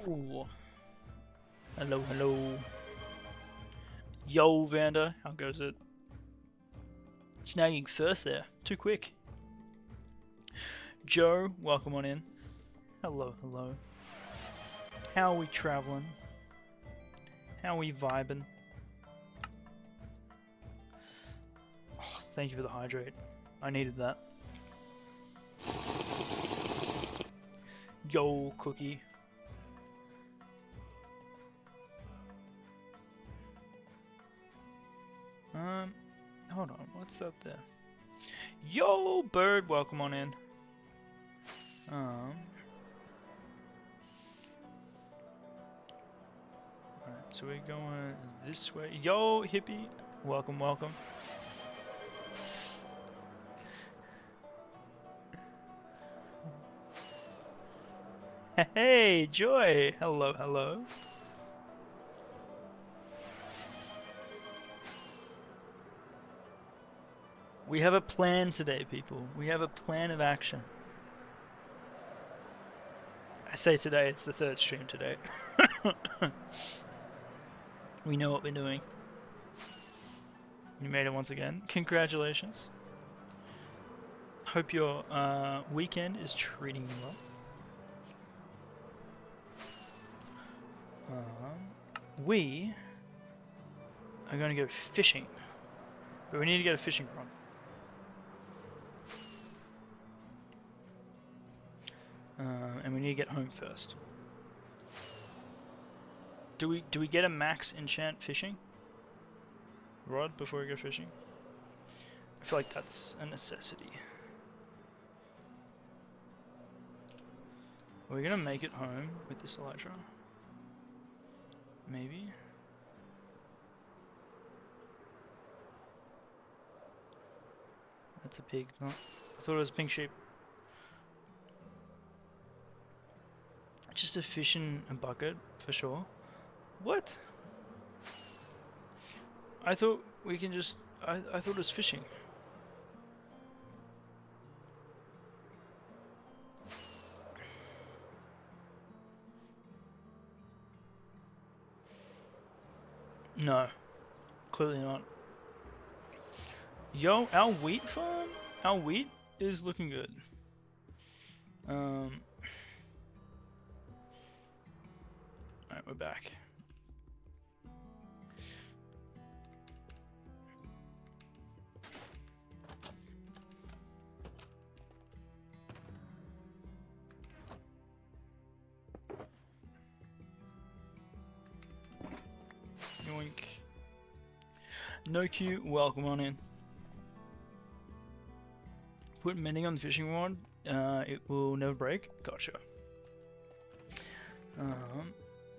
Yo! Hello, hello. Yo, Vander, how goes it? Snagging first there. Too quick. Joe, welcome on in. Hello, hello. How are we traveling? How are we vibing? Oh, thank you for the hydrate. I needed that. Yo, Cookie. Hold on, what's up there? Yo, Bird, welcome on in. Alright, so we're going this way. Yo, Hippie, welcome, welcome. Hey, Joy, hello, hello. We have a plan today, people. We have a plan of action. I say today, it's the third stream today. We know what we're doing. You made it once again. Congratulations. Hope your weekend is treating you well. We are going to go fishing. But we need to get a fishing rod. And we need to get home first. Do we get a max enchant fishing rod before we go fishing? I feel like that's a necessity. Are we gonna make it home with this elytra? Maybe. That's a pig. No, I thought it was a pink sheep. Just a fish in a bucket, for sure. What? I thought we can just... I thought it was fishing. No. Clearly not. Yo, our wheat farm? Our wheat is looking good. Alright, we're back. Yoink. No Q, welcome on in. Put mending on the fishing rod, it will never break. Gotcha.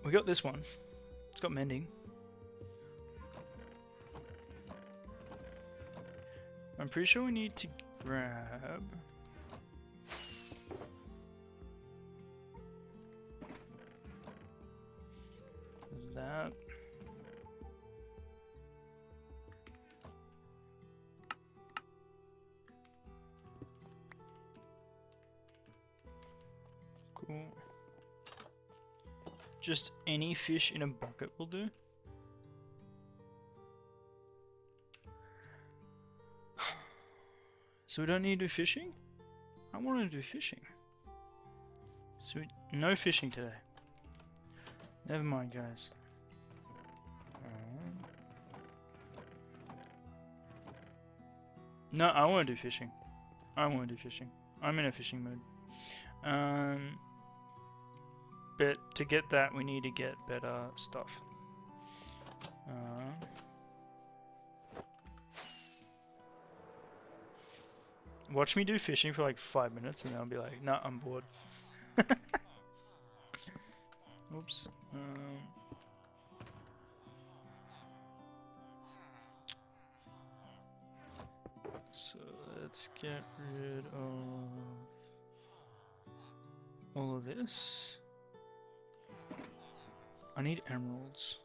We got this one. It's got mending. I'm pretty sure we need to grab... that. Cool. Just any fish in a bucket will do. So we don't need to do fishing? I want to do fishing. So no fishing today. Never mind, guys. No, I want to do fishing. I want to do fishing. I'm in a fishing mode. But to get that, we need to get better stuff. Watch me do fishing for like 5 minutes and then I'll be like, nah, I'm bored. Oops. So let's get rid of all of this. I need emeralds.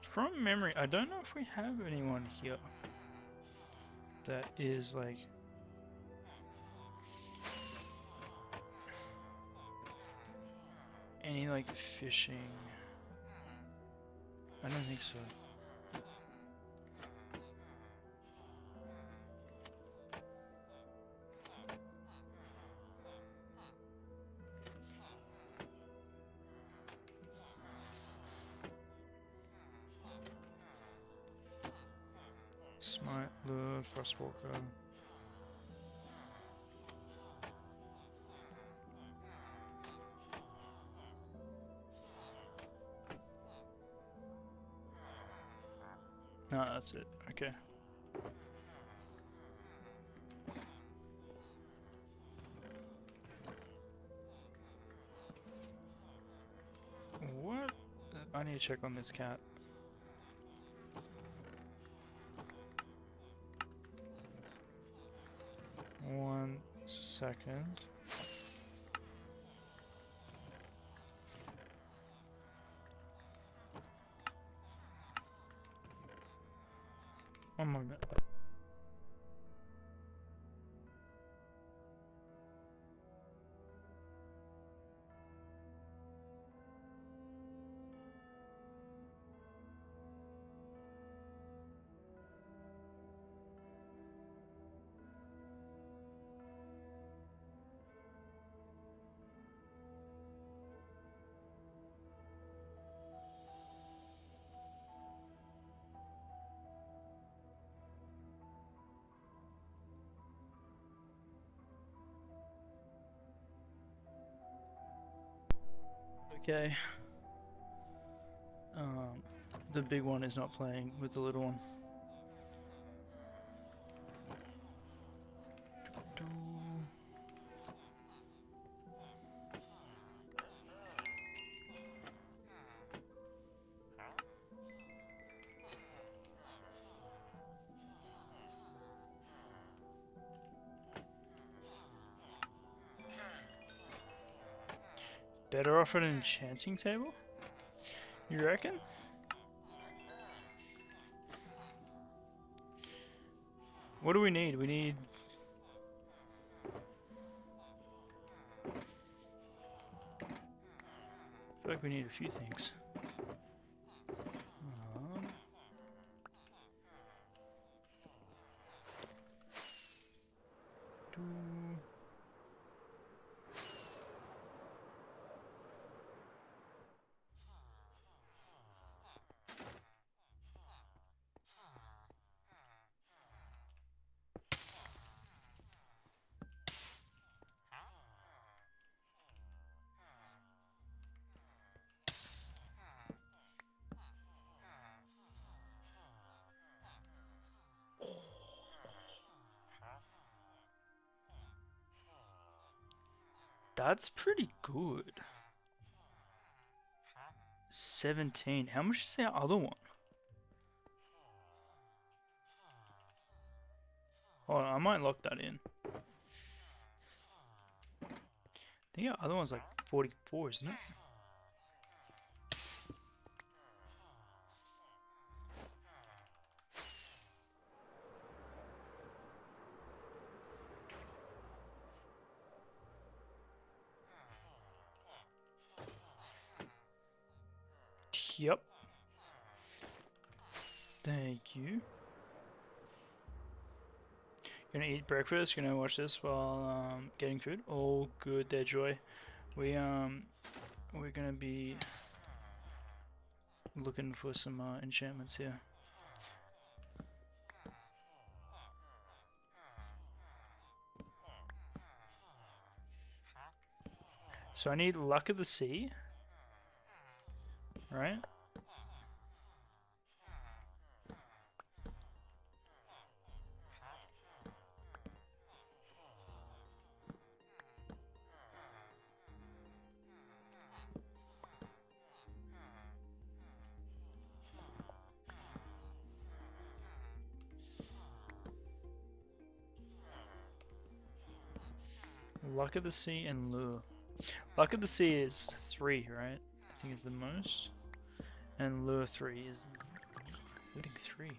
From memory, I don't know if we have anyone here that is like any like fishing. I don't think so. Smite, Lure, Frostwalker. No, that's it. Okay. What? I need to check on this cat. One second. One moment. Okay. The big one is not playing with the little one. Better off at an enchanting table? You reckon? What do we need? We need... I feel like we need a few things. That's pretty good. 17. How much is our other one? Hold on, I might lock that in. I think our other one's like 44, isn't it? Yep. Thank you. Gonna eat breakfast, gonna watch this while getting food. All good there, Joy. We're gonna be looking for some enchantments here. So I need Luck of the Sea, right? Luck of the Sea and Lure. Luck of the Sea is 3, right? I think it's the most. And lure 3 is looting 3.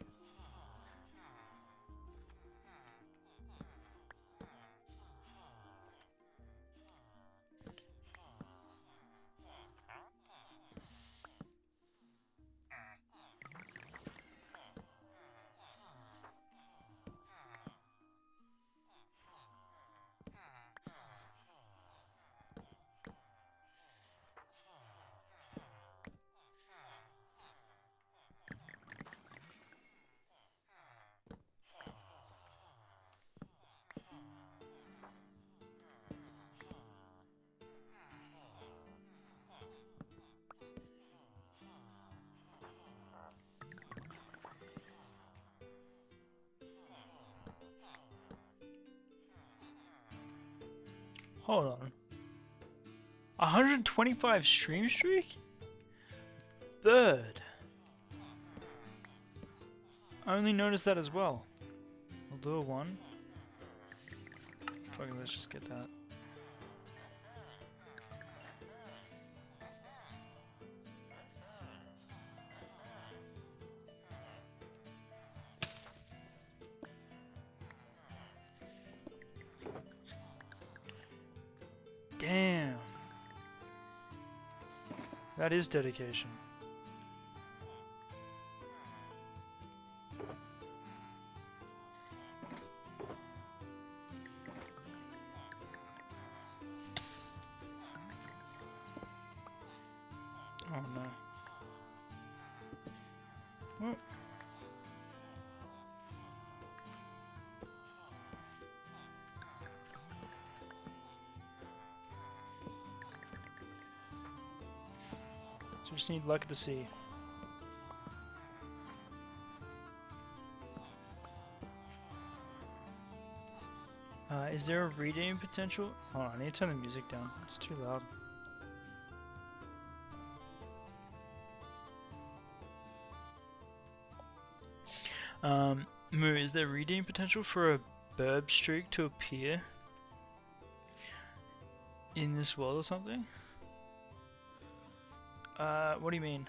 Hold on. 125 stream streak? Bird. I only noticed that as well. Lure 1. Fucking let's just get that. Damn. That is dedication. Oh no. What? Just need luck at the sea. Is there a reading potential? Hold on, I need to turn the music down. It's too loud. Moo, is there redeem potential for a burb streak to appear in this world or something? What do you mean?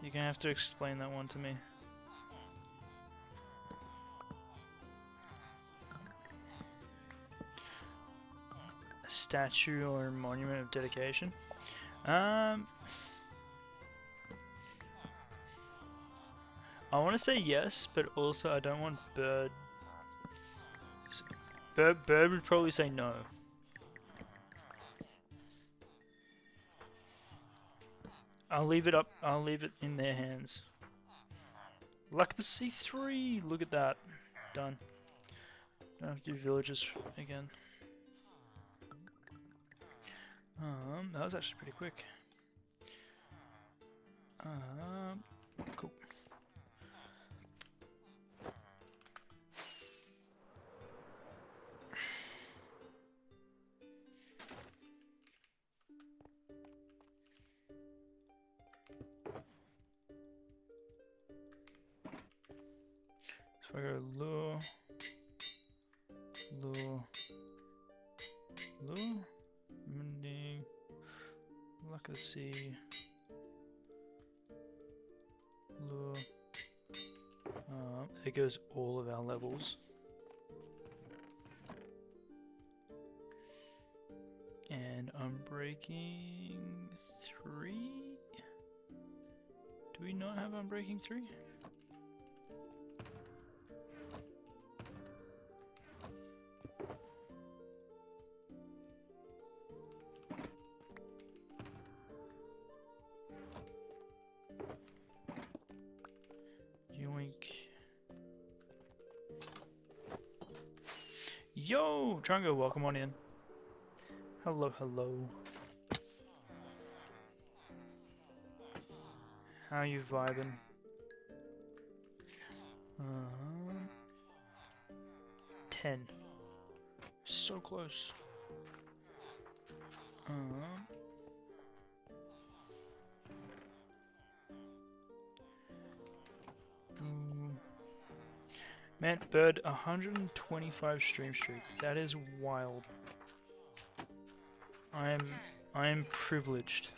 You're gonna have to explain that one to me. A statue or monument of dedication? I want to say yes, but also I don't want Bird. Bird would probably say no. I'll leave it up. I'll leave it in their hands. Luck the C3. Look at that. Done. Don't have to do villages again. That was actually pretty quick. Cool. So I go lure, mending, luck of the sea, lure. There goes all of our levels. And I'm breaking 3. Do we not have Unbreaking 3? Yo, Trungo, welcome on in. Hello, hello. How you vibing? 10. So close. Man, Bird, 125 stream streak. That is wild. I am privileged.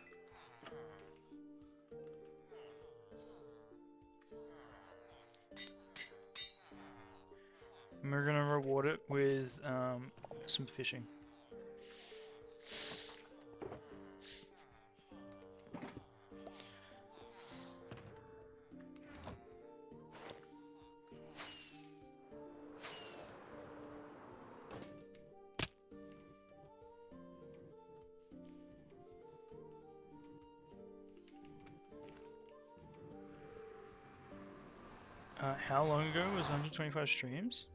And we're gonna reward it with some fishing. How long ago was 125 streams?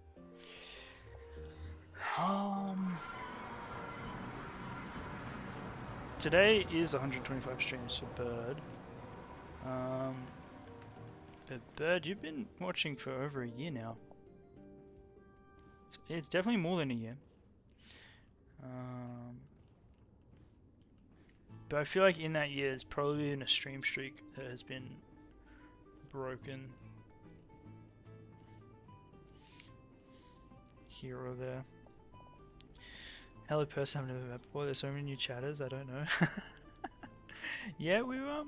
Today is 125 streams for Bird. But Bird, you've been watching for over a year now. It's definitely more than a year. But I feel like in that year, there's probably been a stream streak that has been broken here or there. Hello person I've never met before. There's so many new chatters, I don't know. Yeah, we're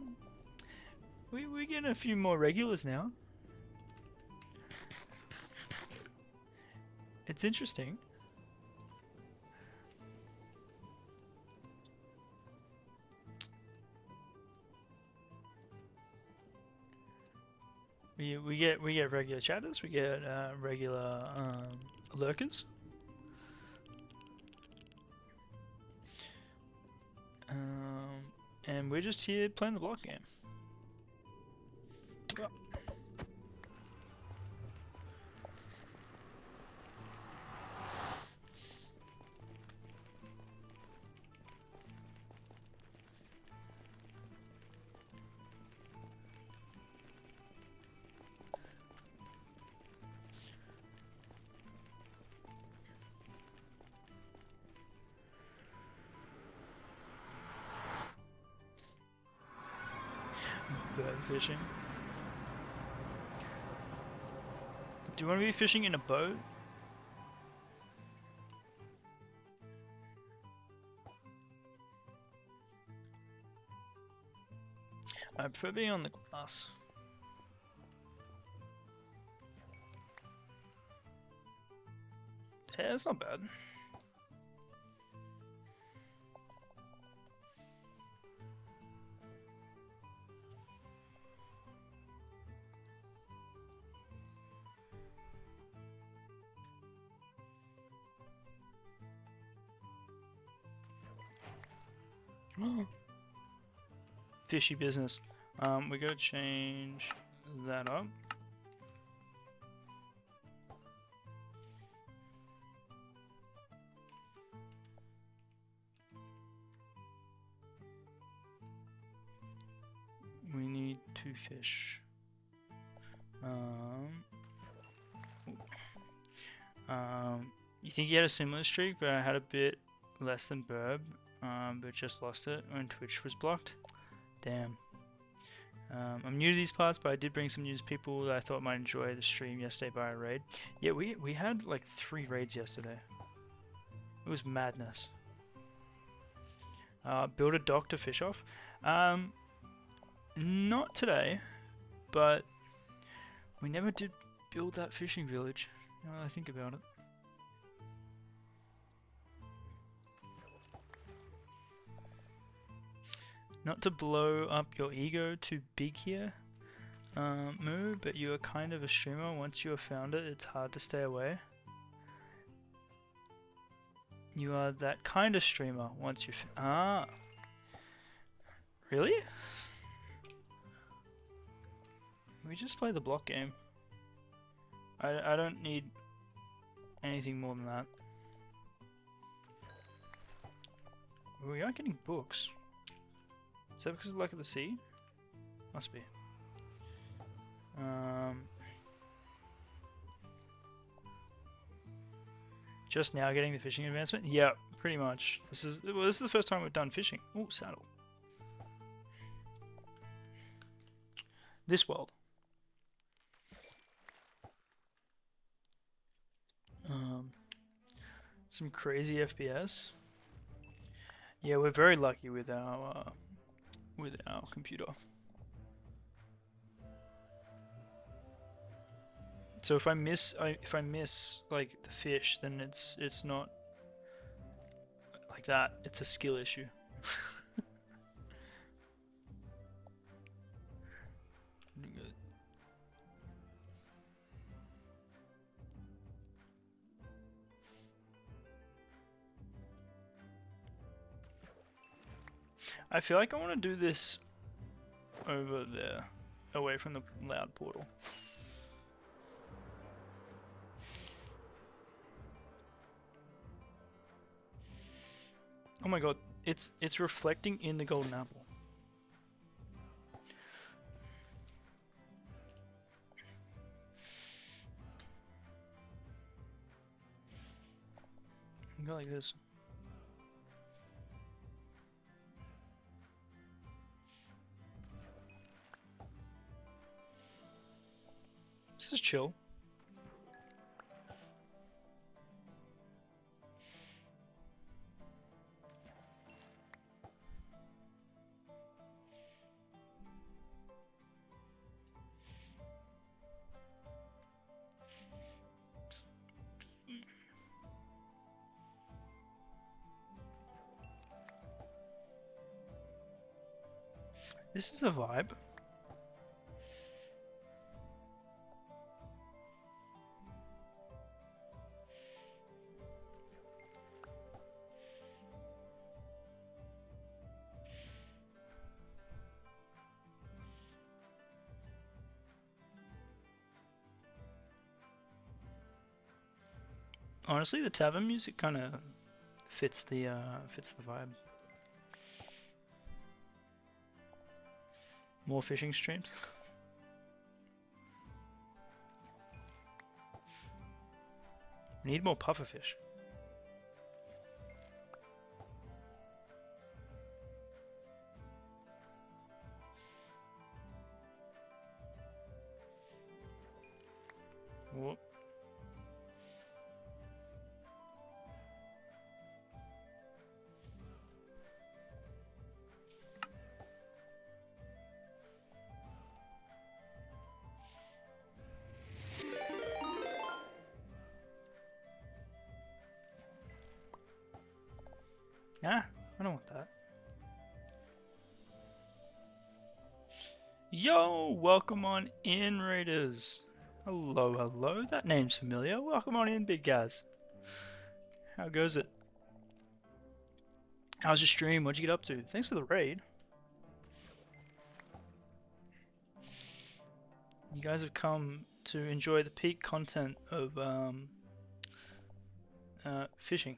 getting a few more regulars now. It's interesting. We get regular chatters, we get regular lurkers. And we're just here playing the block game. Oh. Bird fishing. Do you want to be fishing in a boat? I prefer being on the glass. Yeah, it's not bad. Fishy business. We gotta change that up. We need 2 fish. You think you had a similar streak, but I had a bit less than Burb, but just lost it when Twitch was blocked. Damn. I'm new to these parts, but I did bring some news people that I thought might enjoy the stream yesterday by a raid. Yeah, we had like 3 raids yesterday. It was madness. Build a dock to fish off. Not today, but we never did build that fishing village. Now that I think about it. Not to blow up your ego too big here, Moo, but you are kind of a streamer. Once you have found it, it's hard to stay away. You are that kind of streamer once you really? We just play the block game. I don't need anything more than that. We are getting books. Is that because of the Luck of the Sea? Must be. Just now getting the fishing advancement? Yeah, pretty much. This is the first time we've done fishing. Ooh, saddle. This world. Some crazy FPS. Yeah, we're very lucky with our computer. So if I miss like the fish, then it's not like that. It's a skill issue. I feel like I want to do this over there, away from the loud portal. Oh my god, it's reflecting in the golden apple. Go like this. This is chill. This is a vibe. Honestly, the tavern music kind of fits the vibe. More fishing streams. We need more pufferfish. Whoop. Ah, I don't want that. Yo, welcome on in, Raiders. Hello, hello. That name's familiar. Welcome on in, Big Gaz. How goes it? How's your stream? What'd you get up to? Thanks for the raid. You guys have come to enjoy the peak content of fishing.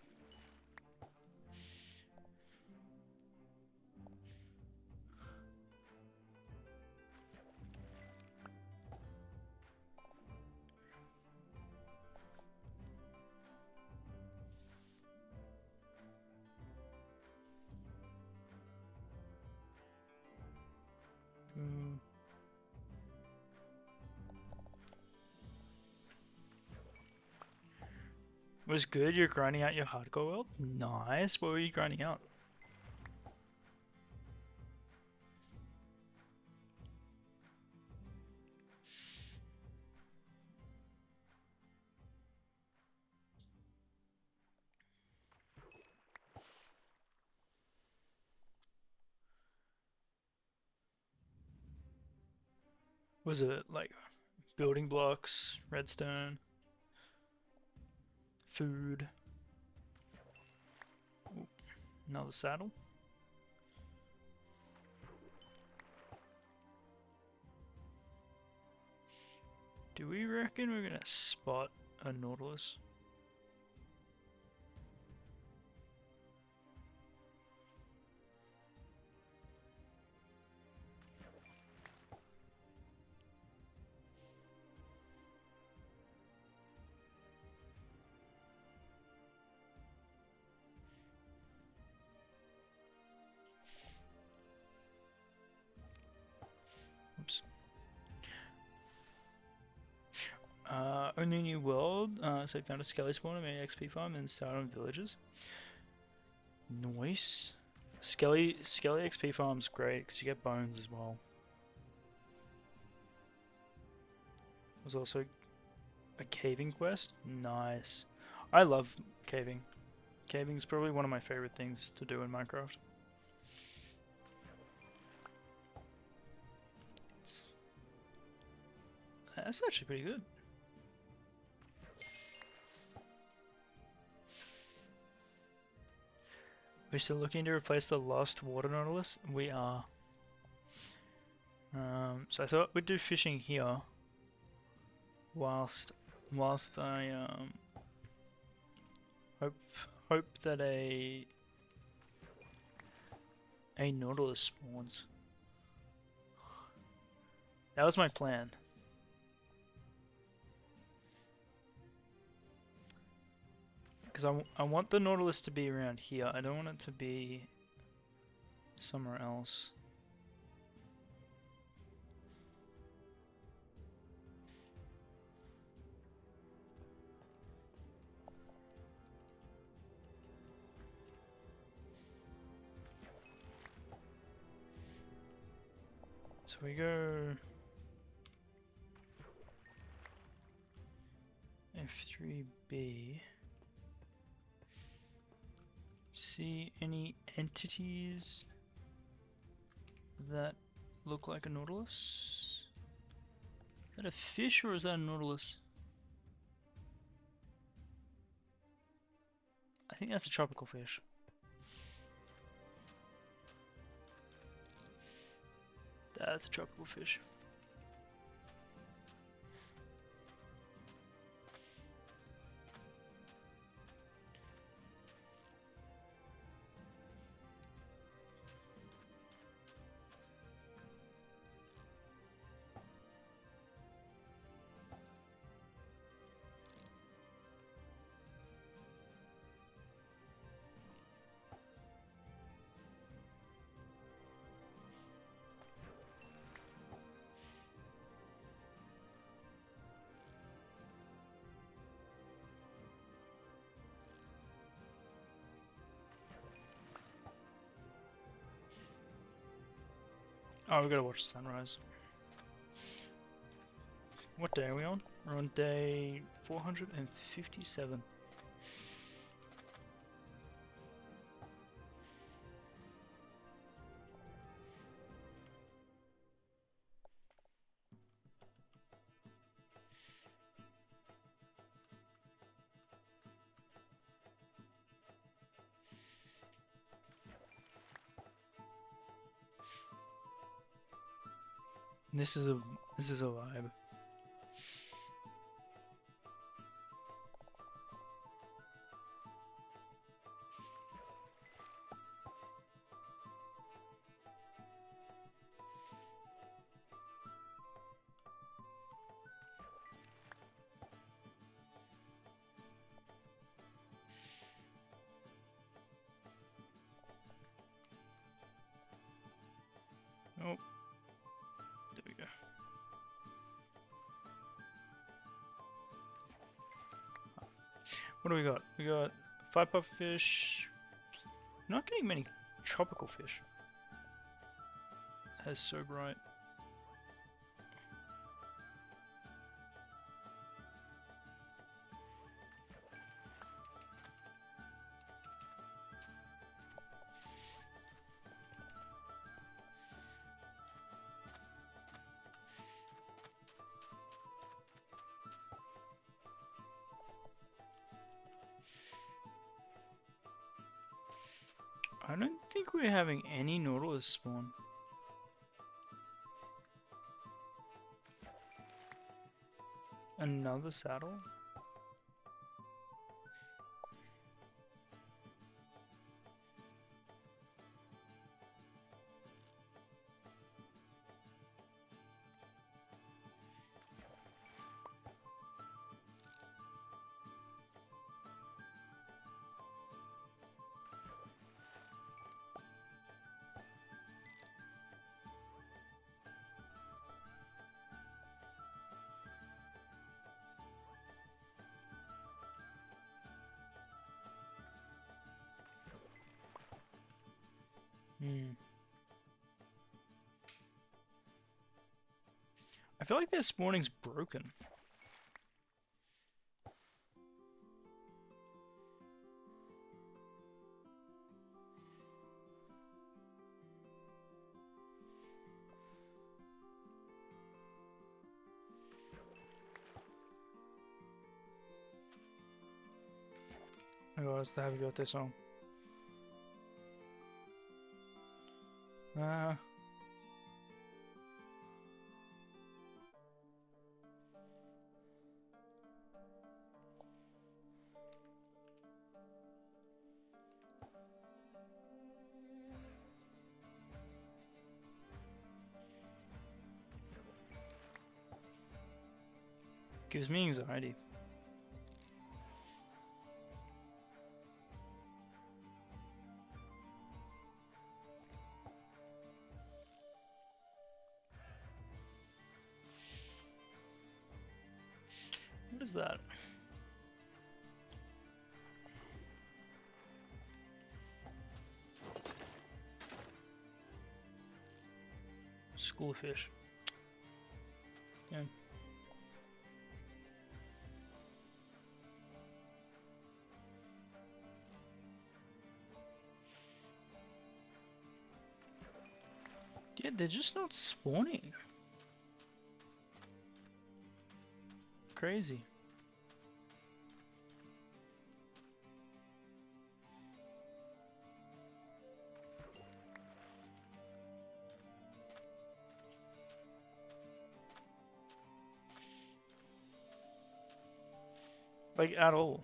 Was good. You're grinding out your hardcore world. Nice. What were you grinding out? Was it like building blocks, redstone, food? Ooh, another saddle. Do we reckon we're gonna spot a Nautilus? Oops. only new world. So we found a Skelly spawn, made an XP farm, and started on villages. Nice. Skelly XP farm's great because you get bones as well. There's also a caving quest. Nice. I love caving. Caving is probably one of my favorite things to do in Minecraft. That's actually pretty good. We're still looking to replace the lost water nautilus. We are. So I thought we'd do fishing here, whilst I hope that a nautilus spawns. That was my plan. Because I want the nautilus to be around here. I don't want it to be somewhere else. So we go F3B. See any entities that look like a nautilus? Is that a fish or is that a nautilus? I think that's a tropical fish. That's a tropical fish. Oh, we gotta watch the sunrise. What day are we on? We're on day 457. This is a vibe. Oh, there we go. What do we got? We got 5 pufferfish. Not getting many tropical fish. That's so bright. I don't think we're having any nautilus spawn. Another saddle? I feel like their spawning's broken. Oh my god, it's the Happy Birthday song. Gives me anxiety. What is that? Schoolfish. Damn. Yeah, they're just not spawning. Crazy. Like, at all.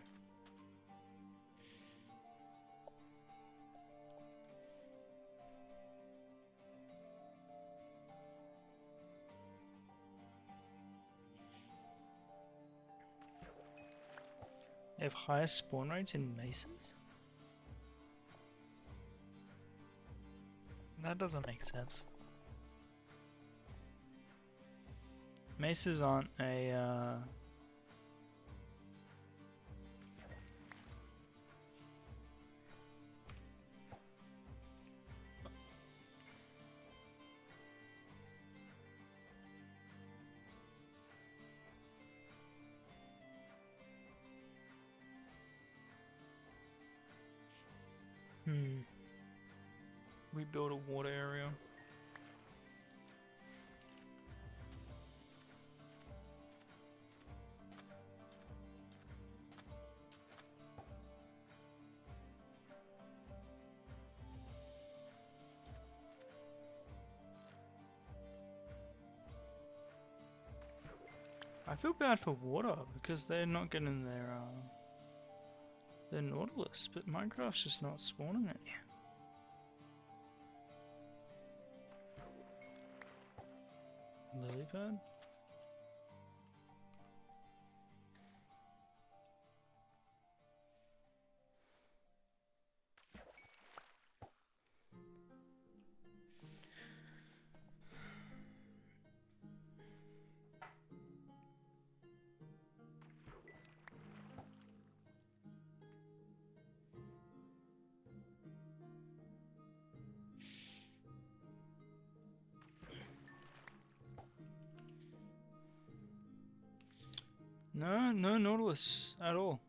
They have higher spawn rates in mesas? That doesn't make sense. Mesas aren't a, We build a water area. I feel bad for water because they're not getting their Nautilus, but Minecraft's just not spawning it. Lily pad? No, no Nautilus at all.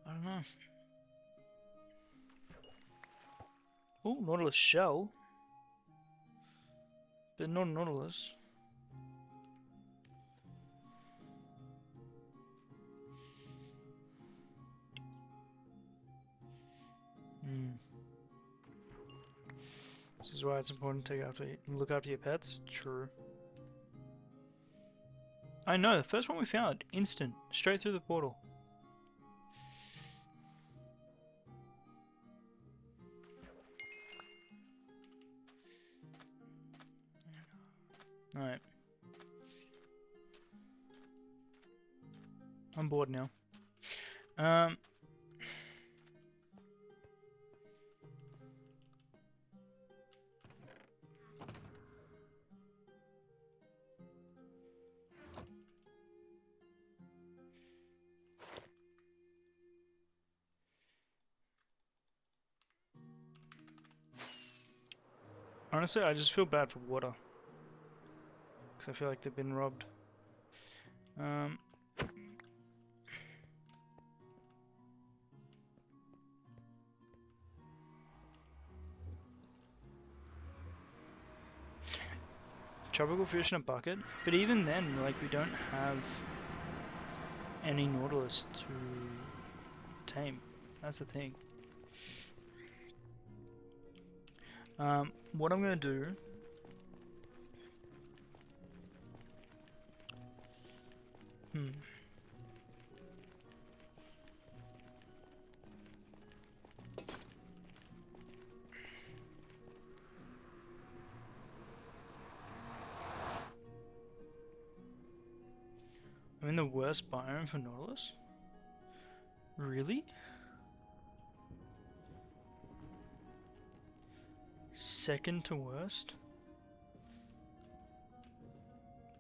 I don't know. Oh, Nautilus shell. But not Nautilus. This is why it's important to look after your pets. True. I know, the first one we found, instant, straight through the portal. Alright. I'm bored now. Honestly, I just feel bad for water. Because I feel like they've been robbed. Tropical fish in a bucket, but even then, like, we don't have any Nautilus to tame. That's the thing. What I'm gonna do... I'm in the worst biome for Nautilus? Really? Second to worst?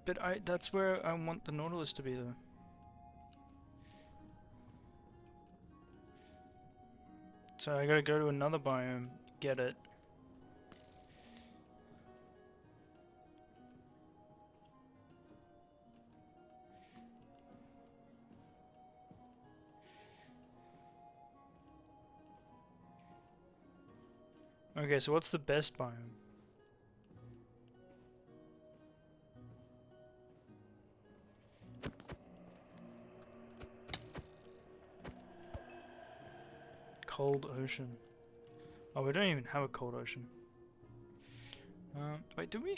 But that's where I want the Nautilus to be though. So I gotta go to another biome, get it. Okay, so what's the best biome? Cold ocean. Oh, we don't even have a cold ocean. Wait, do we?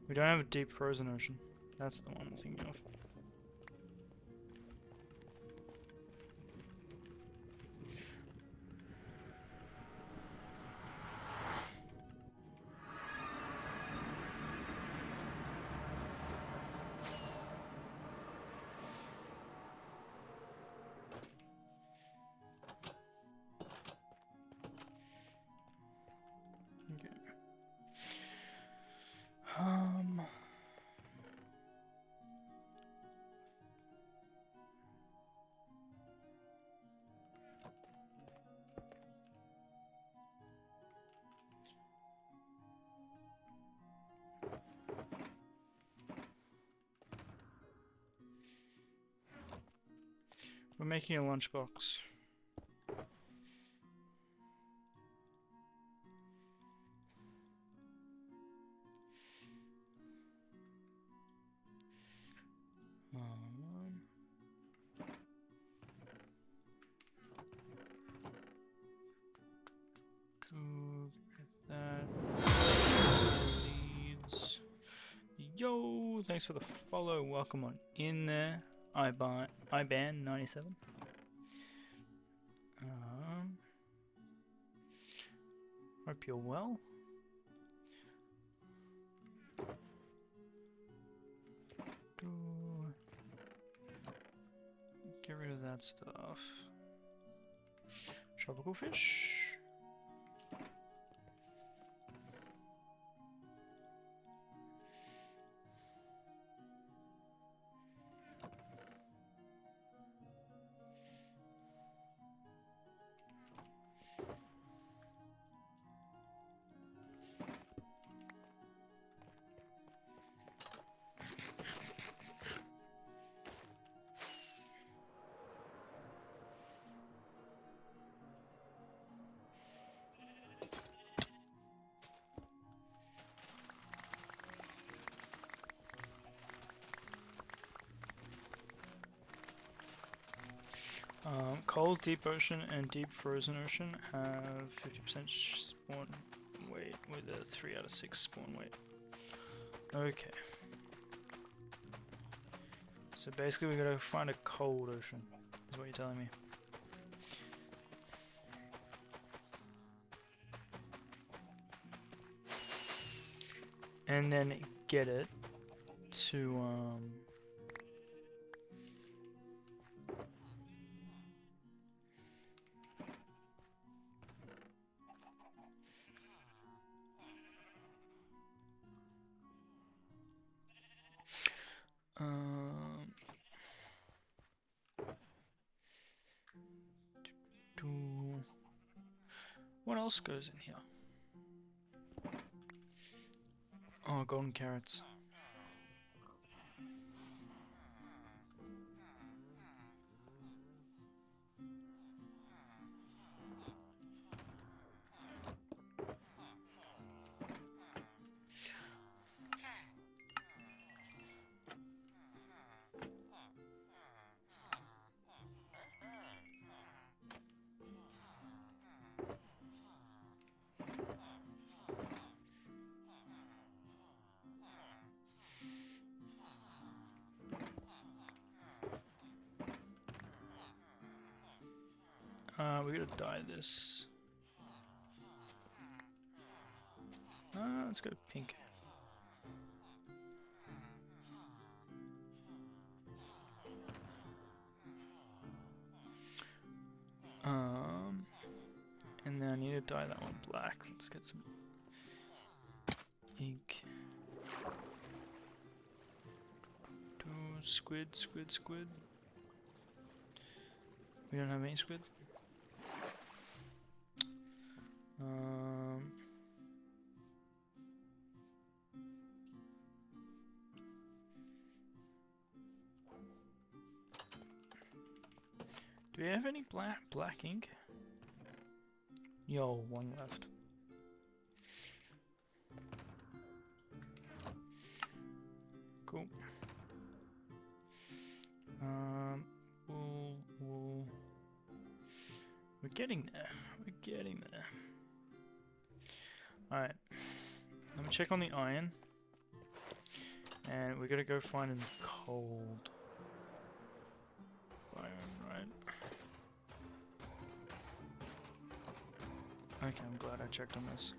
We don't have a deep frozen ocean. That's the one I'm thinking of. We're making a lunchbox. Yo, thanks for the follow. Welcome on in there. IBAN 97. Hope you're well. Get rid of that stuff. Tropical fish. Cold, deep ocean, and deep frozen ocean have 50% spawn weight with a 3 out of 6 spawn weight. Okay. So basically we gotta find a cold ocean, is what you're telling me. And then get it to what else goes in here? Oh, golden carrots. We gotta dye this. Let's go pink. And then I need to dye that one black. Let's get some ink. Squid. We don't have any squid. Do we have any black ink? Yo, one left. Cool. Wool. We're getting there. Alright. Let me check on the iron. And we're gonna go find an cold iron, right? Okay, I'm glad I checked on this.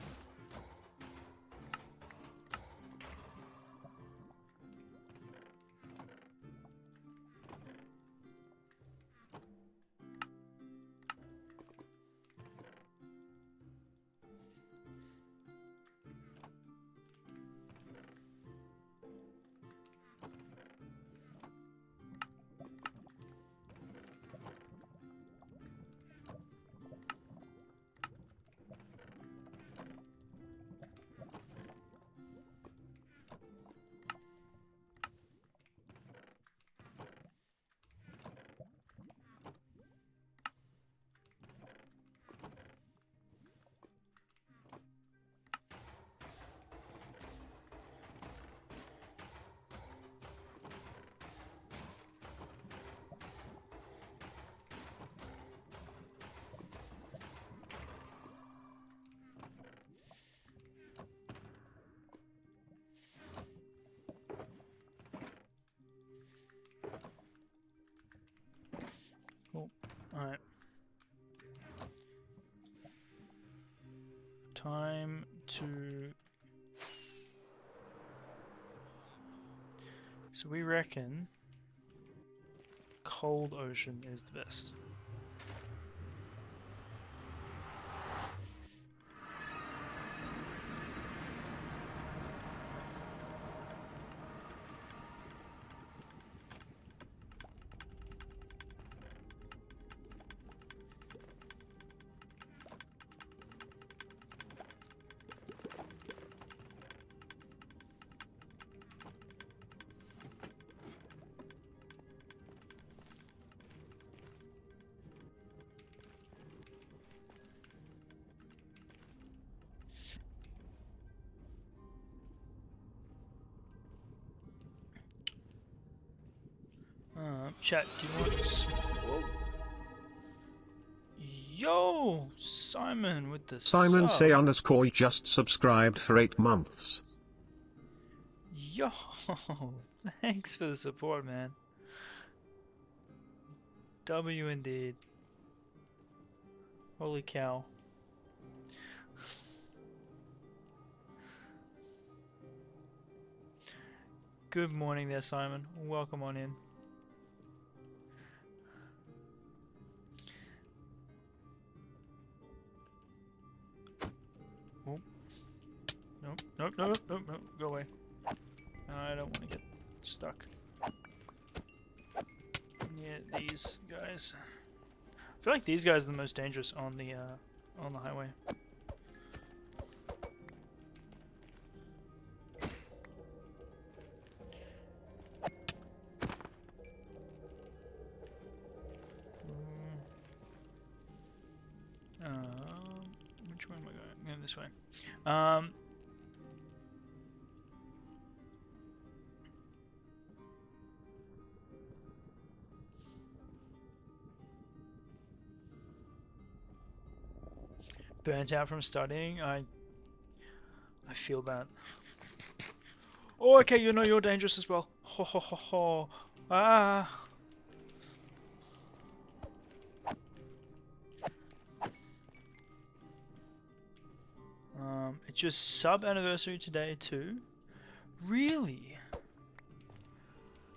Alright. Time to... So we reckon cold ocean is the best. Chat, do you want... Whoa. Yo, Simon with the Simon sub. say underscore just subscribed for 8 months. Yo, thanks for the support, man. W indeed. Holy cow. Good morning there, Simon. Welcome on in. Oh. Nope, nope, nope, nope, nope, go away. I don't want to get stuck. Yeah, these guys. I feel like these guys are the most dangerous on the highway. Which way am I going? I'm going this way. Burnt out from studying. I feel that. Oh, okay, you know you're dangerous as well. Ho ho ho ho. Ah. It's your sub anniversary today too. Really?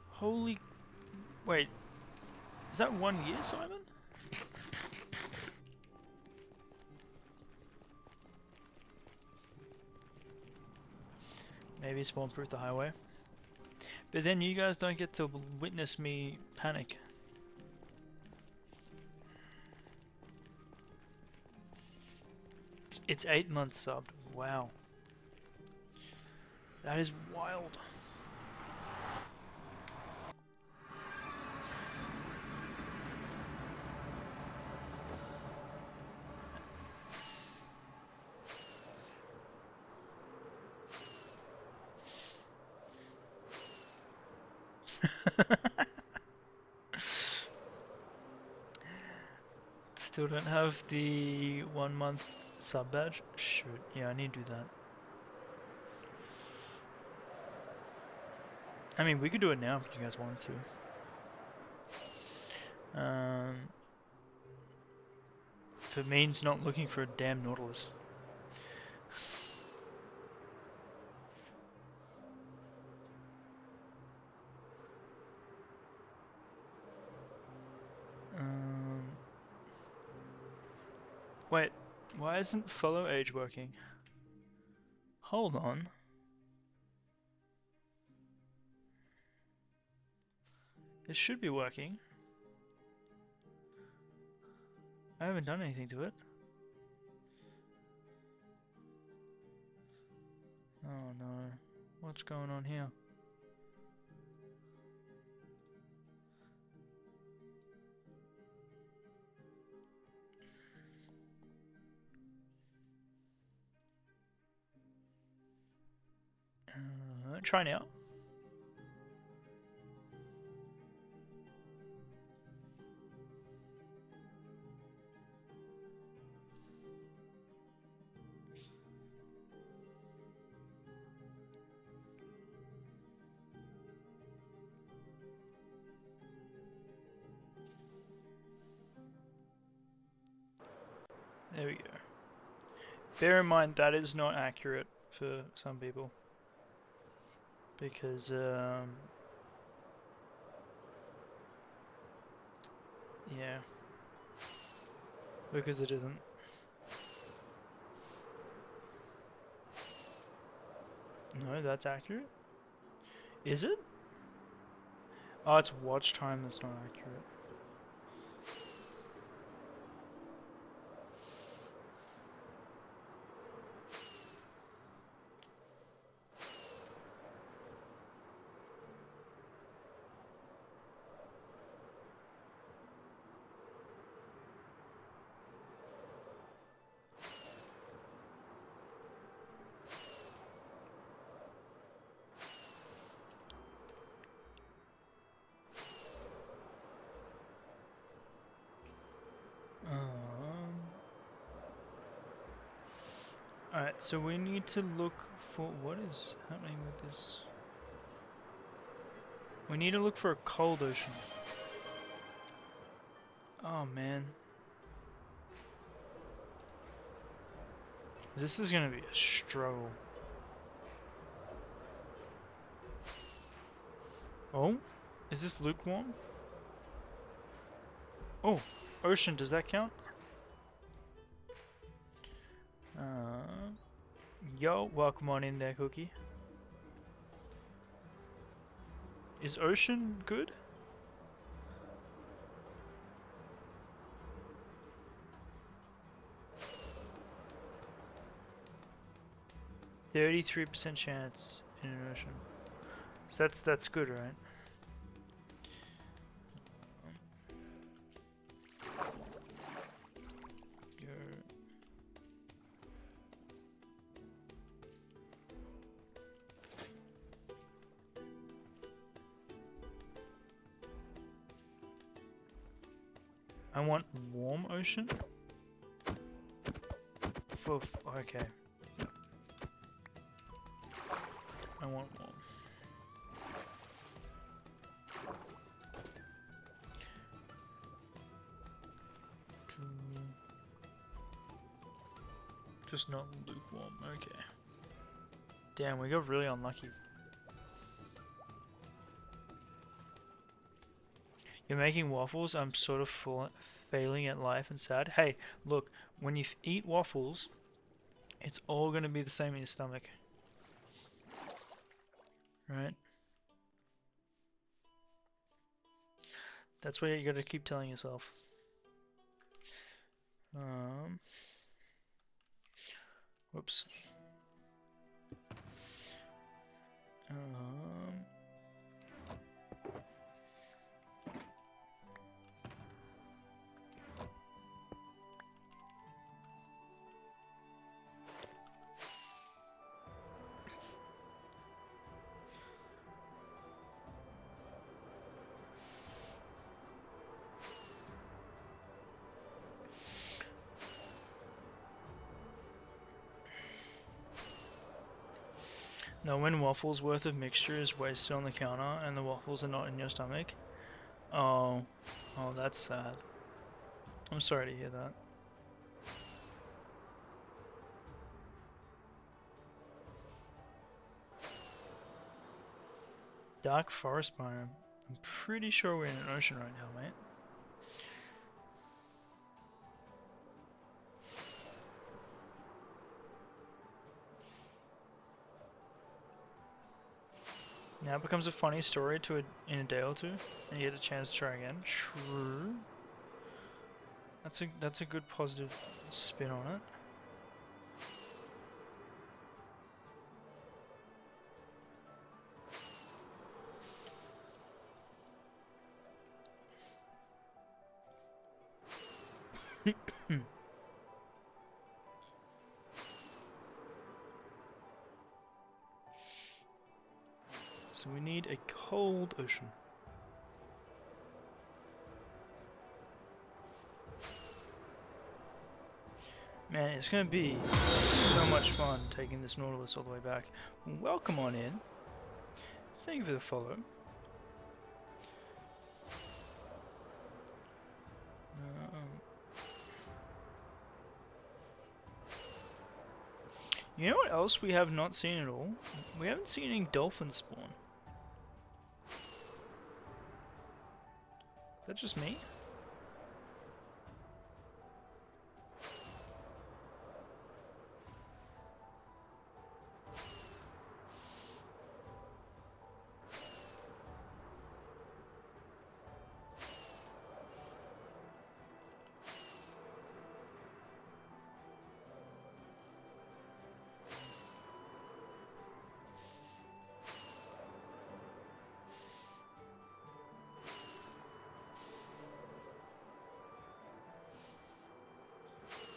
Holy. Wait. Is that 1 year, Simon? Maybe spawn-proof the highway. But then you guys don't get to witness me panic. It's 8 months subbed. Wow. That is wild. Still don't have the 1 month sub badge? Shoot, yeah, I need to do that. I mean, we could do it now if you guys wanted to. If it means not looking for a damn Nautilus. Wait, why isn't follow age working? Hold on. It should be working. I haven't done anything to it. Oh no. What's going on here? Try now. There we go. Bear in mind that is not accurate for some people. Because, yeah. Because it isn't. No, that's accurate? Is it? Oh, it's watch time that's not accurate. Alright, so we need to look for what is happening with this. We need to look for a cold ocean. Oh man. This is gonna be a struggle. Oh? Is this lukewarm? Oh, ocean, does that count? Yo, welcome on in there, Cookie. Is ocean good? %33% chance in an ocean. So that's good, right? I want warm ocean. Okay. I want warm. Just not lukewarm. Okay. Damn, we got really unlucky. You're making waffles? I'm sort of failing at life and sad. Hey, look, when you eat waffles, it's all going to be the same in your stomach. Right? That's what you got to keep telling yourself. Whoops. Now, when waffles worth of mixture is wasted on the counter and the waffles are not in your stomach. Oh, that's sad. I'm sorry to hear that. Dark forest biome. I'm pretty sure we're in an ocean right now, mate. Now it becomes a funny story in a day or two, and you get a chance to try again. True. That's a good positive spin on it. So we need a cold ocean. Man, it's gonna be so much fun taking this Nautilus all the way back. Welcome on in. Thank you for the follow. You know what else we have not seen at all? We haven't seen any dolphins spawn. Is that just me?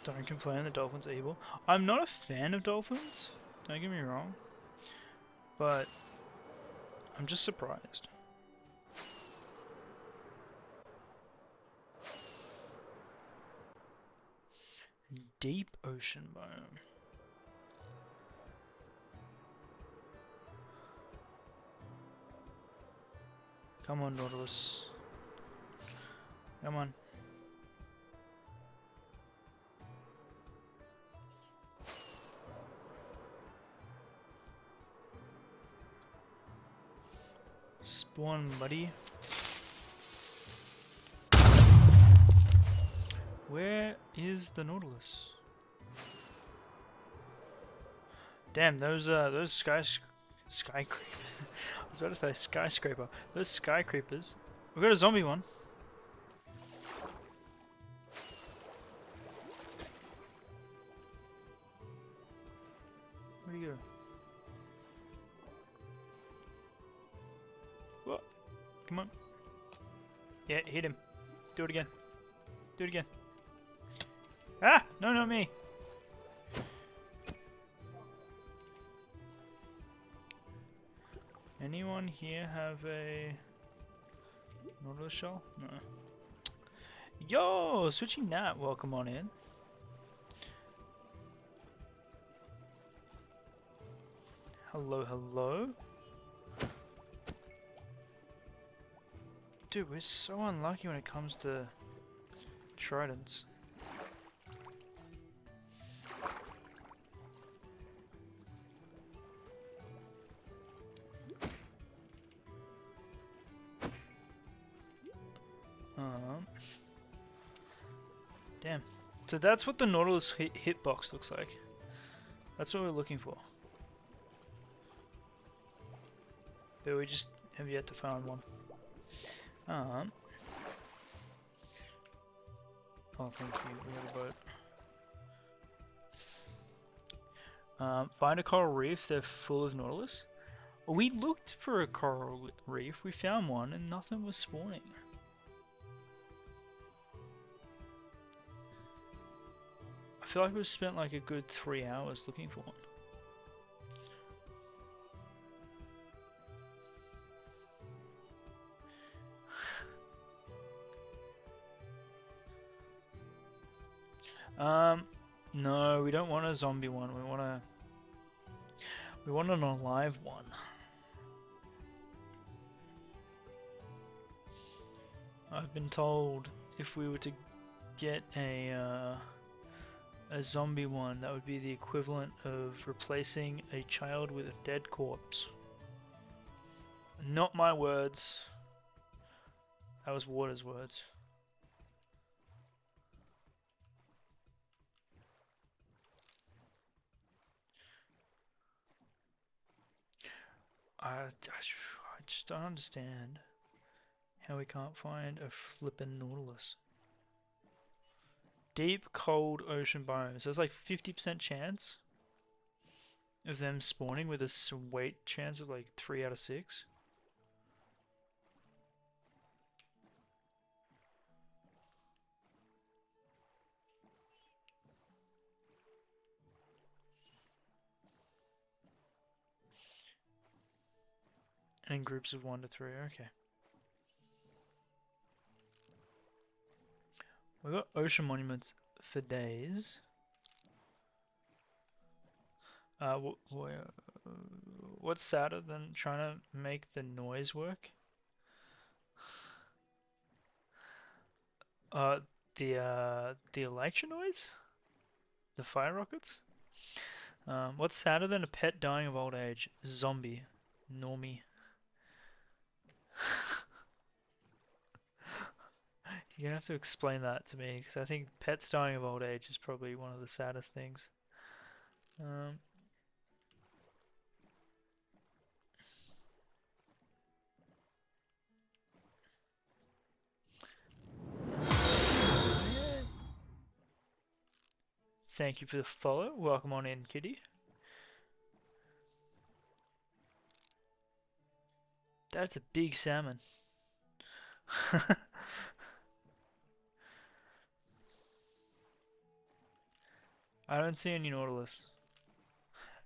Don't complain, the dolphins are evil. I'm not a fan of dolphins, don't get me wrong, but I'm just surprised. Deep ocean biome. Come on, Nautilus. Come on. Spawn, buddy. Where is the Nautilus? Damn, those skyscraper. I was about to say skyscraper. Those sky creepers. We got a zombie one. Where'd he go? What? Come on. Yeah, hit him. Do it again. Do it again. Ah! No, not me. Anyone here have a Nautilus shell? No. Yo, switching that. Welcome on in. Hello, hello. Dude, we're so unlucky when it comes to tridents. Damn. So that's what the Nautilus hitbox looks like. That's what we're looking for. But we just have yet to find one. Oh, thank you. We have a boat. Find a coral reef. They're full of Nautilus. We looked for a coral reef. We found one, and nothing was spawning. I feel like we've spent like a good 3 hours looking for one. No, we don't want a zombie one. We want an alive one. I've been told if we were to get a zombie one, that would be the equivalent of replacing a child with a dead corpse. Not my words. That was Water's words. I just don't understand how we can't find a flippin' Nautilus. Deep, cold ocean biomes. So there's like 50% chance of them spawning with a sweet chance of like 3 out of 6. And in groups of 1 to 3, okay. We've got ocean monuments for days. What's sadder than trying to make the noise work? The electro noise? The fire rockets? What's sadder than a pet dying of old age? Zombie. Normie. You're gonna have to explain that to me, because I think pets dying of old age is probably one of the saddest things. Thank you for the follow. Welcome on in, kitty. That's a big salmon. I don't see any Nautilus.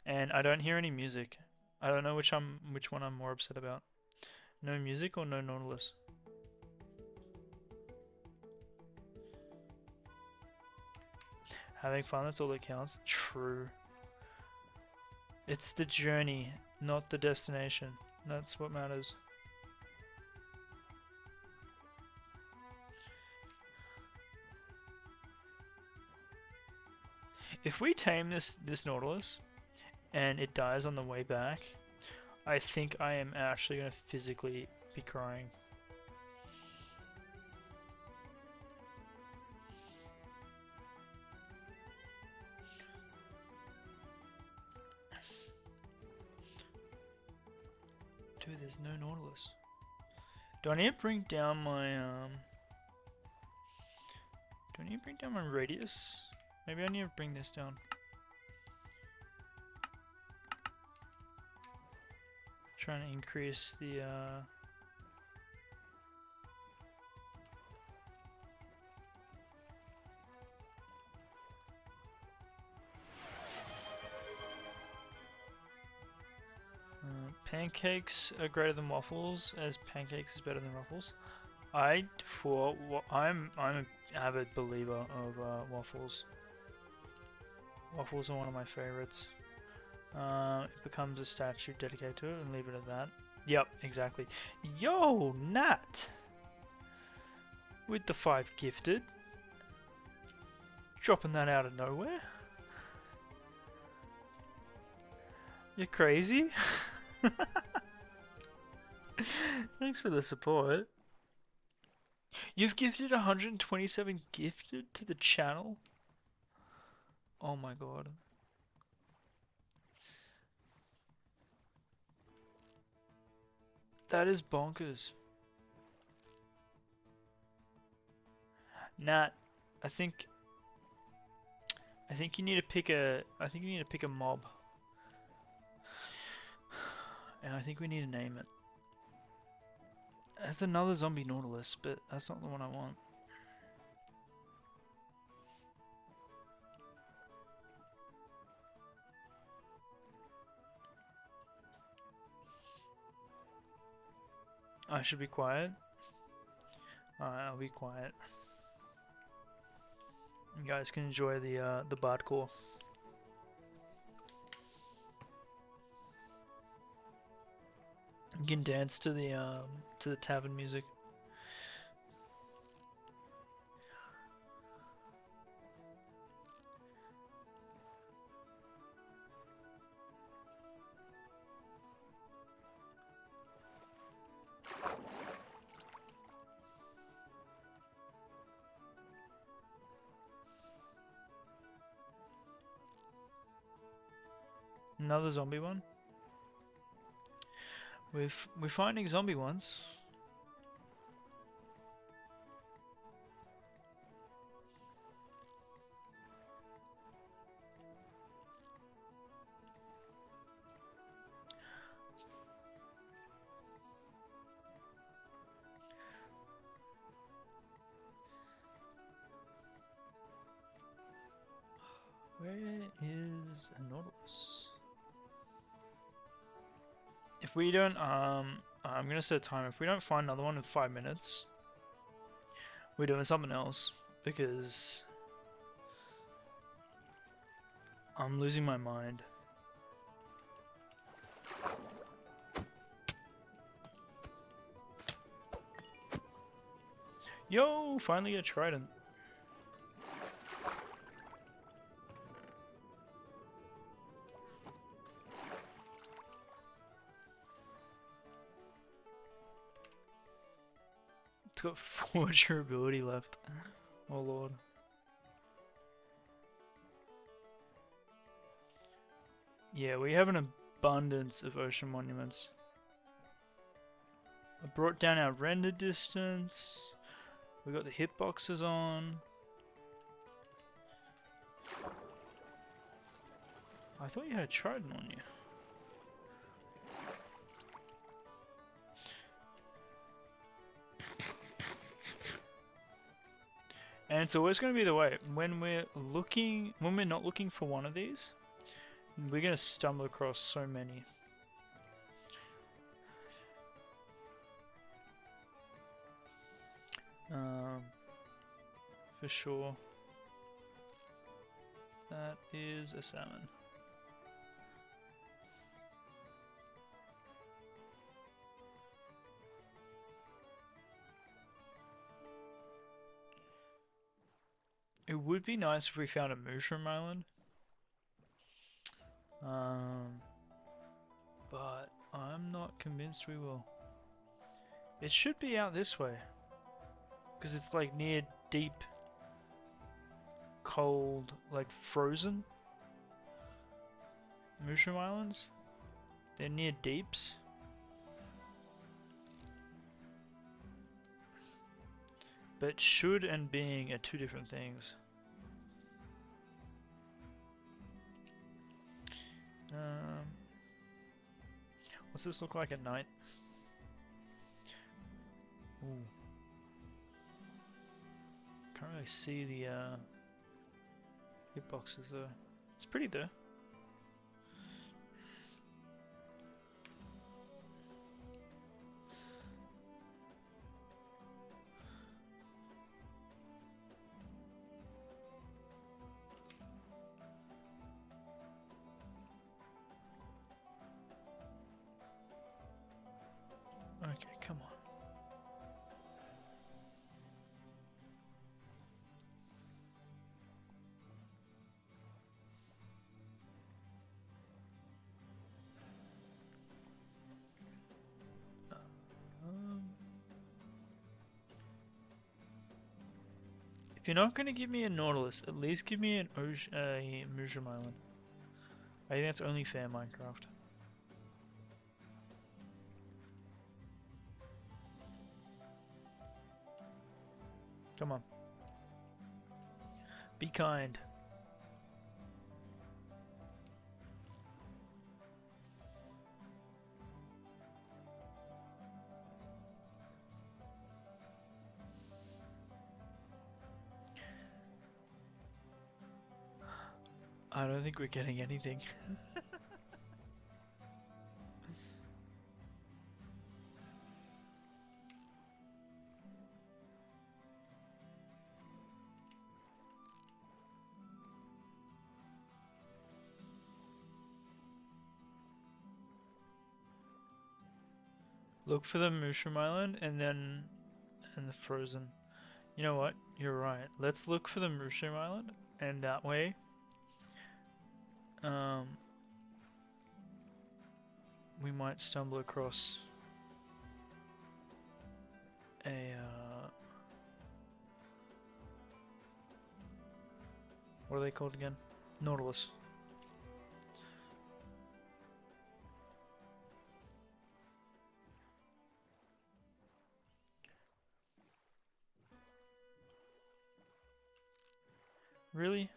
And I don't hear any music. I don't know which one I'm more upset about. No music or no Nautilus? Having fun, that's all that counts. True. It's the journey, not the destination. That's what matters. If we tame this Nautilus and it dies on the way back, I think I am actually gonna physically be crying. Dude, there's no Nautilus. Do I need to bring down my do I need to bring down my radius? Maybe I need to bring this down. Trying to increase the pancakes are greater than waffles, as pancakes is better than waffles. I'm an avid believer of waffles. Waffles are one of my favorites. It becomes a statue dedicated to it, and leave it at that. Yep, exactly. Yo, Nat! With the 5 gifted. Dropping that out of nowhere. You're crazy? Thanks for the support. You've gifted 127 gifted to the channel? Oh my god. That is bonkers. Nat, I think you need to pick a mob. And I think we need to name it. There's another zombie Nautilus, but that's not the one I want. I should be quiet. Alright, I'll be quiet. You guys can enjoy the bardcore. You can dance to the tavern music. Another zombie one. We're finding zombie ones. Where is a Nautilus? If we don't, I'm gonna set a timer. If we don't find another one in 5 minutes, we're doing something else, because I'm losing my mind. Yo, finally get a trident. It's got 4 durability left. Oh lord. Yeah, we have an abundance of ocean monuments. I brought down our render distance. We got the hitboxes on. I thought you had a trident on you. And it's always going to be the way. When we're not looking for one of these, we're going to stumble across so many. For sure. That is a salmon. It would be nice if we found a mushroom island, But I'm not convinced we will. It should be out this way. Because it's like near deep, cold, like frozen Mushroom Islands. They're near deeps. But should and being are two different things. What's this look like at night? Ooh. Can't really see the hitboxes though. It's pretty though. Okay, come on. If you're not gonna give me a Nautilus, at least give me an Mushroom Island. I think that's only fair, Minecraft. Come on. Be kind. I don't think we're getting anything. Look for the Mushroom Island and the Frozen. You know what? You're right. Let's look for the Mushroom Island, and that way, we might stumble across a what are they called again? Nautilus. Really?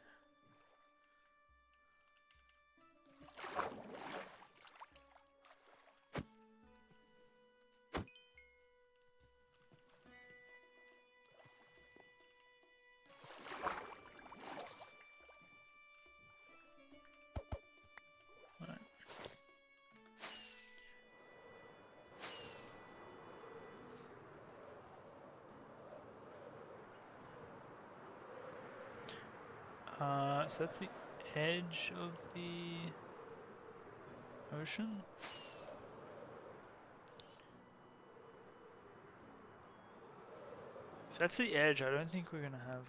So that's the edge of the ocean. If that's the edge, I don't think we're gonna have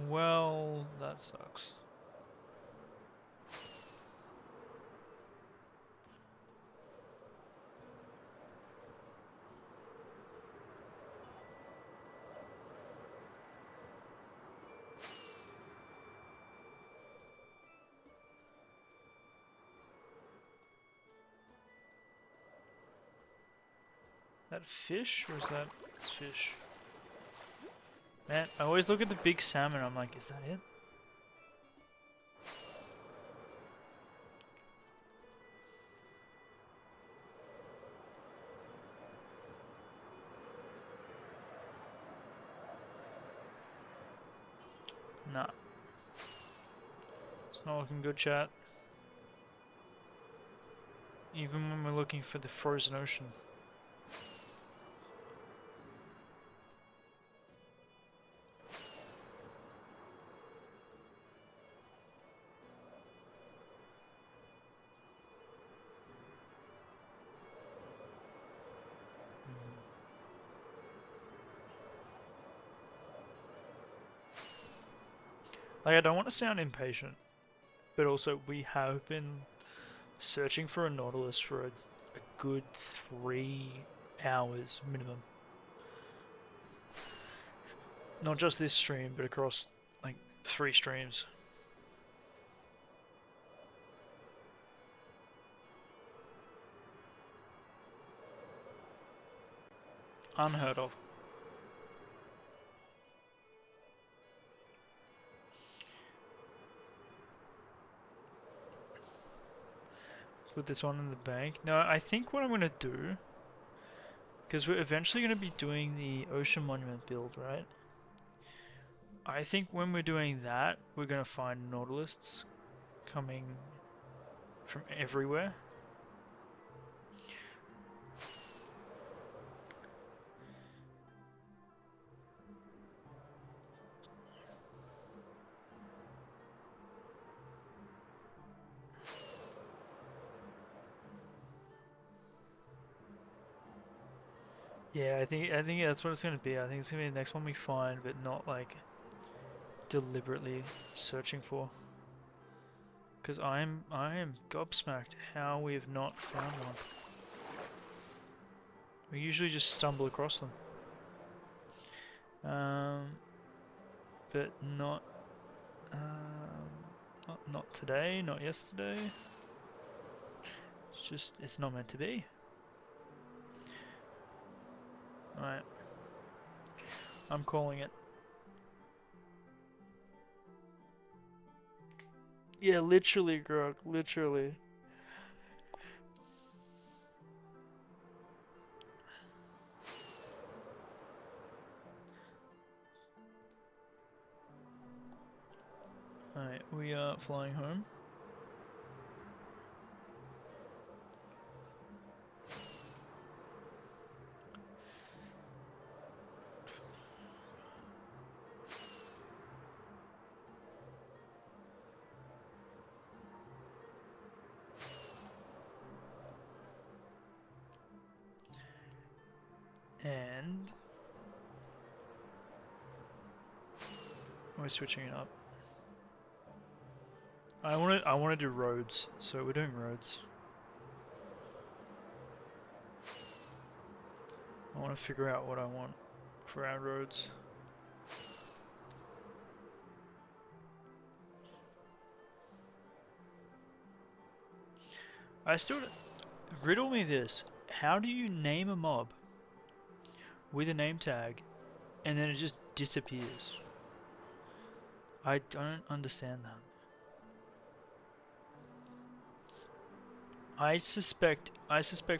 well, that sucks. That fish, or is that it's fish? Man, I always look at the big salmon, I'm like, is that it? Nah. It's not looking good, chat. Even when we're looking for the frozen ocean. Like, I don't want to sound impatient, but also we have been searching for a Nautilus for a good 3 hours minimum. Not just this stream, but across like 3 streams. Unheard of. Put this one in the bank. No, I think what I'm going to do, because we're eventually going to be doing the Ocean Monument build, right? I think when we're doing that, we're going to find Nautiluses coming from everywhere. Yeah, I think that's what it's gonna be. I think it's gonna be the next one we find, but not like deliberately searching for. Because I am gobsmacked how we have not found one. We usually just stumble across them. But not not today, not yesterday. It's not meant to be. Alright. I'm calling it. Yeah, literally, Grog, literally. Alright, we are flying home. And we're switching it up. I want to do roads, so we're doing roads. I want to figure out what I want for our roads. I still riddle me this. How do you name a mob with a name tag and then it just disappears? I don't understand that. I suspect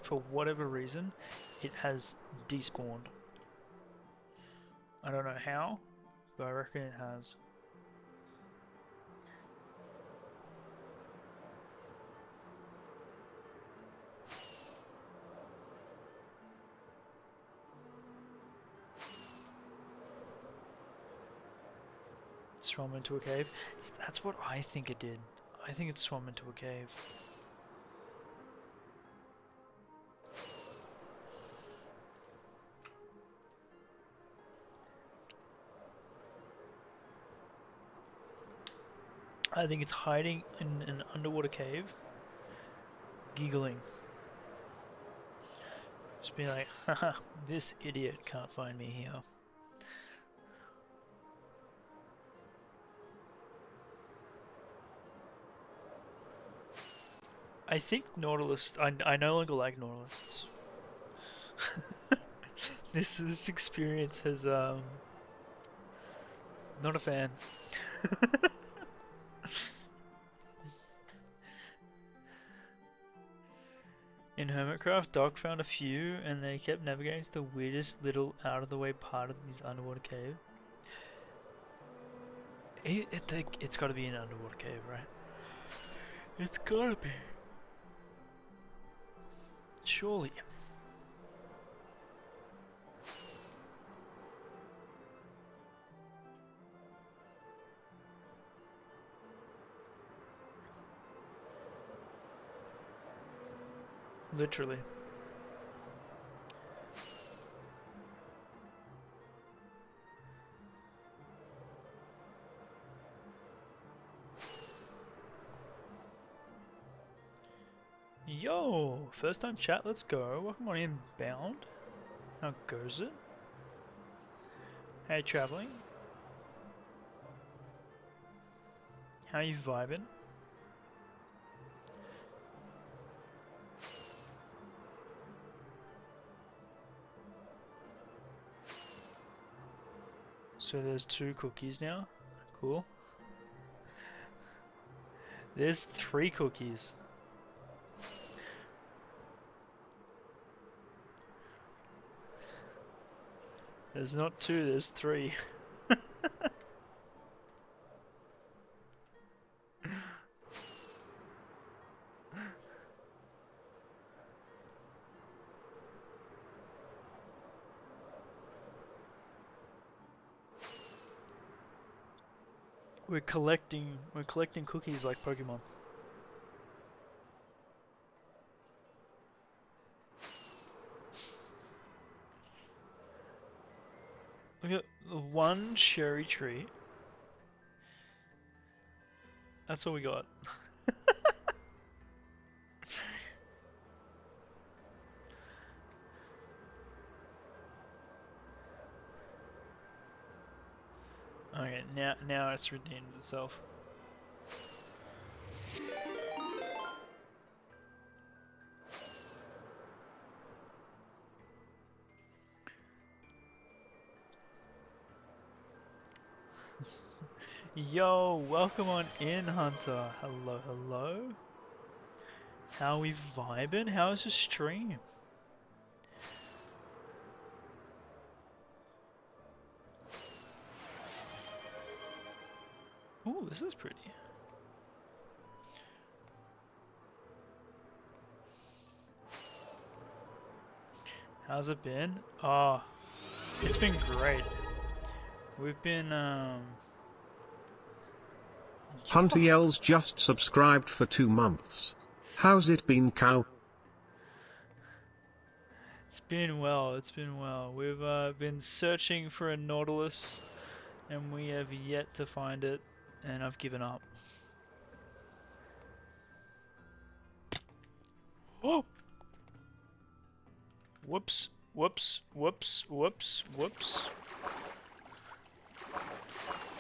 for whatever reason it has despawned. I don't know how, but I reckon it has. Swam into a cave. That's what I think it did. I think it swam into a cave. I think it's hiding in an underwater cave, giggling. Just being like, haha, this idiot can't find me here. I think Nautilus, I no longer like Nautiluses. This experience has Not a fan. In Hermitcraft, Doc found a few, and they kept navigating to the weirdest little out-of-the-way part of this underwater cave. It's got to be an underwater cave, right? It's gotta be. Surely. Literally. Yo, first time chat, let's go. Welcome on inbound. How goes it? How you traveling? How you vibing? So there's 2 cookies now. Cool. There's 3 cookies. There's not 2, there's 3. We're collecting cookies like Pokemon. Look at the 1 cherry tree. That's all we got. Okay, now it's redeemed itself. Yo, welcome on in, Hunter. Hello, hello. How we vibing? How's the stream? Ooh, this is pretty. How's it been? Oh, it's been great. We've been, Hunter Yells just subscribed for 2 months. How's it been, cow? It's been well, it's been well. We've been searching for a Nautilus, and we have yet to find it, and I've given up. Oh! Whoops, whoops, whoops, whoops, whoops.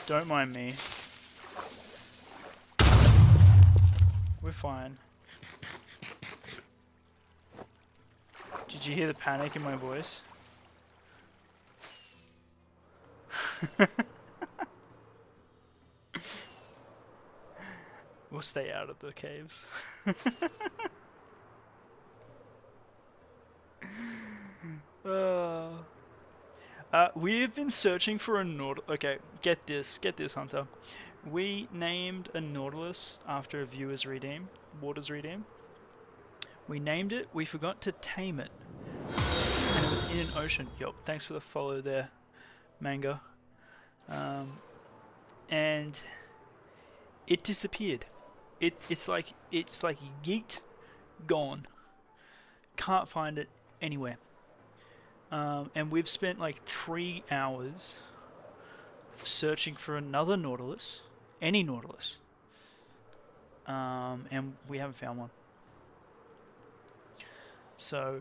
Don't mind me. We're fine. Did you hear the panic in my voice? We'll stay out of the caves. We've been searching for a Nautilus. Okay, get this, Hunter. We named a Nautilus after a viewer's redeem, Water's redeem. We named it, we forgot to tame it. And it was in an ocean. Yup, thanks for the follow there, Manga. And it disappeared. It's like yeet, gone. Can't find it anywhere. And we've spent like 3 hours searching for another Nautilus, any Nautilus, and we haven't found one. So,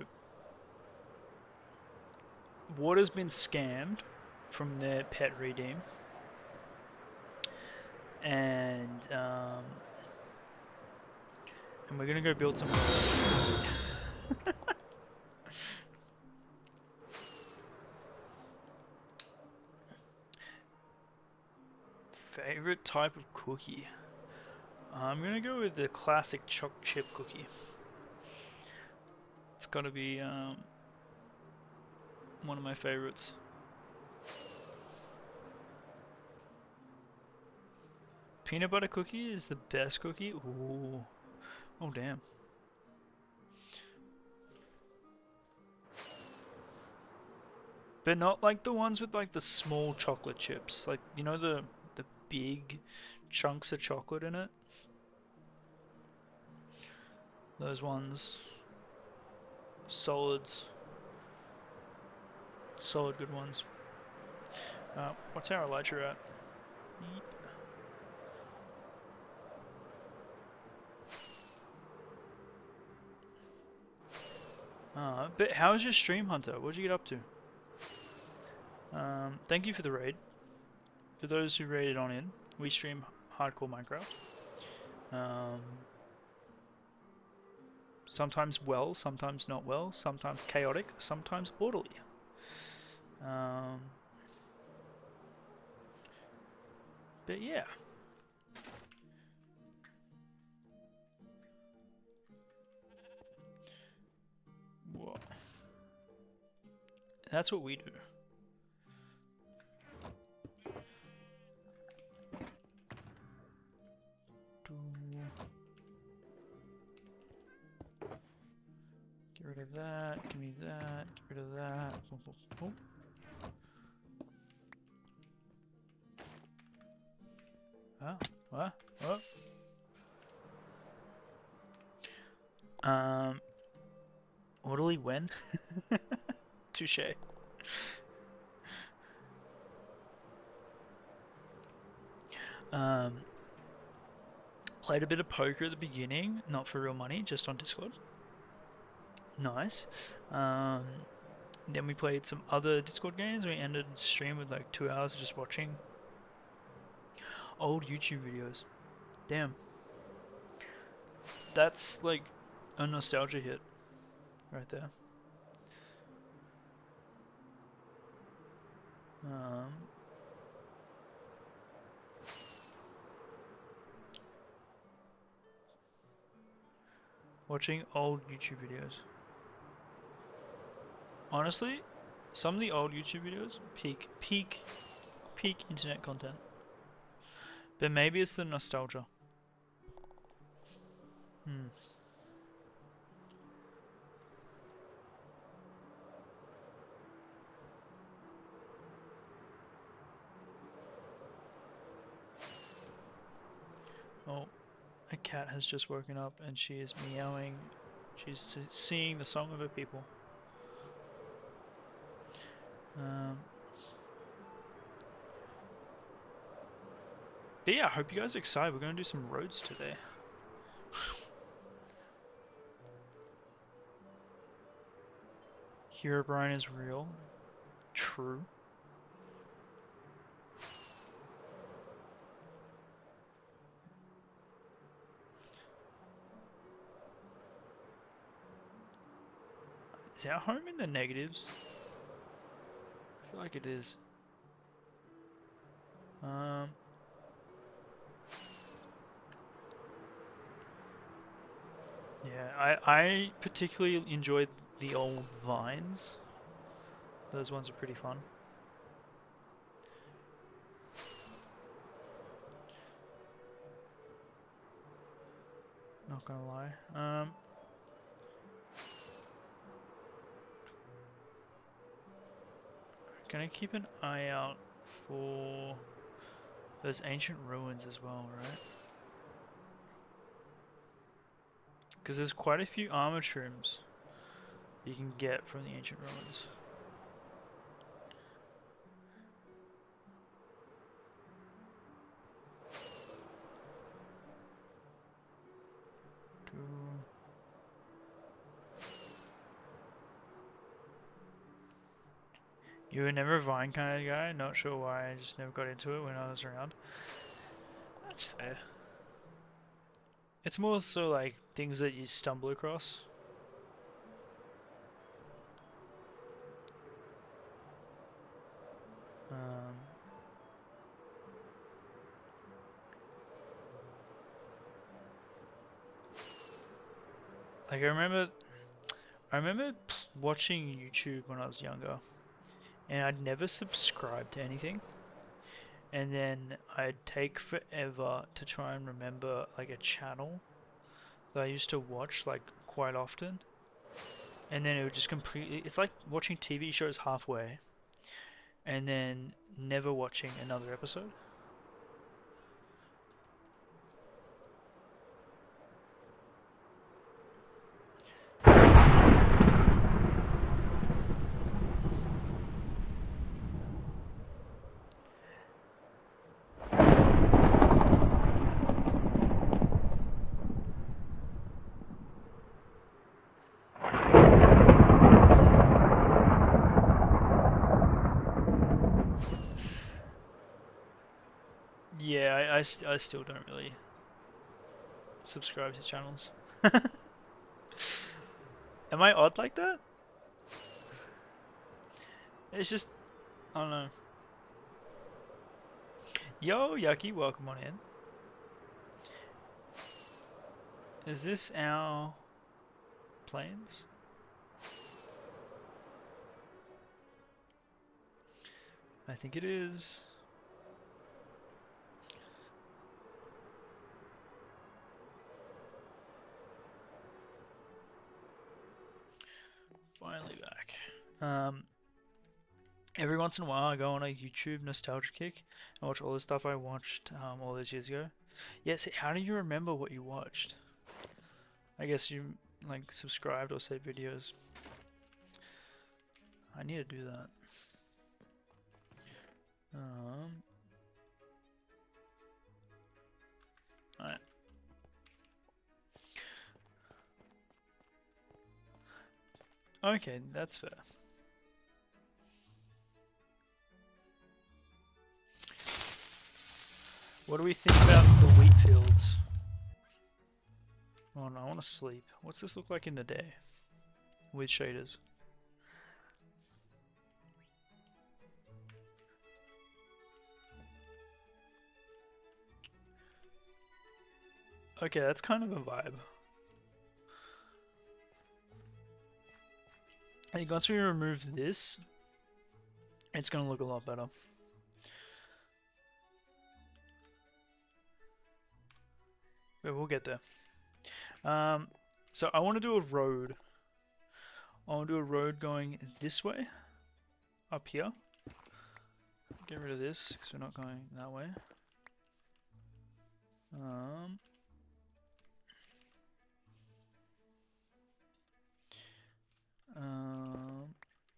Water's been scammed from their pet redeem, and we're gonna go build some. Favorite type of cookie? I'm gonna go with the classic choc chip cookie. It's gotta be one of my favorites. Peanut butter cookie is the best cookie. Ooh. Oh damn. But not like the ones with like the small chocolate chips. Like, you know, the big chunks of chocolate in it? Those ones. Solids. Solid good ones. What's our Elytra at? Yeep. But how's your stream, Hunter? What'd you get up to? Thank you for the raid. For those who raided on in, we stream hardcore Minecraft. Sometimes well, sometimes not well, sometimes chaotic, sometimes orderly. But yeah. Whoa. That's what we do. Get rid of that, give me that, get rid of that. Oh. What? Orderly when? Touche. Played a bit of poker at the beginning, not for real money, just on Discord. Nice. Then we played some other Discord games. We ended the stream with like 2 hours of just watching old YouTube videos. Damn. That's like a nostalgia hit right there. Watching old YouTube videos. Honestly, some of the old YouTube videos, peak internet content. But maybe it's the nostalgia. Oh, a cat has just woken up and she is meowing. She's seeing the song of her people. But yeah, I hope you guys are excited. We're going to do some roads today. Herobrine is real. True. Is our home in the negatives? I feel like it is. Yeah, I particularly enjoyed the old vines. Those ones are pretty fun. Not gonna lie. Gonna keep an eye out for those ancient ruins as well, right? Because there's quite a few armor trims you can get from the ancient ruins. You were never a Vine kind of guy? Not sure why, I just never got into it when I was around. That's fair. It's more so like things that you stumble across. Like I remember watching YouTube when I was younger, and I'd never subscribed to anything. And then I'd take forever to try and remember like a channel that I used to watch like quite often. And then it would just completely, it's like watching TV shows halfway and then never watching another episode. Yeah, I still don't really subscribe to channels. Am I odd like that? It's just, I don't know. Yo, Yucky, welcome on in. Is this our planes? I think it is. Finally back. Every once in a while I go on a YouTube nostalgia kick and watch all the stuff I watched all those years ago. Yes, how do you remember what you watched? I guess you like subscribed or saved videos. I need to do that. Alright. Okay, that's fair. What do we think about the wheat fields? Oh no, I want to sleep. What's this look like in the day? With shaders. Okay, that's kind of a vibe. I think once we remove this, it's gonna look a lot better. But we'll get there. So I want to do a road. I want to do a road going this way, up here. Get rid of this because we're not going that way.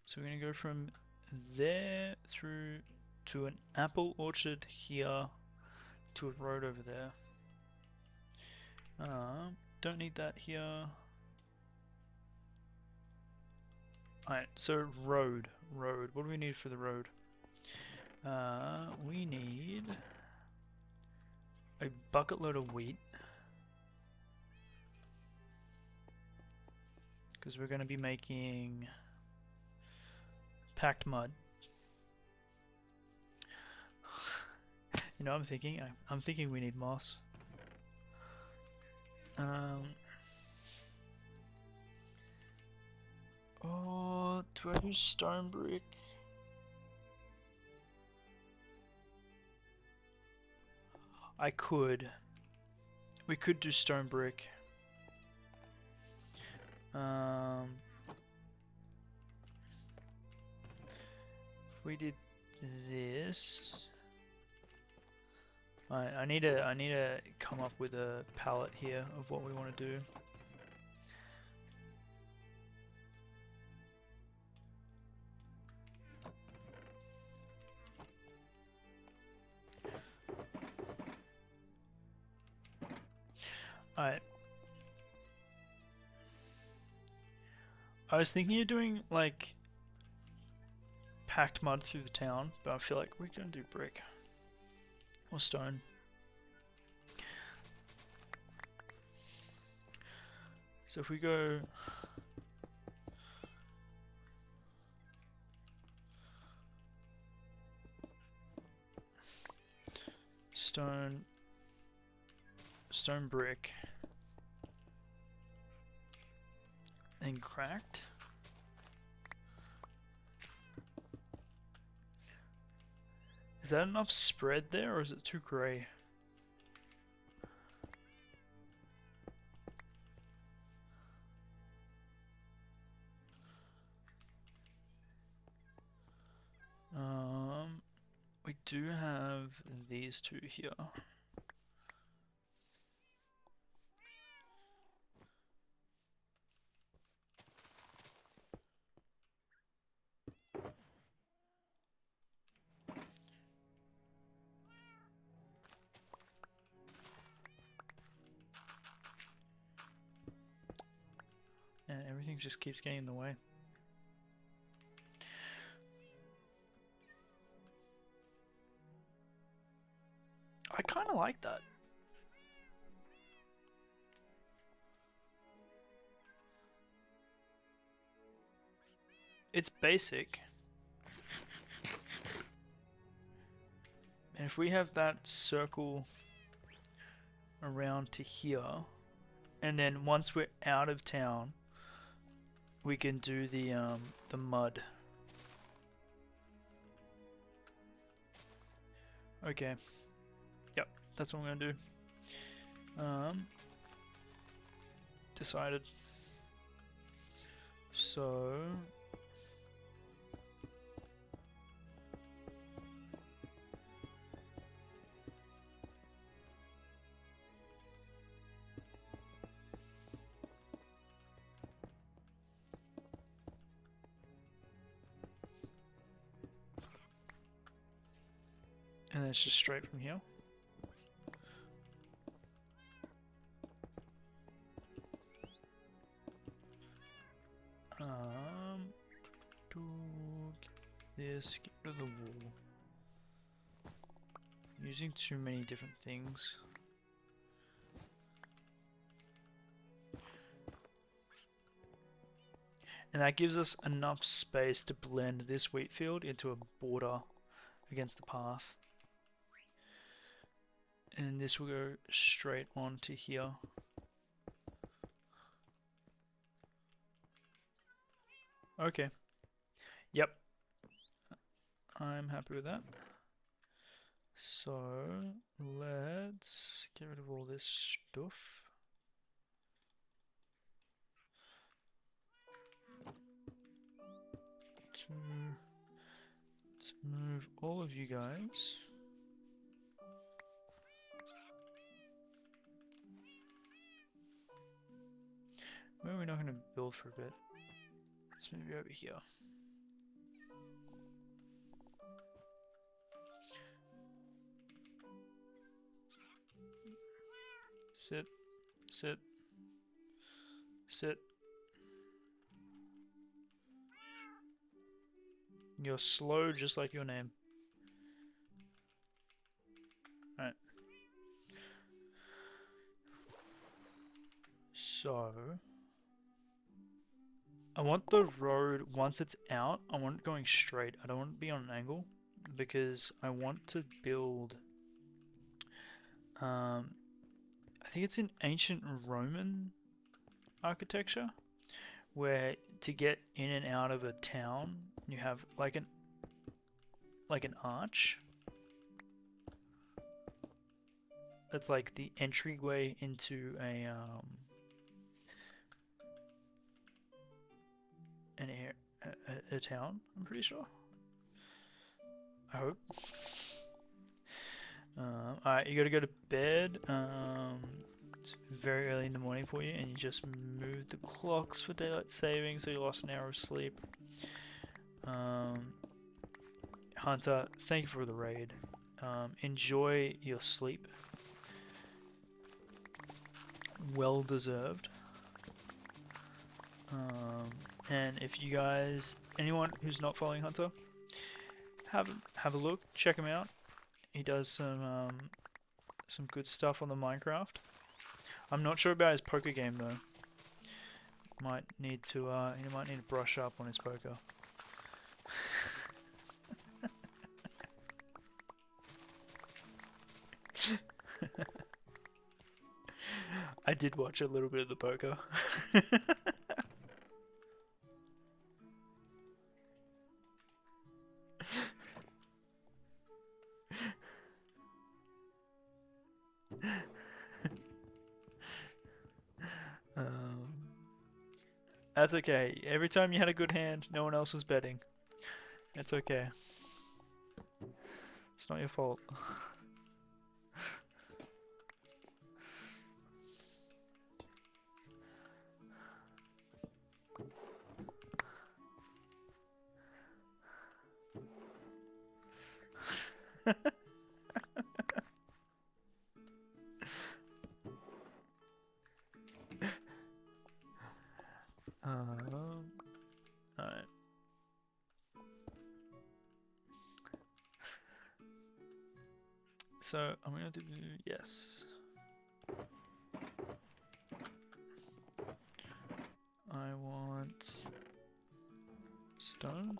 So we're gonna go from there through to an apple orchard here to a road over there. Don't need that here. Alright, so road. What do we need for the road? We need a bucket load of wheat. Because we're going to be making packed mud. You know what I'm thinking? I'm thinking we need moss. Oh, do I do stone brick? I could. We could do stone brick. If we did this, I need to come up with a palette here of what we want to do. Alright. I was thinking of doing like packed mud through the town, but I feel like we're gonna do brick or stone. So if we go stone brick, and cracked. Is that enough spread there, or is it too grey? We do have these two here. And everything just keeps getting in the way. I kind of like that. It's basic. And if we have that circle around to here, and then once we're out of town, we can do the mud. Okay. Yep, that's what I'm gonna do. Decided. So and it's just straight from here. To this, get rid of the wall. Using too many different things. And that gives us enough space to blend this wheat field into a border against the path. And this will go straight on to here. Okay. Yep. I'm happy with that. So let's get rid of all this stuff. Let's move all of you guys. Where are we not going to build for a bit? Let's move you over here. Sit, sit, sit. You're slow just like your name. Alright. So I want the road, once it's out, I want it going straight. I don't want it to be on an angle because I want to build I think it's in ancient Roman architecture where to get in and out of a town you have like an arch. That's like the entryway into a town, I'm pretty sure. I hope. Alright, you gotta go to bed. It's very early in the morning for you, and you just moved the clocks for daylight saving, so you lost an hour of sleep. Hunter, thank you for the raid. Enjoy your sleep. Well deserved. And if you guys, anyone who's not following Hunter, have a look, check him out. He does some good stuff on the Minecraft. I'm not sure about his poker game though. Might need to he might need to brush up on his poker. I did watch a little bit of the poker. That's okay. Every time you had a good hand, no one else was betting. It's okay. It's not your fault. Alright. So I'm gonna do yes. I want stone.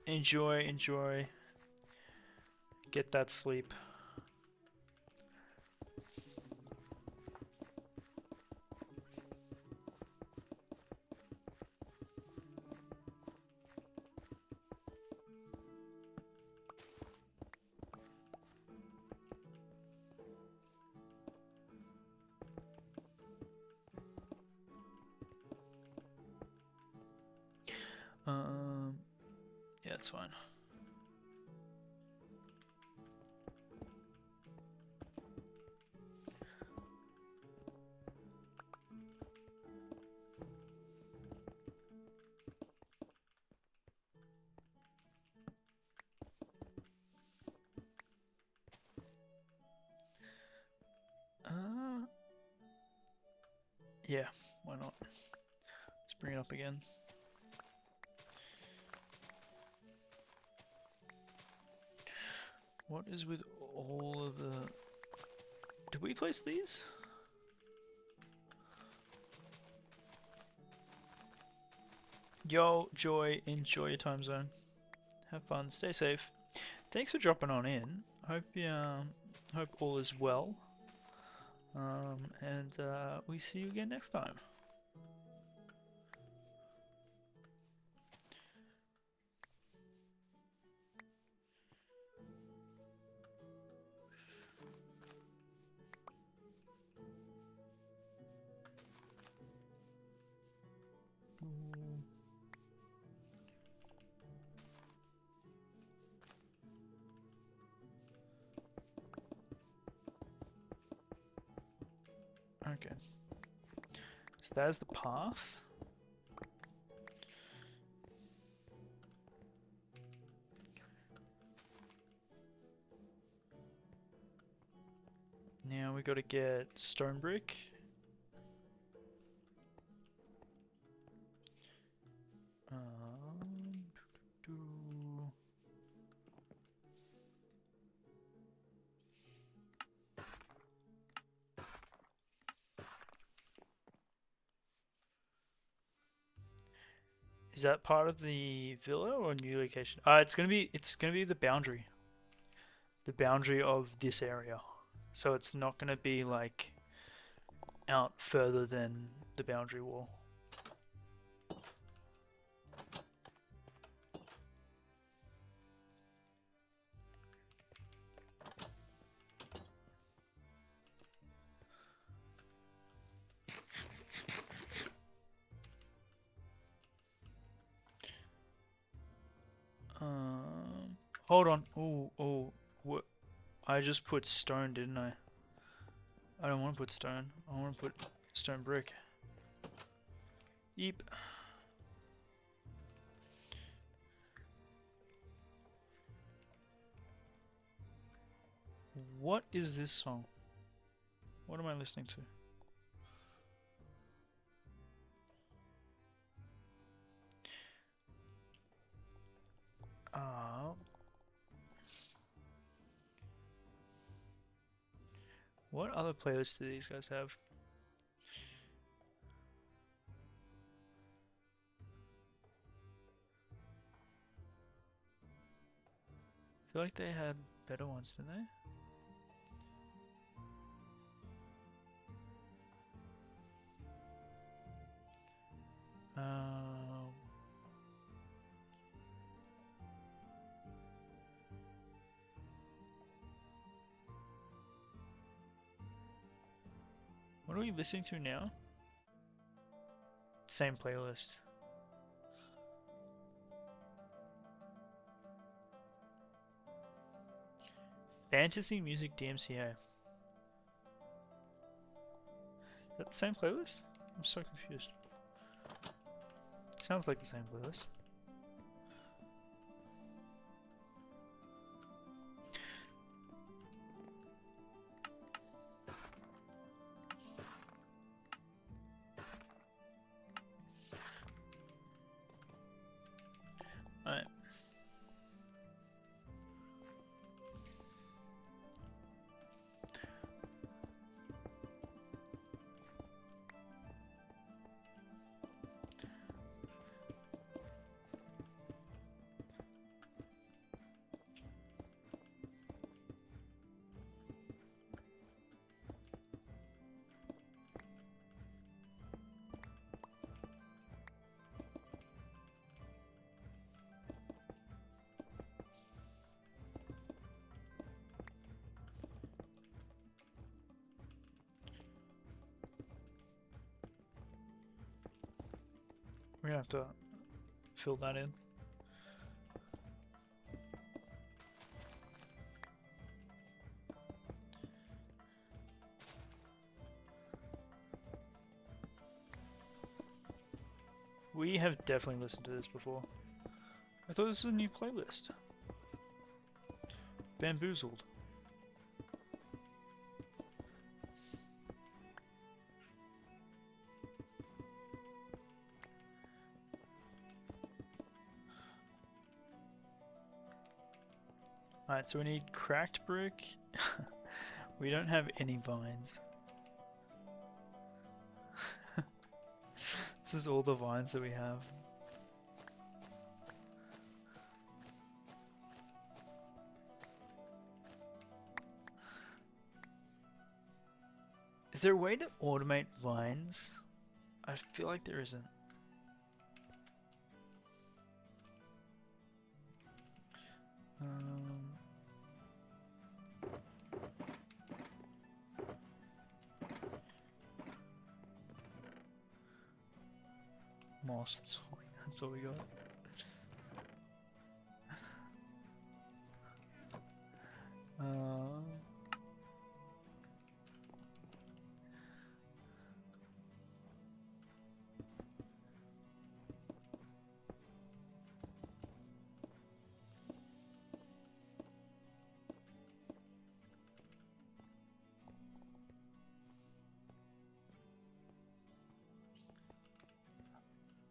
Enjoy, enjoy. Get that sleep. Yeah, it's fine. Yeah, why not? Let's bring it up again. What is with all of the... Did we place these? Yo, Joy, enjoy your time zone. Have fun, stay safe. Thanks for dropping on in. Hope you, hope all is well. And we see you again next time. Okay. So there's the path. Now we gotta get stone brick. Is that part of the villa or new location? It's gonna be the boundary. The boundary of this area. So it's not gonna be like out further than the boundary wall. Hold on. Oh, what? I just put stone, didn't I? I don't want to put stone. I want to put stone brick. Yeep. What is this song? What am I listening to? What other playlists do these guys have? I feel like they had better ones, didn't they? What we listening to now? Same playlist. Fantasy Music DMCA. Is that the same playlist? I'm so confused. Sounds like the same playlist. Alright. We're gonna have to fill that in. We have definitely listened to this before. I thought this was a new playlist. Bamboozled. Alright, so we need cracked brick. We don't have any vines. This is all the vines that we have. Is there a way to automate vines? I feel like there isn't. Moss, that's all we got.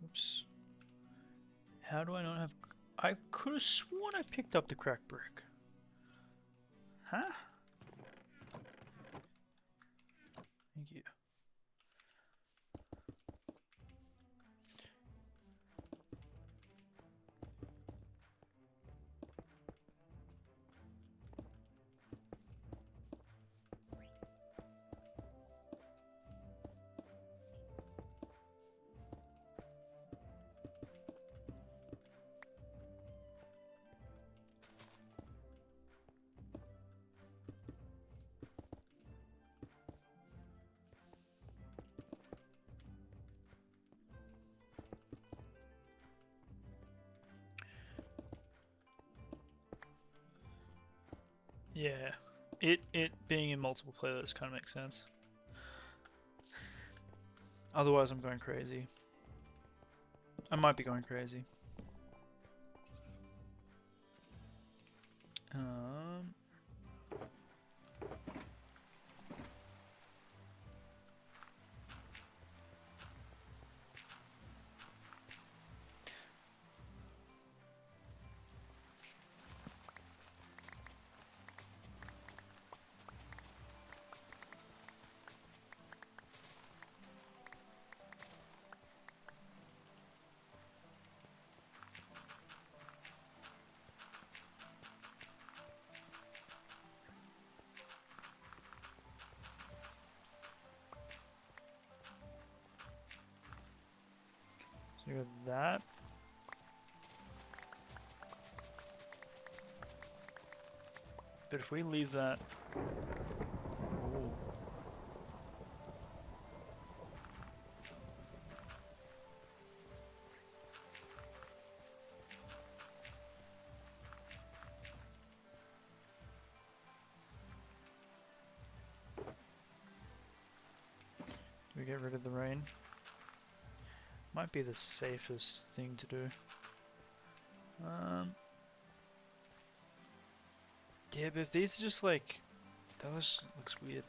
Oops. How do I not have... I could have sworn I picked up the cracked brick. Huh? Thank you. Yeah, it being in multiple playlists kind of makes sense. Otherwise, I'm going crazy. I might be going crazy. So you got that. But if we leave that... Ooh. we get rid of the rain. Might be the safest thing to do. Yeah, but if these are just like... That looks weird.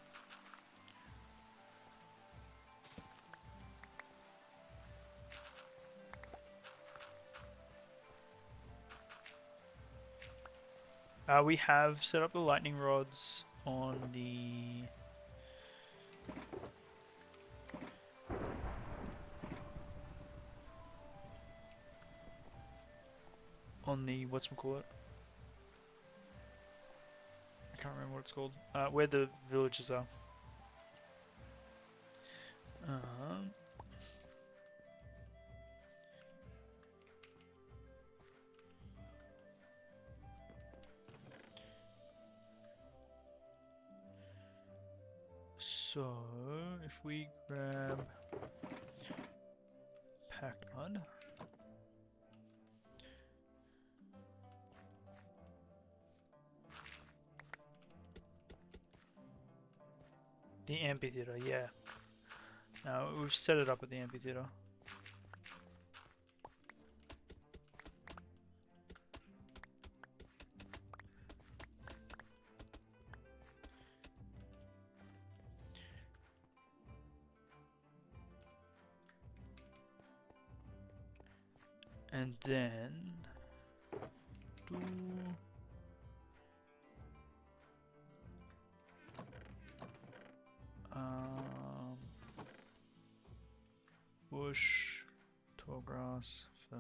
We have set up the lightning rods on the... whatchamacallit? I can't remember what it's called. Where the villages are. So, if we grab packed mud. The amphitheater, yeah. Now we've set it up at the amphitheater. And then do bush, tall grass, fern.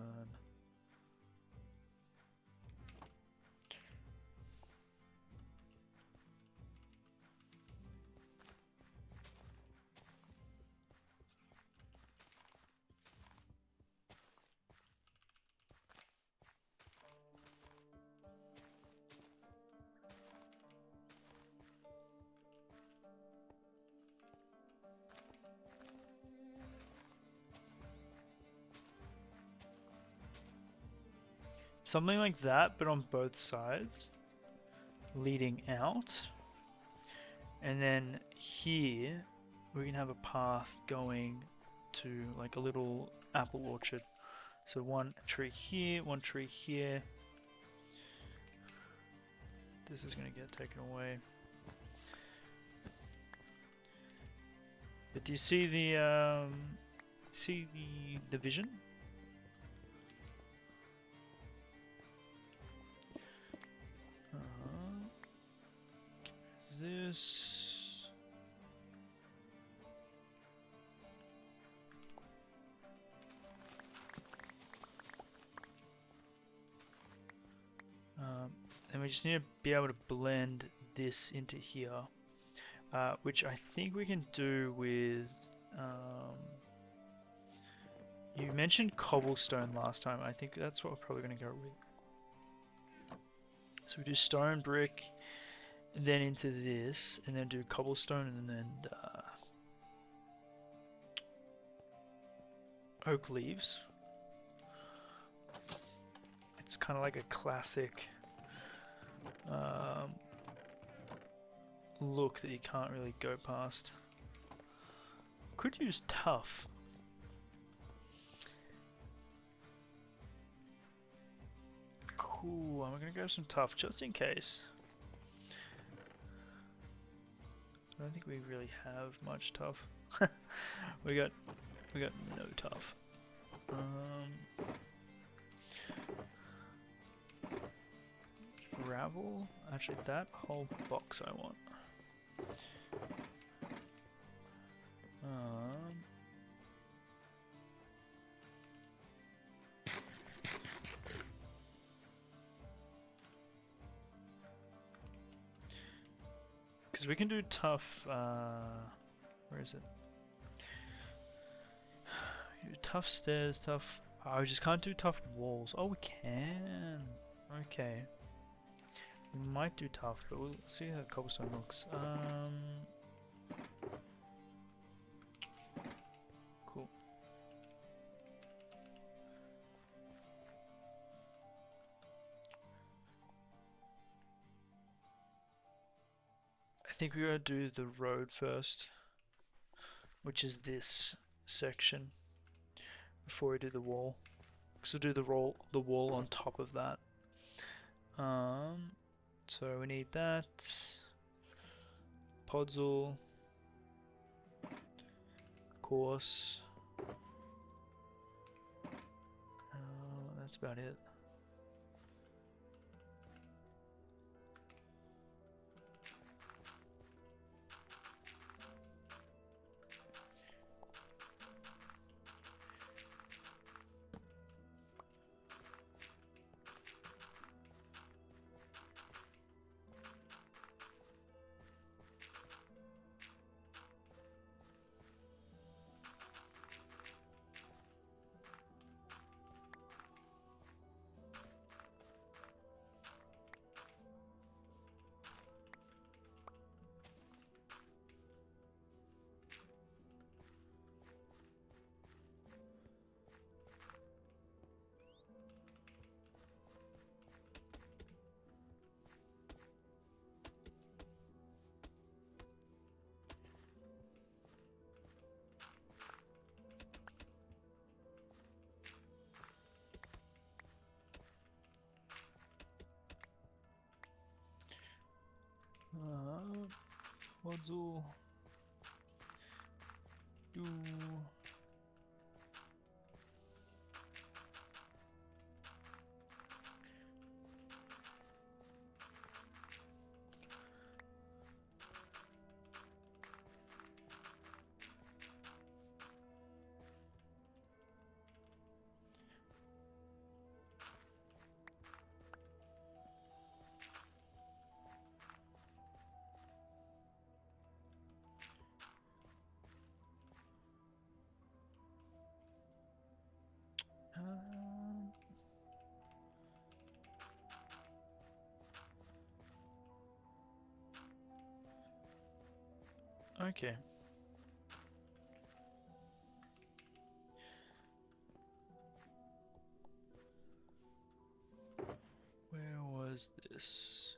Something like that, but on both sides, leading out. And then here, we can have a path going to like a little apple orchard. So one tree here, one tree here. This is going to get taken away. But do you see the vision? This. And we just need to be able to blend this into here, which I think we can do with. You mentioned cobblestone last time. I think that's what we're probably going to go with. So we do stone, brick, then into this, and then do cobblestone, and then oak leaves. It's kind of like a classic look that you can't really go past. Could use tough. Cool, I'm gonna go some tough just in case. I don't think we really have much tough. we got no tough. Gravel. Actually, that whole box I want. Because we can do tough. Where is it? Do tough stairs, tough. Oh, we just can't do tough walls. Oh, we can. Okay. We might do tough, but we'll see how cobblestone looks. Cool. I think we're gonna do the road first. which is this section, before we do the wall. Because we'll do the wall on top of that. So we need that. Podzol. Course. That's about it. Podzol. Do. Okay. Where was this?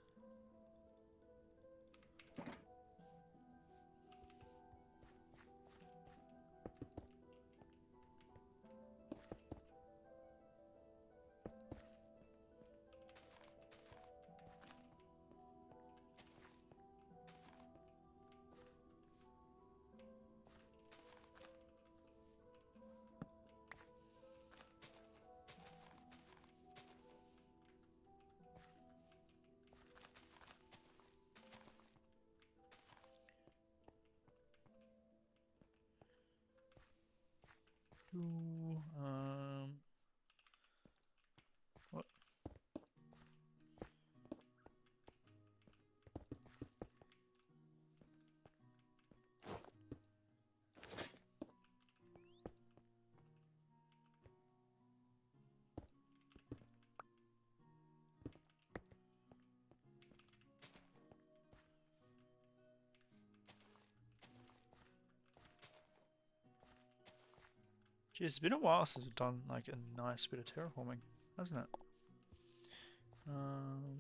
What? Geez, it's been a while since we've done like a nice bit of terraforming, hasn't it? And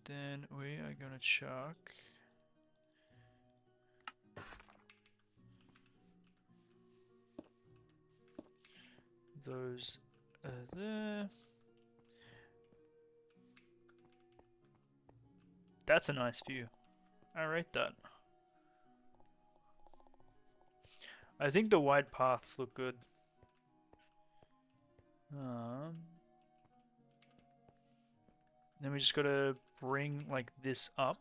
then we are gonna chuck those there. That's a nice view. I rate that. I think the wide paths look good. Then we just gotta bring like this up.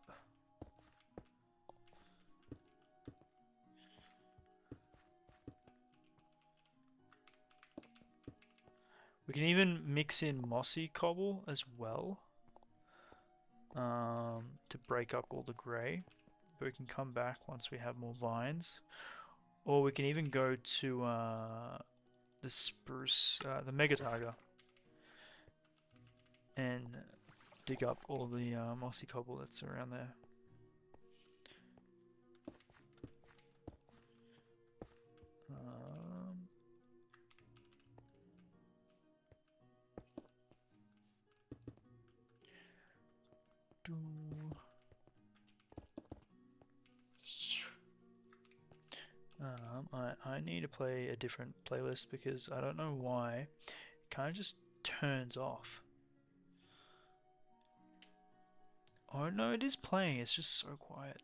We can even mix in mossy cobble as well, to break up all the grey. But we can come back once we have more vines. Or we can even go to the spruce, the mega tiger, and dig up all the mossy cobble that's around there. I need to play a different playlist because I don't know why it kind of just turns off. Oh no, it is playing, it's just so quiet.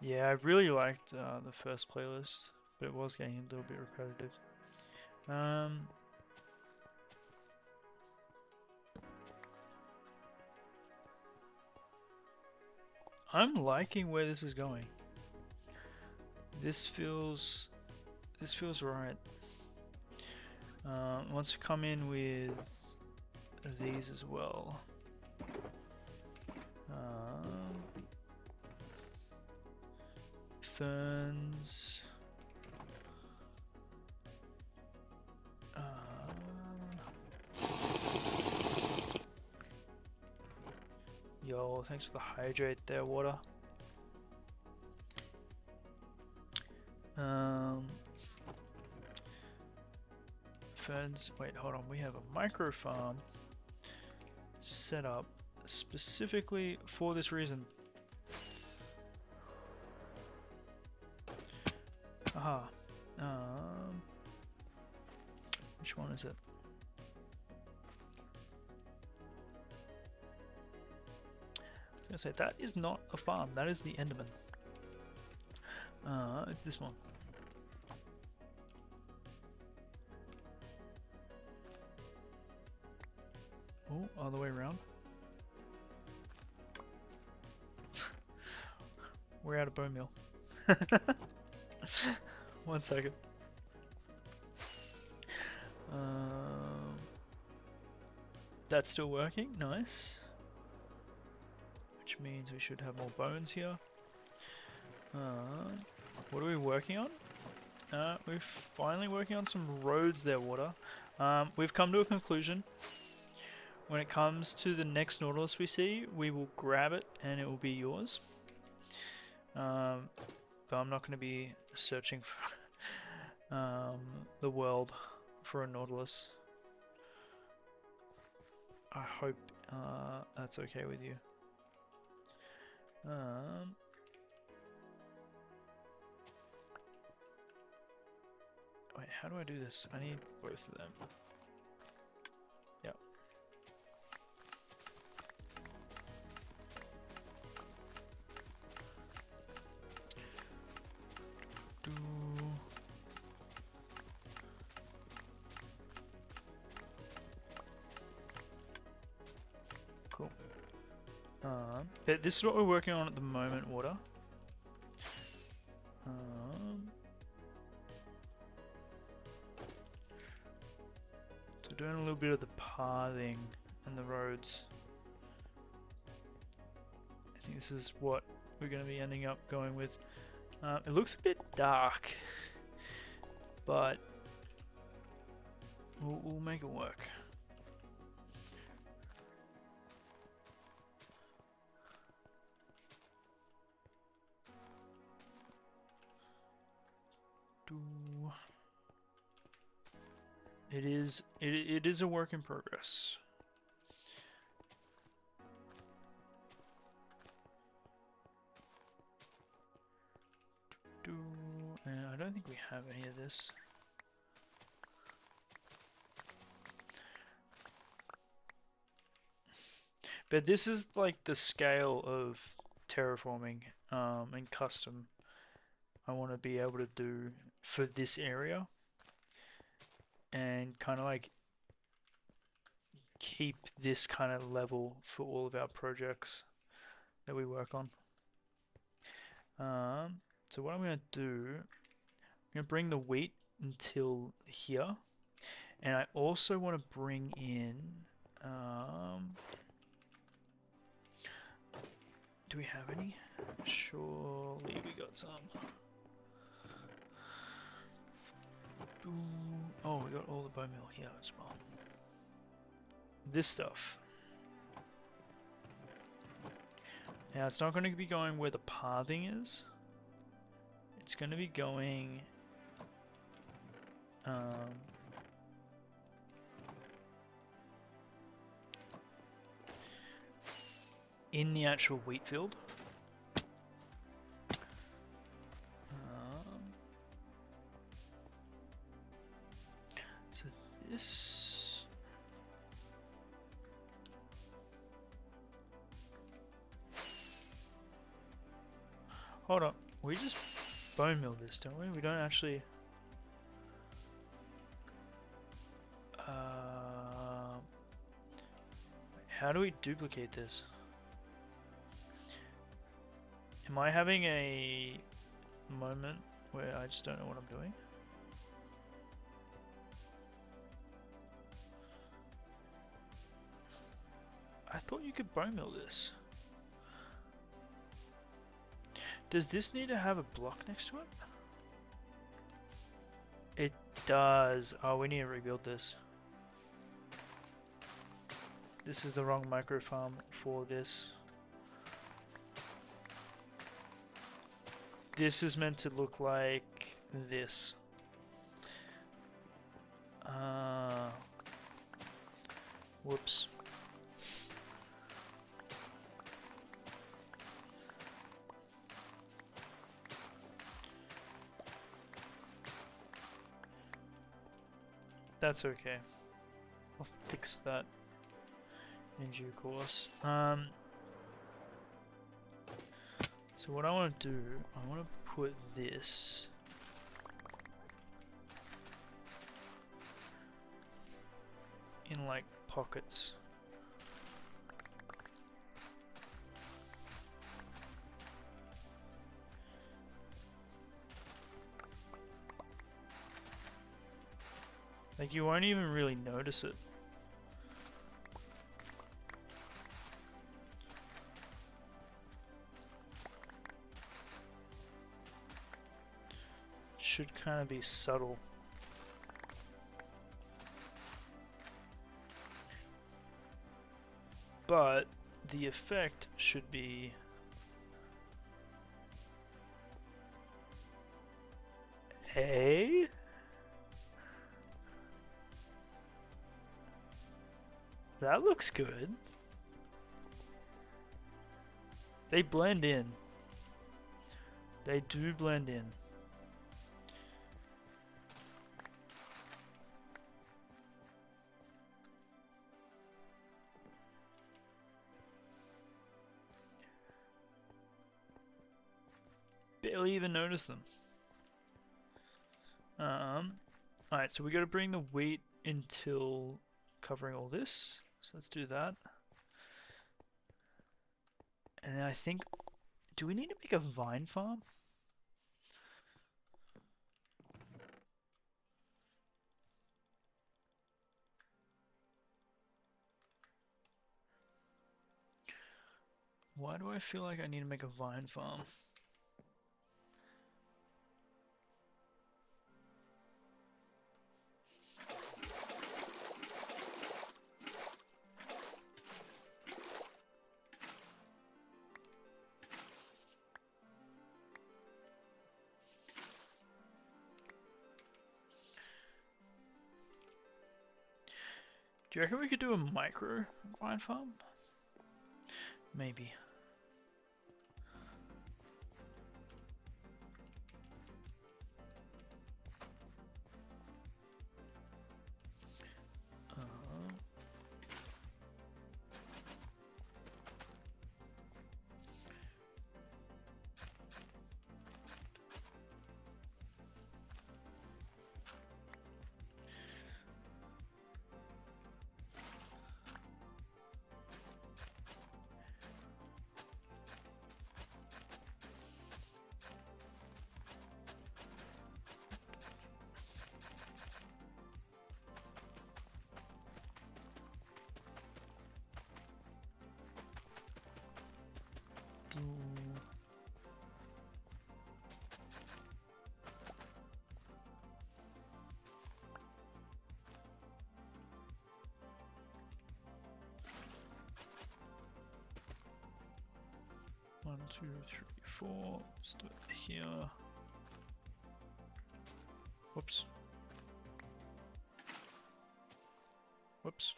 Yeah, I really liked the first playlist, but it was getting a little bit repetitive. I'm liking where this is going. This feels right. Let's come in with these as well. Ferns. Yo, thanks for the hydrate there, water. Ferns. Wait, hold on. We have a micro farm set up specifically for this reason. Aha. Which one is it? I was gonna say that is not a farm. That is the Enderman. It's this one. Oh, other way around. We're out of bone meal. 1 second. That's still working. Nice. Which means we should have more bones here. What are we working on? We're finally working on some roads there, water. We've come to a conclusion. When it comes to the next Nautilus we see, we will grab it and it will be yours. But I'm not going to be searching for the world for a Nautilus. I hope that's okay with you. Wait, how do I do this? I need both of them. Yep. Cool. But this is what we're working on at the moment, water. So doing a little bit of the pathing and the roads. I think this is what we're going to be ending up going with. It looks a bit dark, but we'll make it work. It is a work in progress. And I don't think we have any of this. But this is like the scale of terraforming and custom I want to be able to do for this area, and kind of like keep this kind of level for all of our projects that we work on. So what I'm going to do, I'm going to bring the wheat until here, and I also want to bring in Do we have any? Surely we got some. Oh, we got all the bone meal here as well. This stuff. Now it's not going to be going where the pathing is. It's going to be going in the actual wheat field. So this. Hold on, we just bone mill this, don't we? We don't actually. How do we duplicate this? Am I having a moment where I just don't know what I'm doing? I thought you could bone mill this. Does this need to have a block next to it? It does. Oh, we need to rebuild this. This is the wrong micro farm for this. This is meant to look like this. Whoops. That's okay. I'll fix that in due course. So what I want to do, I want to put this in like pockets. Like you won't even really notice it. Should kind of be subtle. But the effect should be hey? That looks good. They blend in. They do blend in. Barely even notice them. Alright, so we gotta bring the wheat until covering all this. So let's do that. And I think, do we need to make a vine farm? Why do I feel like I need to make a vine farm? Do you reckon we could do a micro vine farm? Maybe. 2, 3, 4. Let's do it here. Whoops. Whoops.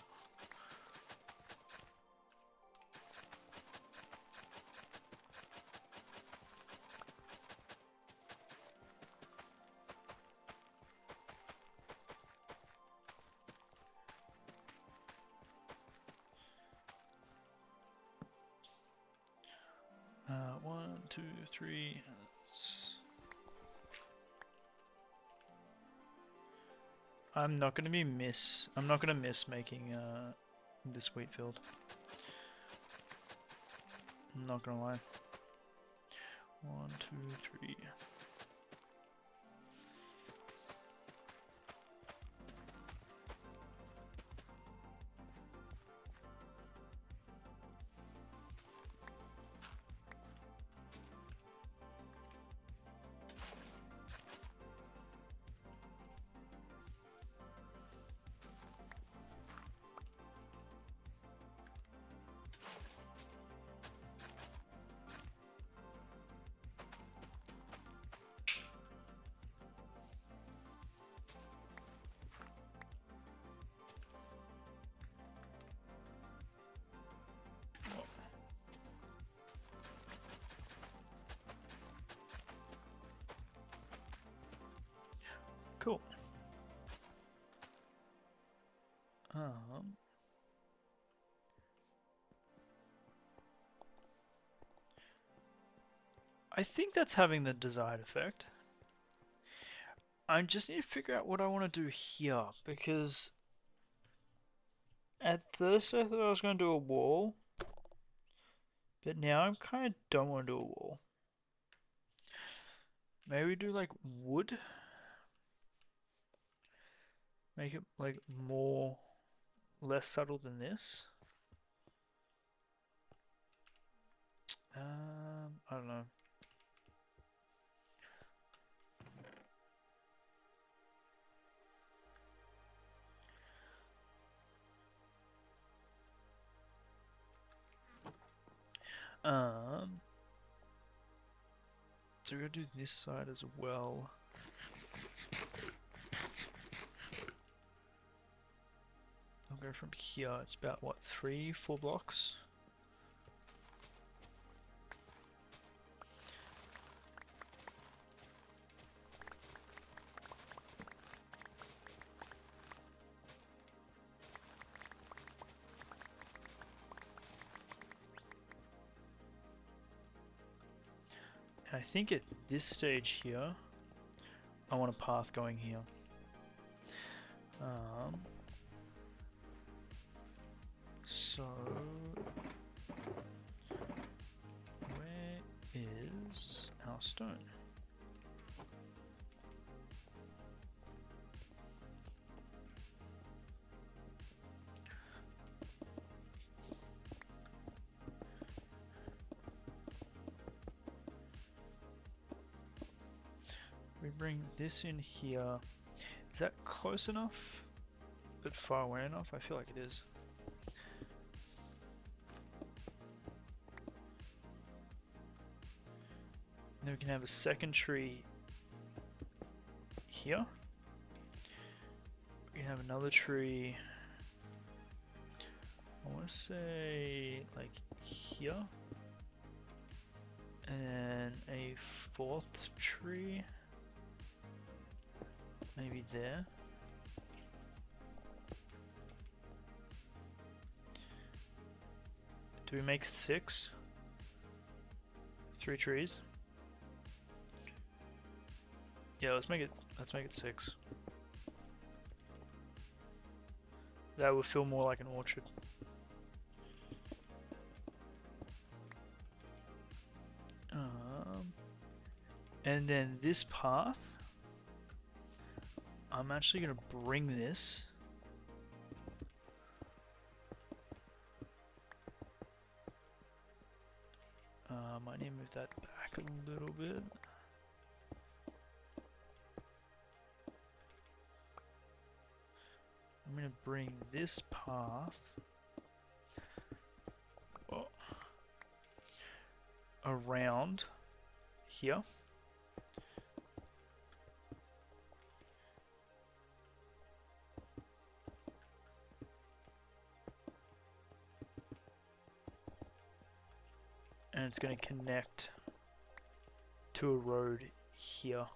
One, two, three. I'm not gonna miss making this wheat field. I'm not gonna lie. 1, 2, 3. Cool. I think that's having the desired effect. I just need to figure out what I want to do here, because at first I thought I was going to do a wall, but now I kind of don't want to do a wall. Maybe we do like wood. Make it like less subtle than this. I don't know. So we're gonna do this side as well. I'll go from here. It's about what, 3, 4 blocks. And I think at this stage here, I want a path going here. So where is our stone? We bring this in here. Is that close enough, but far away enough? I feel like it is. And then we can have a second tree here. We can have another tree, I want to say like here. And a fourth tree. Maybe there. Do we make 6? 3 trees? Yeah, let's make it 6. That would feel more like an orchard. And then this path, I'm actually gonna bring this might need to move that back a little bit. I'm gonna bring this path. Oh. around here. And it's going to connect to a road here.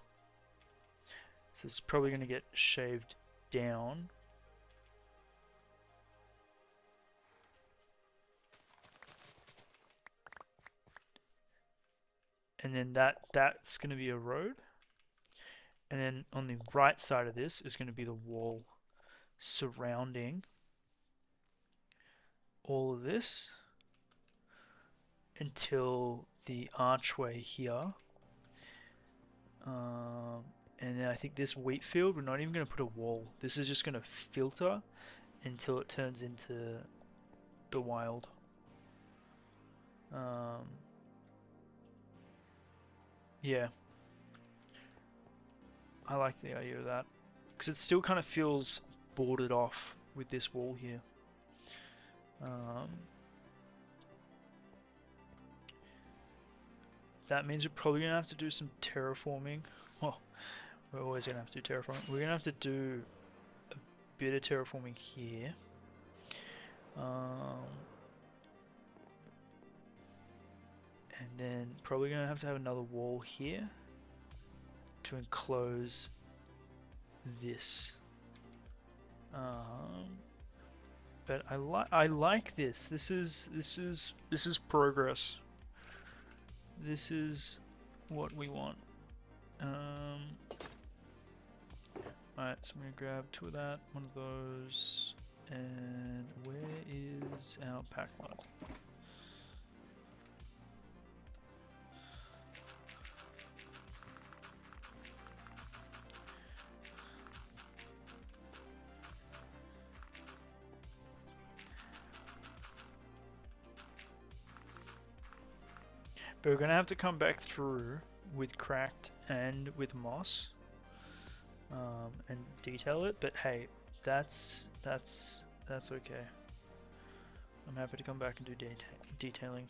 So it's probably going to get shaved down. And then that's going to be a road. And then on the right side of this is going to be the wall surrounding all of this until the archway here. And then I think this wheat field, we're not even going to put a wall. This is just going to filter until it turns into the wild. Yeah. I like the idea of that. Because it still kind of feels bordered off with this wall here. That means we're probably going to have to do some terraforming. Well, we're always going to have to do terraforming. We're going to have to do a bit of terraforming here. And then probably going to have another wall here to enclose this. But I like this. This is progress. This is what we want. Alright, so I'm gonna grab 2 of that, 1 of those, and where is our pack lad? But we're gonna have to come back through with cracked and with moss, and detail it. But hey, that's okay. I'm happy to come back and do detailing.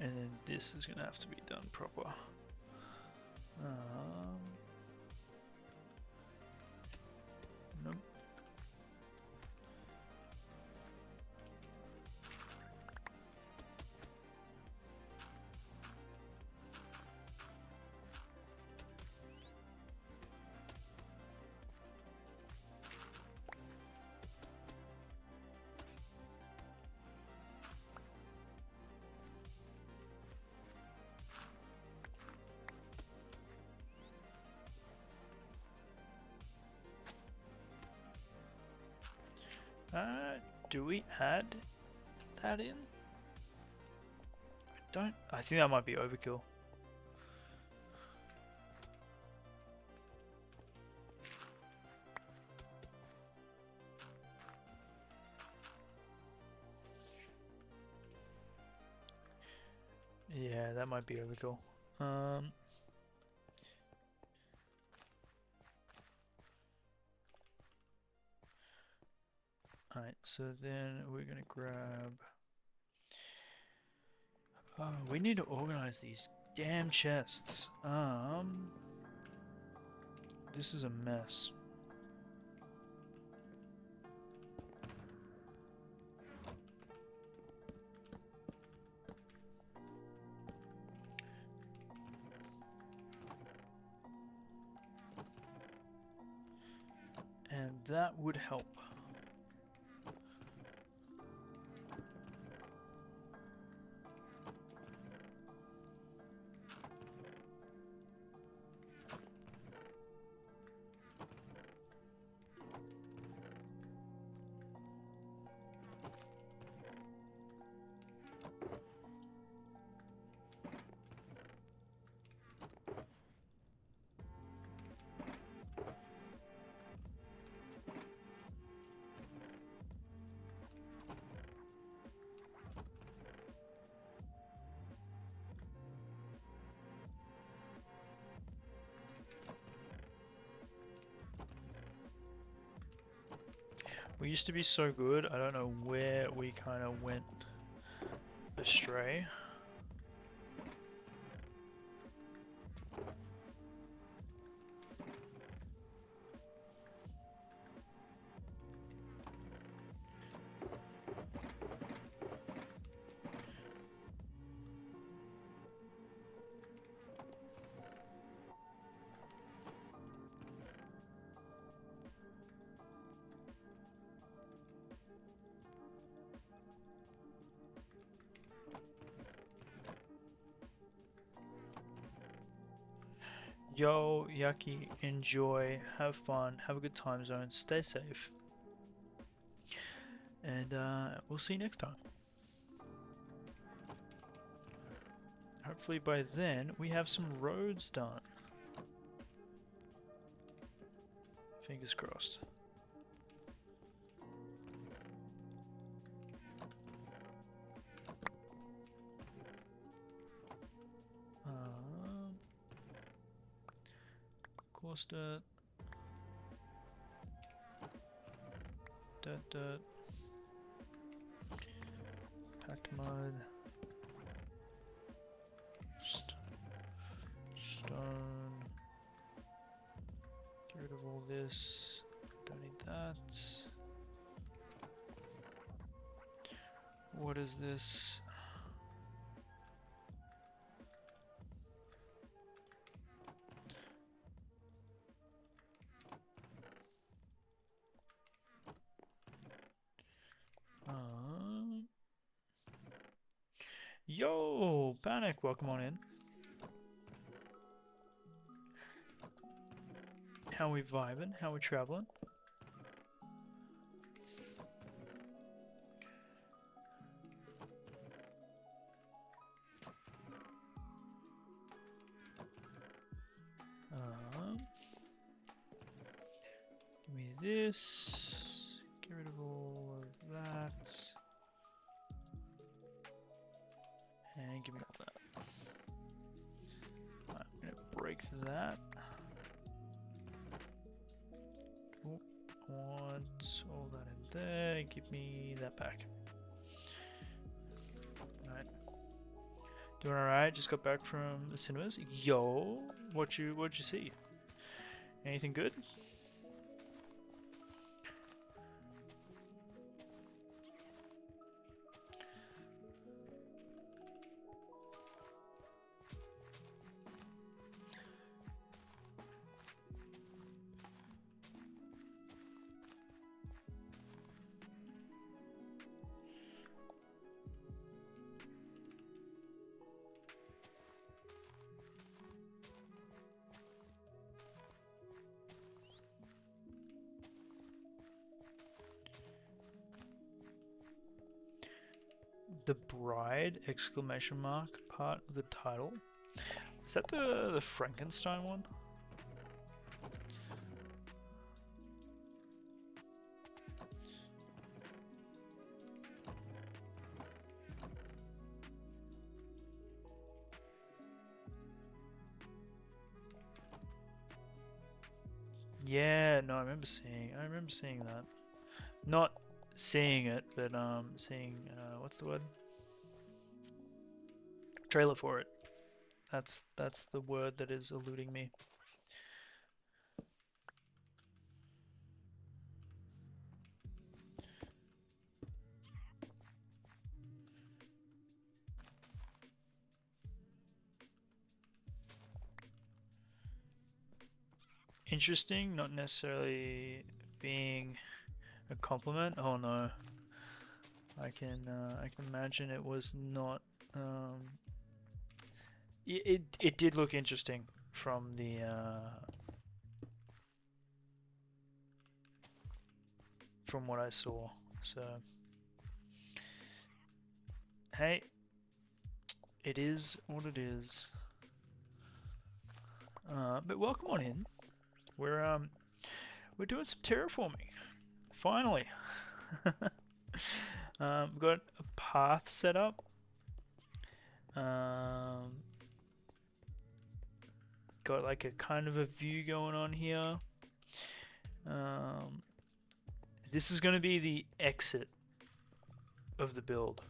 And then this is gonna have to be done proper. Nope. Do we add that in? I think that might be overkill. Yeah, that might be overkill. Alright, so then we're gonna grab... we need to organize these damn chests. This is a mess. And that would help. We used to be so good. I don't know where we kind of went astray. Yo, Yaki, enjoy, have fun, have a good time zone, stay safe. And we'll see you next time. Hopefully by then we have some roads done. Fingers crossed. Course dirt. Dirt. Packed mud. Stone. Get rid of all this. Don't need that. What is this? Yo, Panic, welcome on in. How we vibing? How we traveling? Give me this. Get rid of all of that. And give me all that. Alright, I'm gonna break that. Oh, I want all that in there. Give me that back. Alright. Doing alright, just got back from the cinemas. Yo, what'd you see? Anything good? The Bride exclamation mark part of the title. Is that the Frankenstein one? Yeah, no, I remember seeing that. Not seeing it, but seeing what's the word? Trailer for it. That's the word that is eluding me. Interesting, not necessarily being a compliment. Oh no. I can imagine it was not. It did look interesting from the from what I saw. So hey, it is what it is. But welcome on in. We're doing some terraforming. Finally. We've got a path set up. Got like a kind of a view going on here. this is going to be the exit of the build.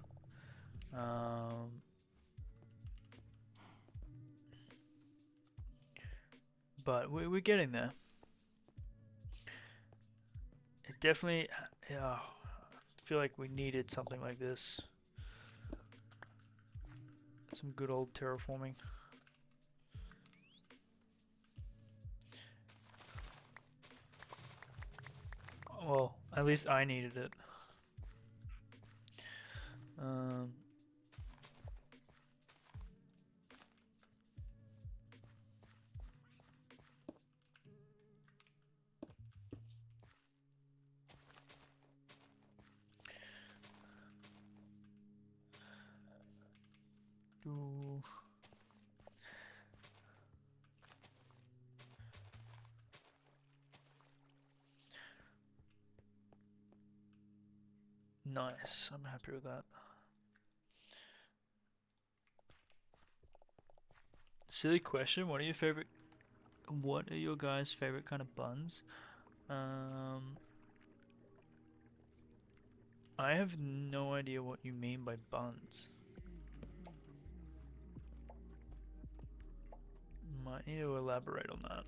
But we're getting there. It definitely, yeah, I feel like we needed something like this. Some good old terraforming. Well, at least I needed it. Do nice. I'm happy with that. Silly question. What are your favorite? What are your guys' favorite kind of buns? I have no idea what you mean by buns. Might need to elaborate on that.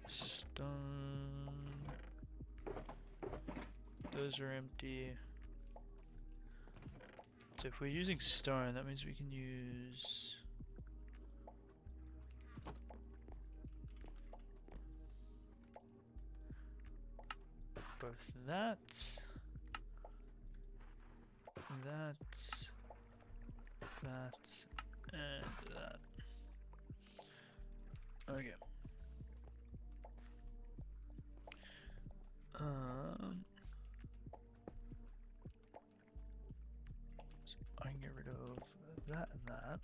Stone. Those are empty. So if we're using stone, that means we can use... both that, and that. Okay. So I can get rid of that and that.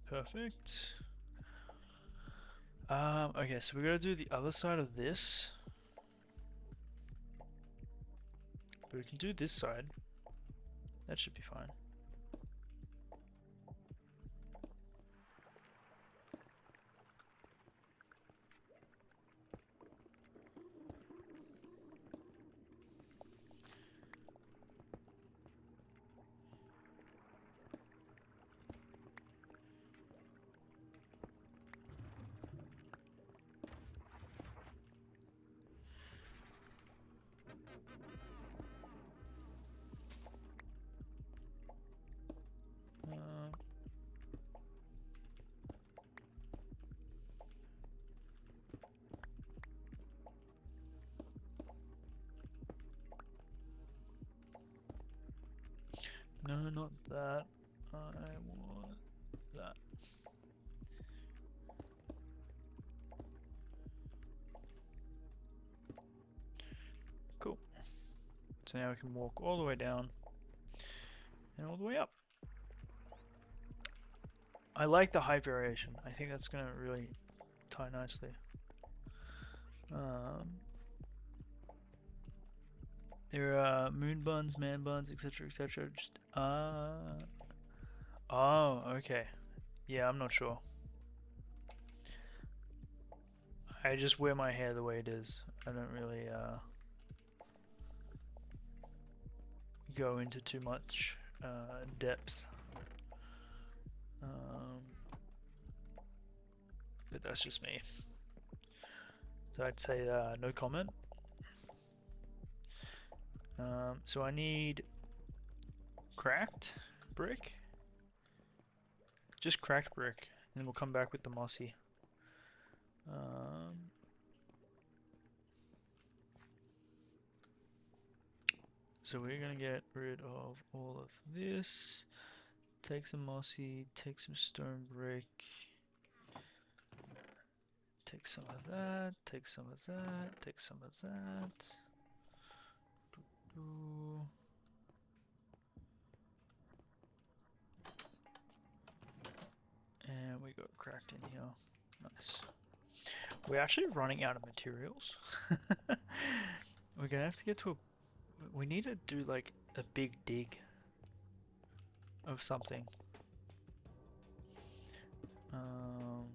Perfect. Okay, so we gotta do the other side of this. But we can do this side. That should be fine. No, not that. I want that. Cool. So now we can walk all the way down and all the way up. I like the height variation. I think that's gonna really tie nicely. There are moon buns, man buns, etc., etc. Just oh, okay. Yeah, I'm not sure. I just wear my hair the way it is. I don't really go into too much depth. But that's just me. So I'd say no comment. So I need cracked brick. Just cracked brick. And then we'll come back with the mossy. So we're gonna get rid of all of this. Take some mossy, take some stone brick. Take some of that, take some of that, take some of that. And we got cracked in here. Nice. We're actually running out of materials. We're gonna have to get to a... We need to do like a big dig of something. Um...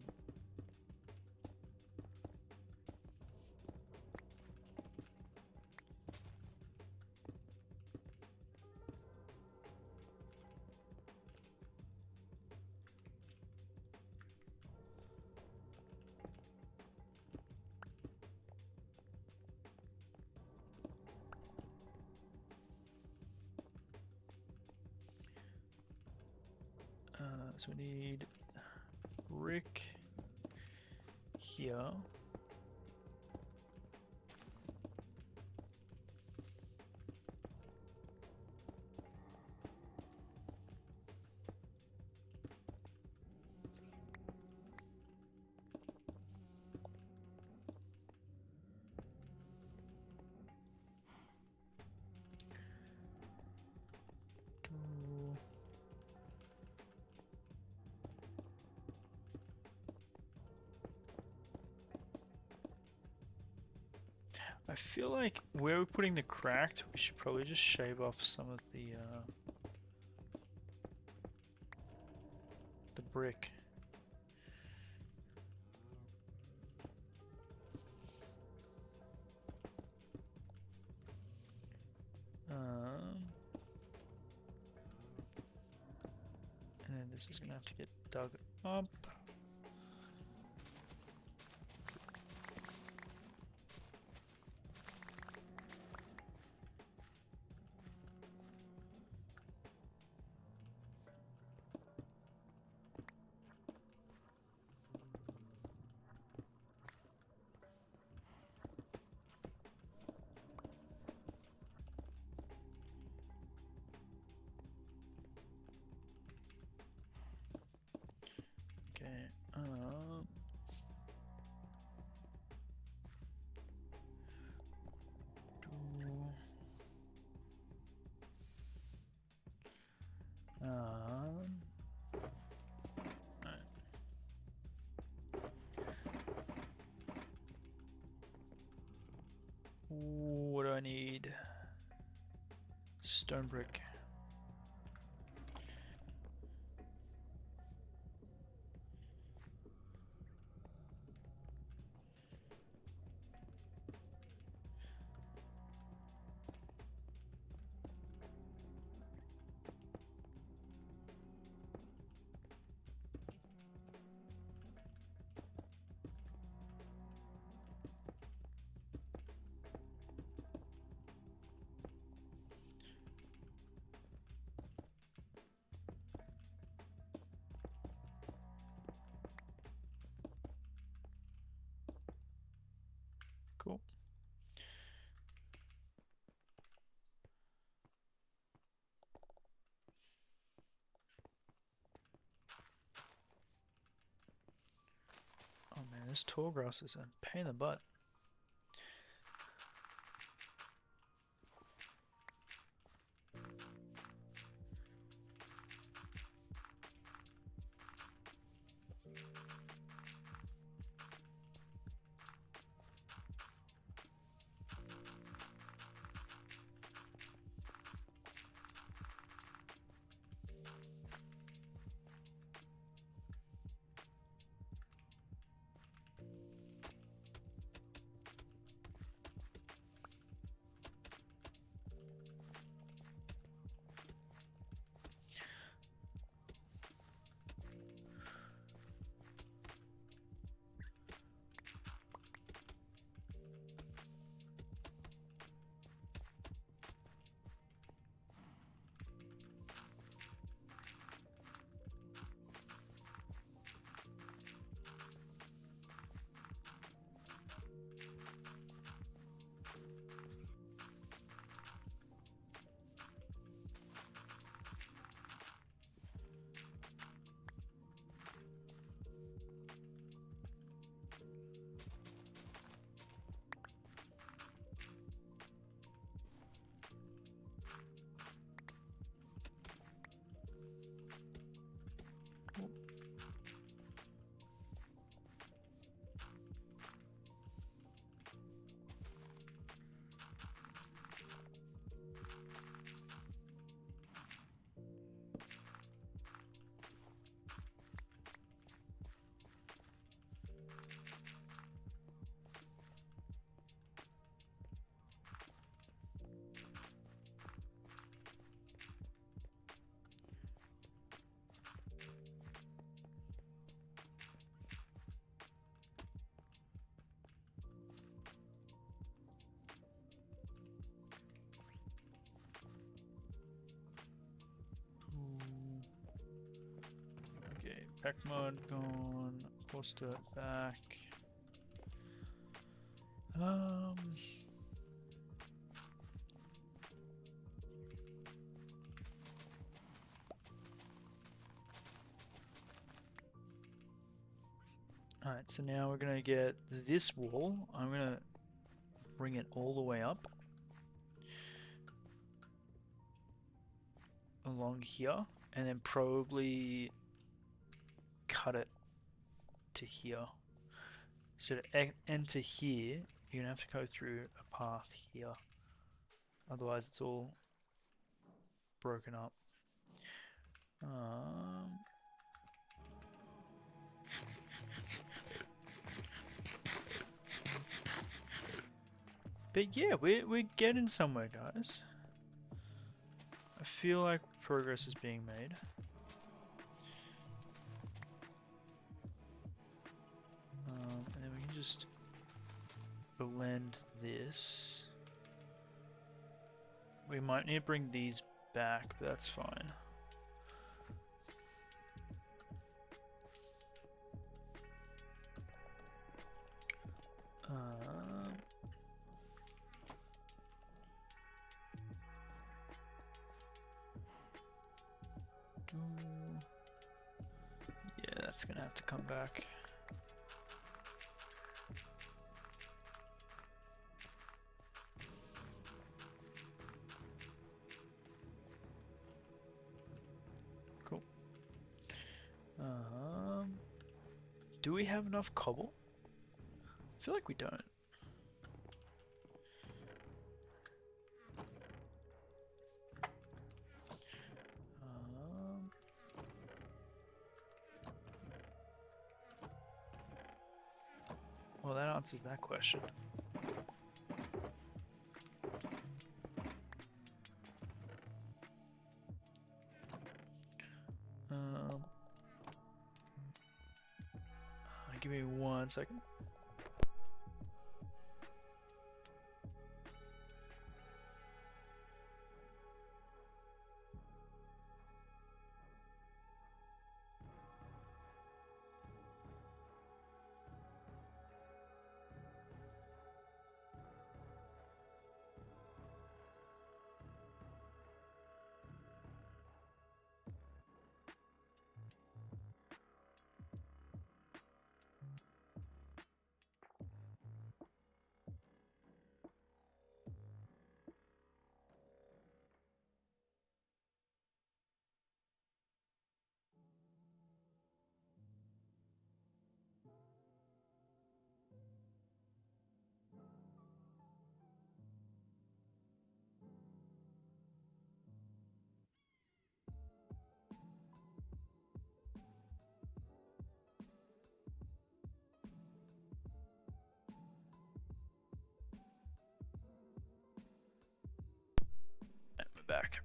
So we need brick here. I feel like where we're putting the cracked, we should probably just shave off some of the brick. And then this is gonna have to get dug up. Okay, alright. What do I need? Stone brick. Cool. Oh man, this tall grass is a pain in the butt. Pack mode gone. Force dirt back. Alright, so now we're gonna get this wall. I'm gonna bring it all the way up along here, and then probably cut it to here. So to enter here, you're gonna have to go through a path here. Otherwise, it's all broken up. But yeah, we're getting somewhere, guys. I feel like progress is being made. And then we can just blend this. We might need to bring these back, but that's fine. Yeah, that's gonna have to come back. Cool. Do we have enough cobble? I feel like we don't. Well, that answers that question. Give me 1 second. We're back.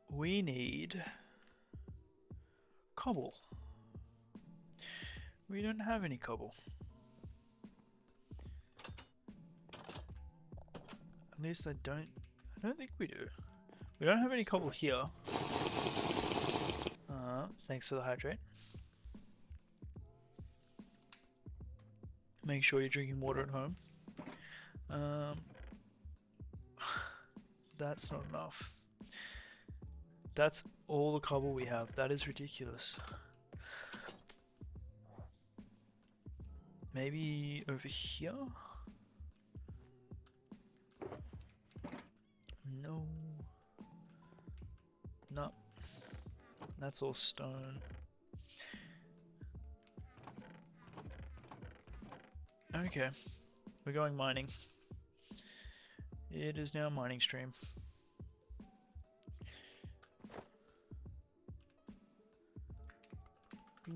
We need cobble. We don't have any cobble. At least I don't think we do. We don't have any cobble here. Thanks for the hydrate. Make sure you're drinking water at home. That's not enough. That's all the cobble we have. That is ridiculous. Maybe over here? No. No. That's all stone. Okay. We're going mining. It is now mining stream. Ooh.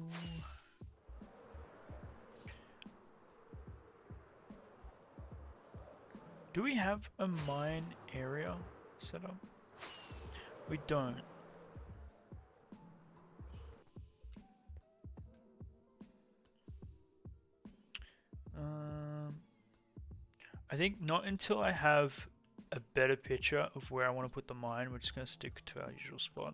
Do we have a mine area set up? We don't. I I think not until I have a better picture of where I want to put the mine, we're just going to stick to our usual spot.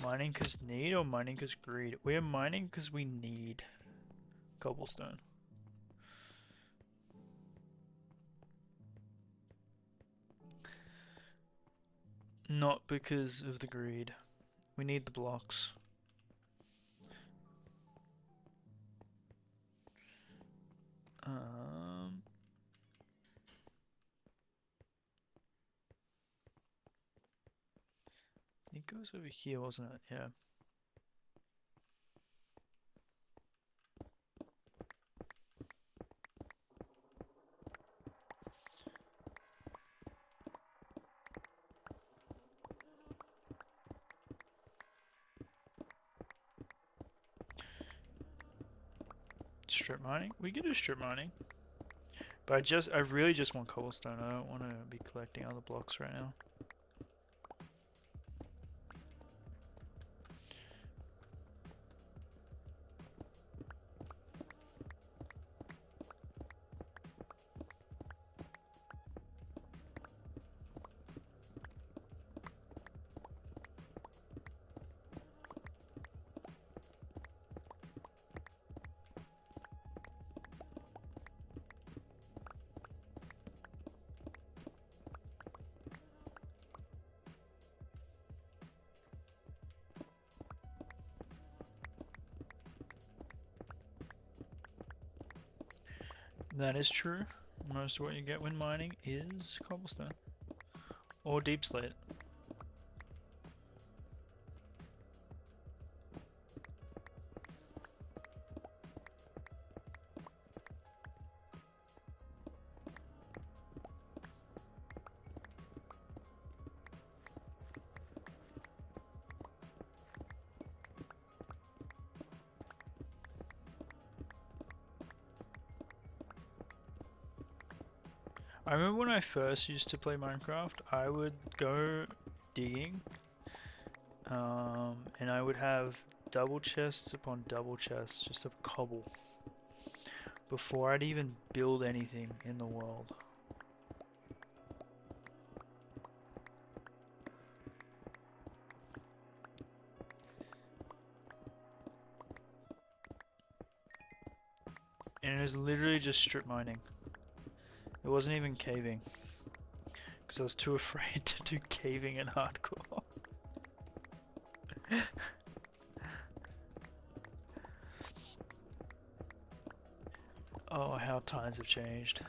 Mining because need or mining because greed? We're mining because we need cobblestone. Not because of the greed. We need the blocks. It goes over here, wasn't it? Yeah. Strip mining? We could do strip mining. But I really just want cobblestone. I don't want to be collecting other blocks right now. That is true. Most of what you get when mining is cobblestone. Or deep slate. I remember when I first used to play Minecraft, I would go digging, and I would have double chests upon double chests just of cobble before I'd even build anything in the world. And it was literally just strip mining. It wasn't even caving. Because I was too afraid to do caving in hardcore. Oh, how times have changed.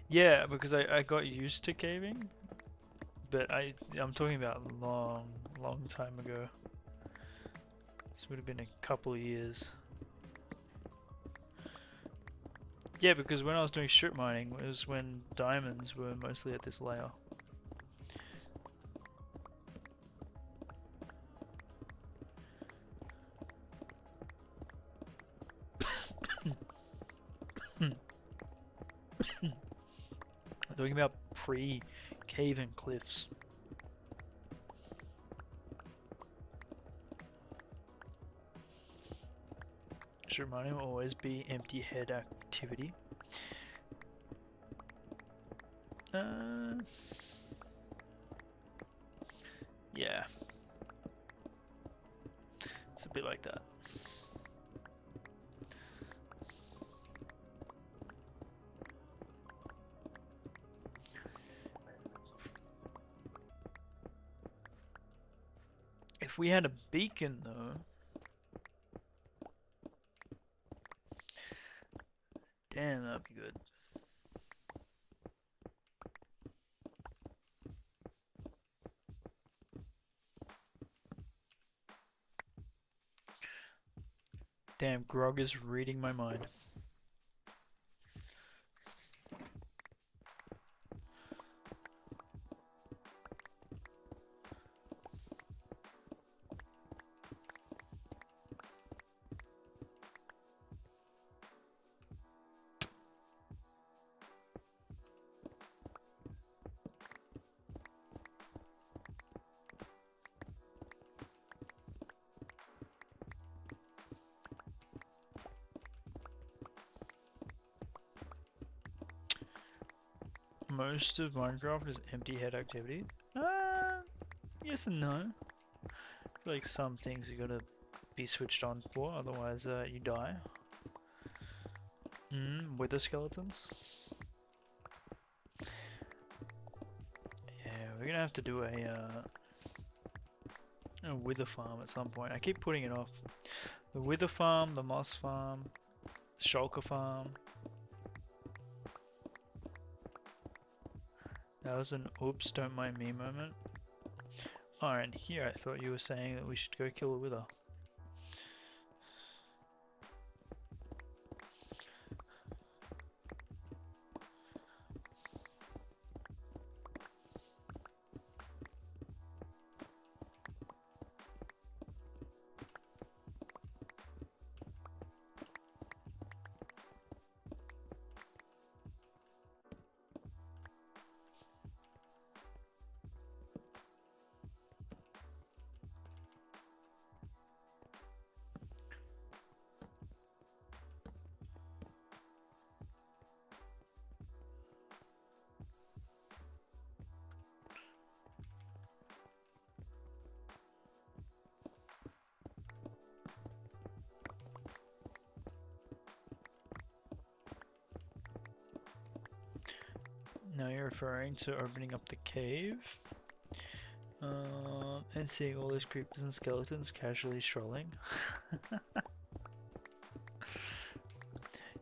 Yeah, because I got used to caving. But I'm talking about long time ago. This would have been a couple of years. Yeah, because when I was doing strip mining, it was when diamonds were mostly at this layer. I'm talking about pre-cave and cliffs. Strip mining will always be empty head activity. Yeah. It's a bit like that. If we had a beacon though, damn, that'd be good. Damn, Grog is reading my mind. most of Minecraft is empty head activity? Yes and no. I feel like some things you gotta be switched on for, otherwise you die. Wither skeletons. Yeah, we're gonna have to do a wither farm at some point. I keep putting it off. The wither farm, the moss farm, shulker farm. That was an oops, don't mind me moment. Oh, and here I thought you were saying that we should go kill a wither. Now you're referring to opening up the cave and seeing all those creepers and skeletons casually strolling.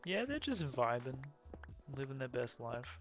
Yeah, they're just vibing, living their best life.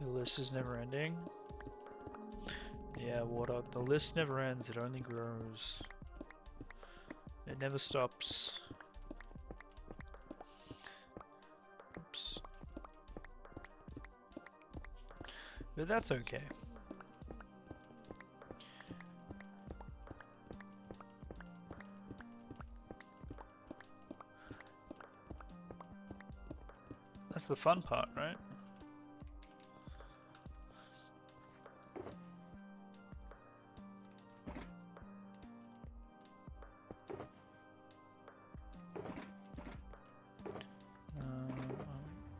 The list is never ending. Yeah, what up? The list never ends, it only grows. It never stops. Oops. But that's okay. That's the fun part, right?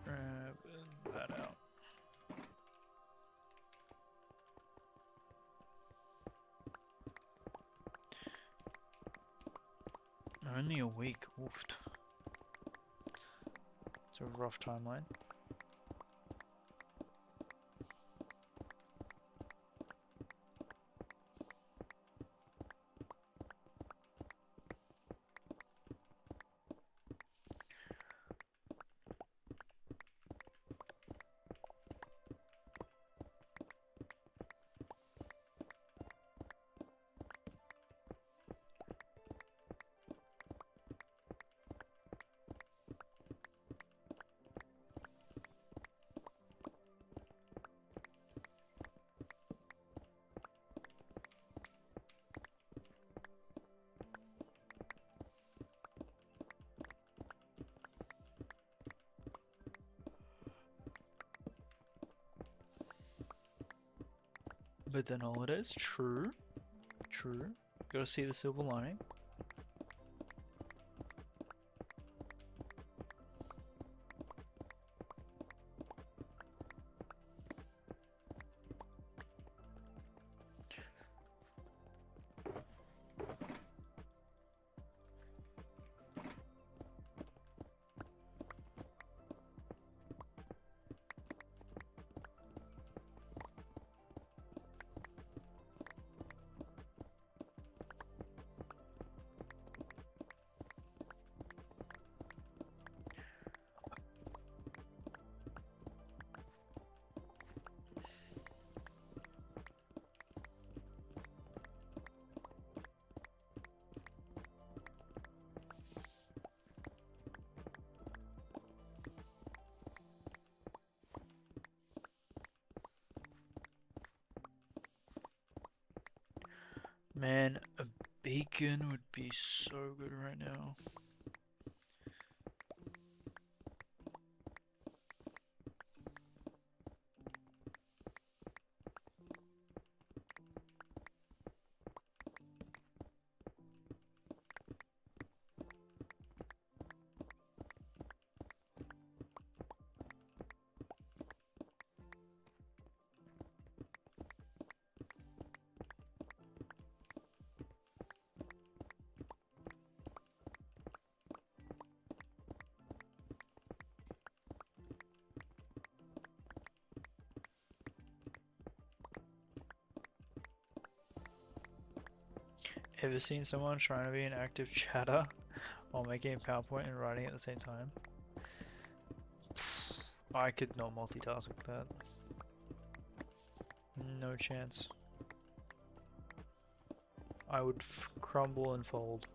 Grab that out. Only a week, oofed. It's a rough timeline. But then holidays, true. True. Gotta see the silver lining. Man, a beacon would be so good right now. Ever seen someone trying to be an active chatter while making a PowerPoint and writing at the same time? I could not multitask like that. No chance. I would crumble and fold.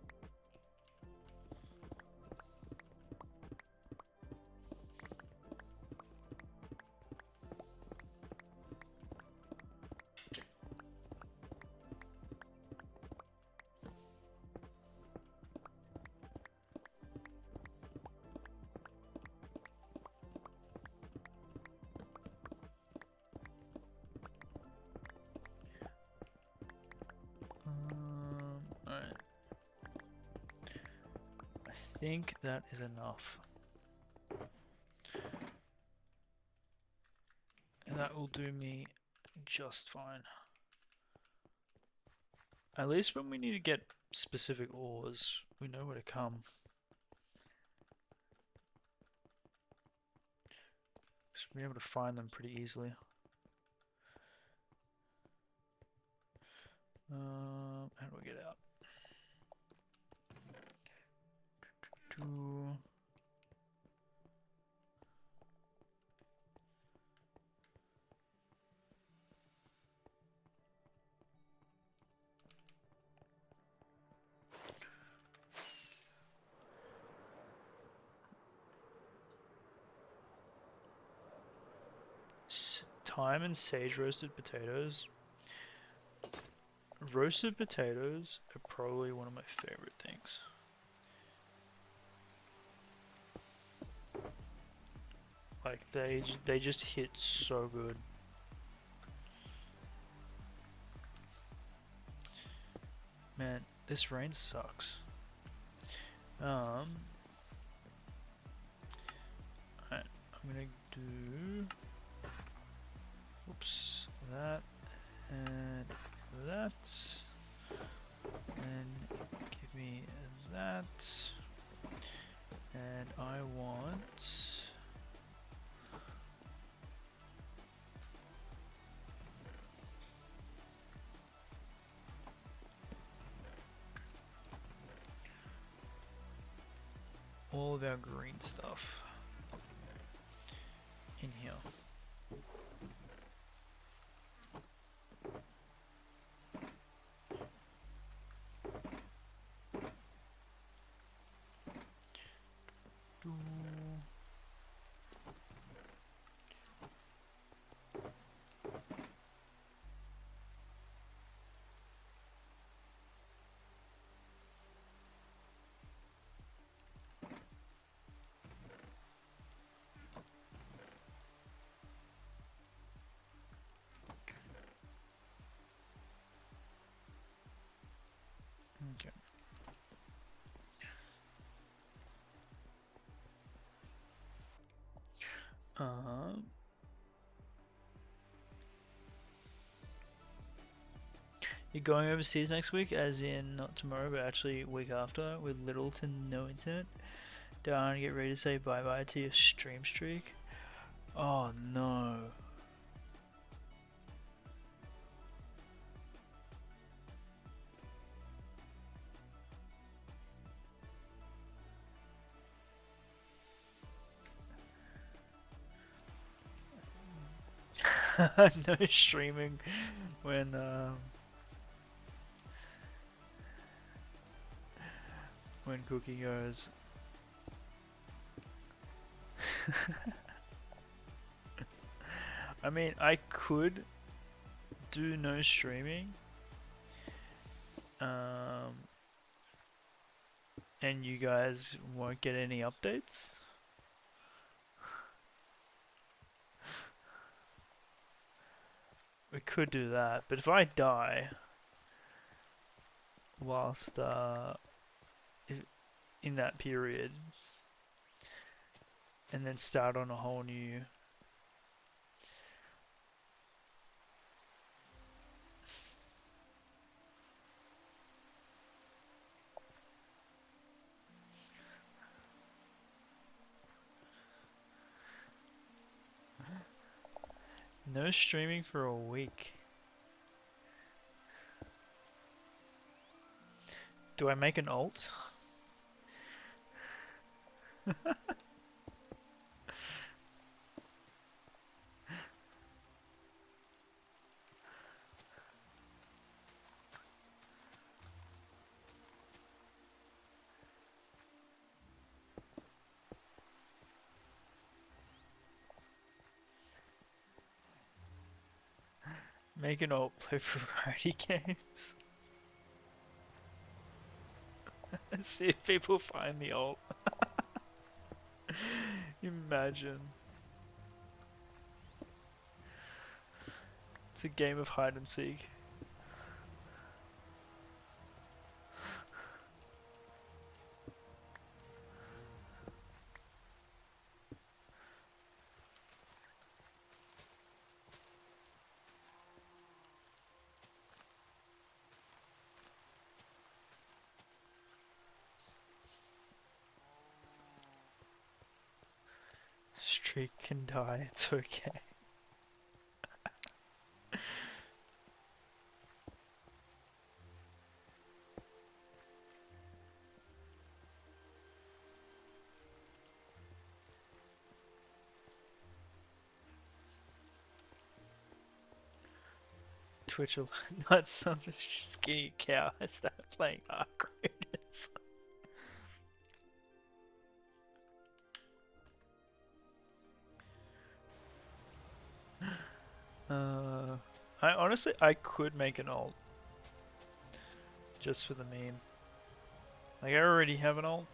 Alright. I think that is enough. And that will do me just fine. At least when we need to get specific ores, we know where to come. So we'll be able to find them pretty easily. How do we get out? Thyme and sage roasted potatoes. Roasted potatoes are probably one of my favorite things. Like they just hit so good. Man, this rain sucks. Alright, I'm gonna do oops, that and that, and give me that, and I want all of our green stuff in here. Okay. You're going overseas next week, as in not tomorrow, but actually week after, with little to no internet. Darn, get ready to say bye bye to your stream streak. Oh no. No streaming when Cookie goes. I mean, I could do no streaming, and you guys won't get any updates. We could do that, but if I die whilst in that period, and then start on a whole new. No streaming for a week. Do I make an alt? Make an alt, play variety games. And see if people find the alt. Imagine. It's a game of hide and seek. Streak can die, it's okay. Twitch will not some skinny cow. I start playing Ark Raiders. I honestly, I could make an alt. Just for the meme. Like, I already have an alt,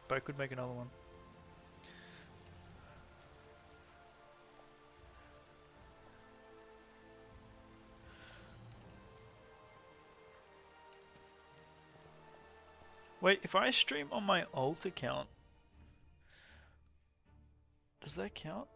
but I could make another one. Wait, if I stream on my alt account, does that count?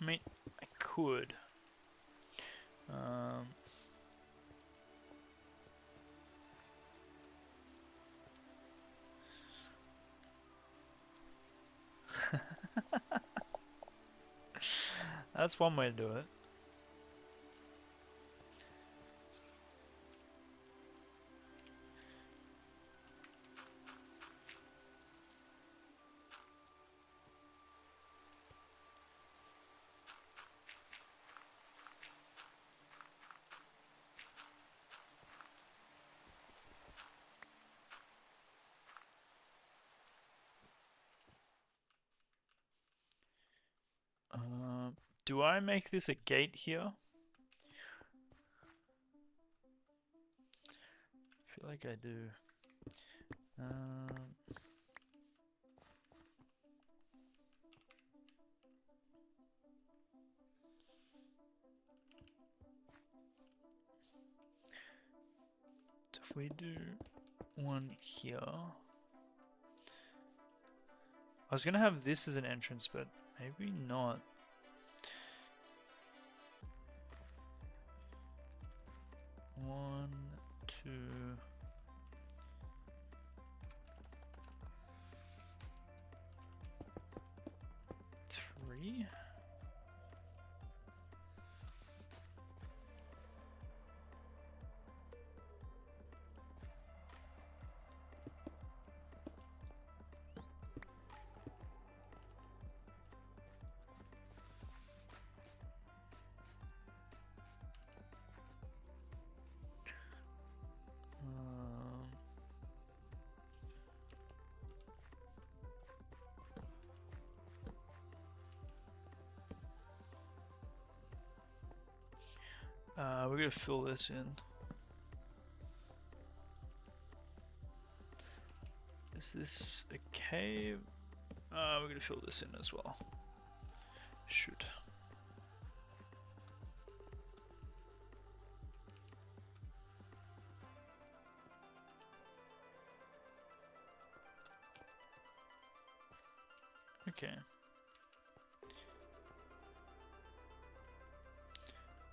I mean, I could. Um, that's one way to do it. Do I make this a gate here? I feel like I do. So if we do one here, I was gonna have this as an entrance, but maybe not. One, two. Three. We're gonna fill this in. Is this a cave? We're gonna fill this in as well. Shoot. Okay.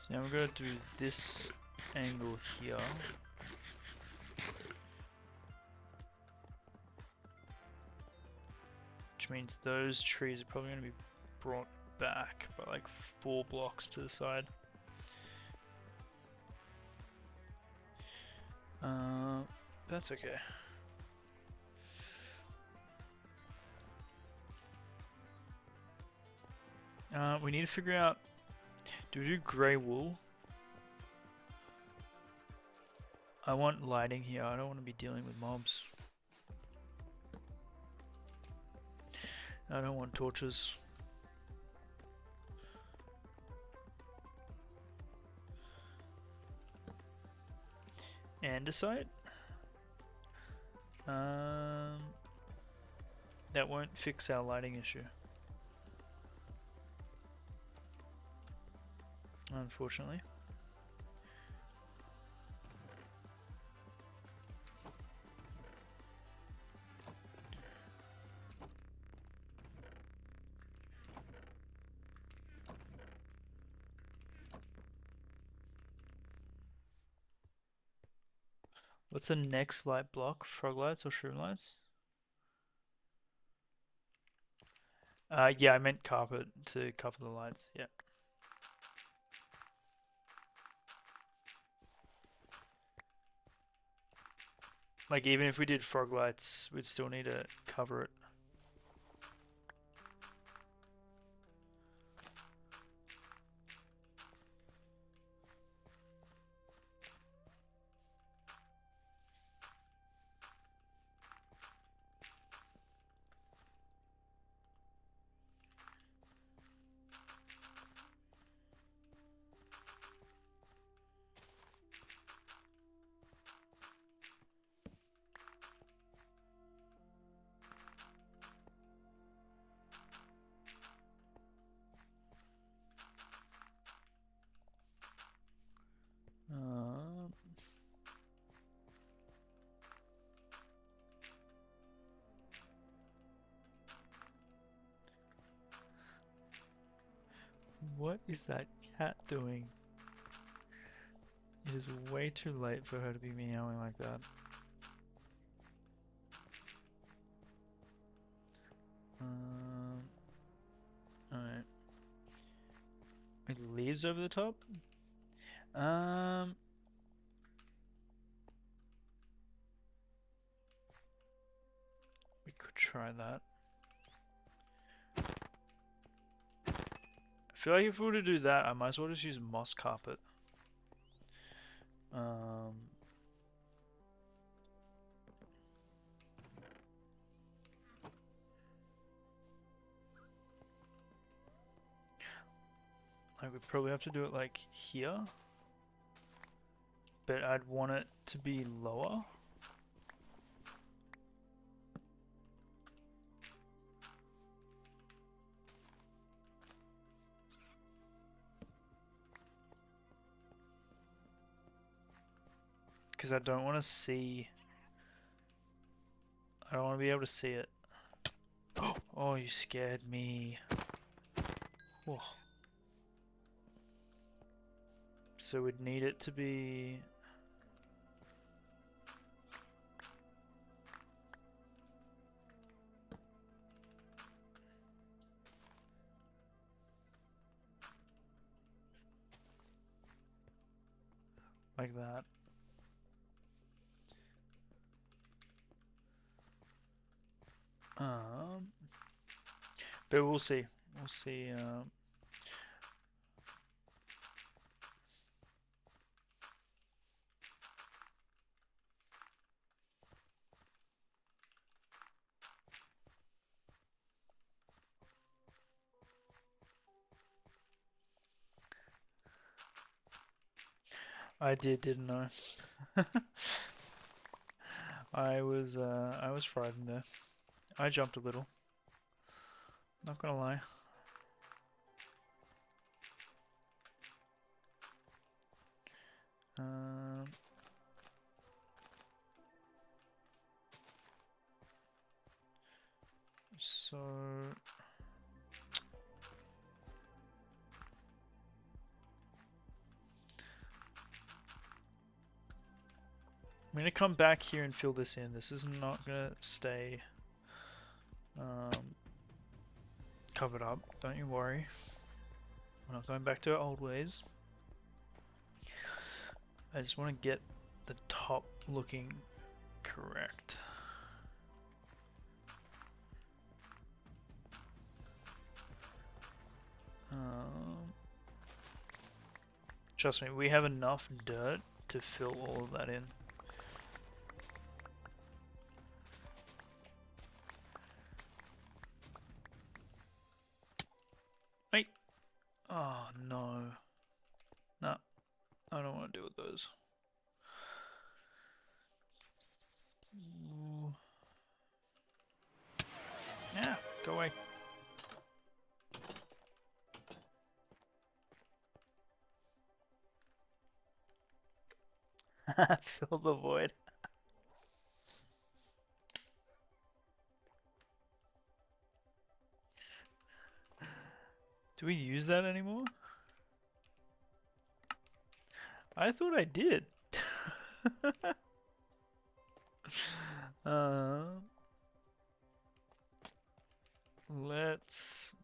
So now we're gonna do this angle here. Which means those trees are probably gonna be brought back by like 4 blocks to the side. That's okay. We need to figure out, do we do grey wool? I want lighting here, I don't want to be dealing with mobs. I don't want torches. Andesite? That won't fix our lighting issue. Unfortunately. What's the next light block? Frog lights or shroom lights? Yeah, I meant carpet to cover the lights. Yeah. Like even if we did frog lights, we'd still need to cover it. What is that cat doing? It is way too late for her to be meowing like that. Alright. It leaves over the top? We could try that. I feel like if we were to do that, I might as well just use moss carpet. Like we probably have to do it like here, but I'd want it to be lower. Because I don't want to see. I don't want to be able to see it. Oh, you scared me. Oh. So we'd need it to be. Like that. But we'll see. We'll see. I did, didn't I? I was frightened there. I jumped a little. Not gonna lie. So I'm gonna come back here and fill this in. This is not gonna stay covered up. Don't you worry. We're not going back to our old ways. I just want to get the top looking correct. Trust me, we have enough dirt to fill all of that in. Wait. Oh no. No. I don't want to deal with those. Ooh. Yeah, go away. Fill the void. Do we use that anymore? I thought I did. Let's.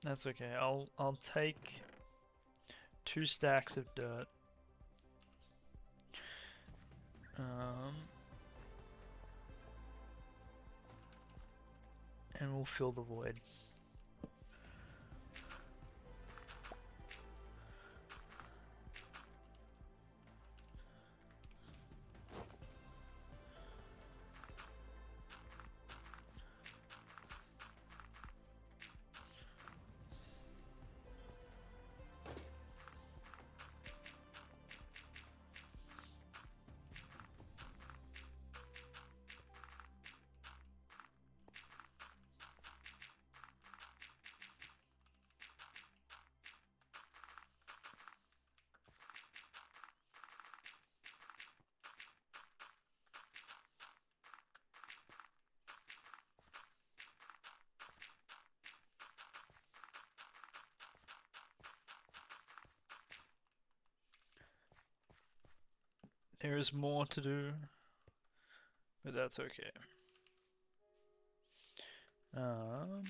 That's okay. I'll take 2 stacks of dirt. And we'll fill the void. There is more to do, but that's okay. Um,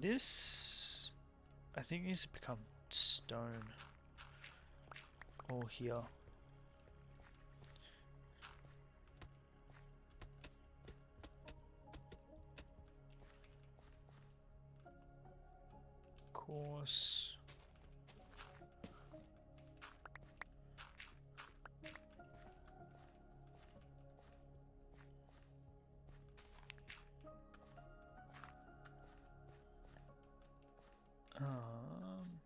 this, I think, needs to become stone. All here. Course. Um,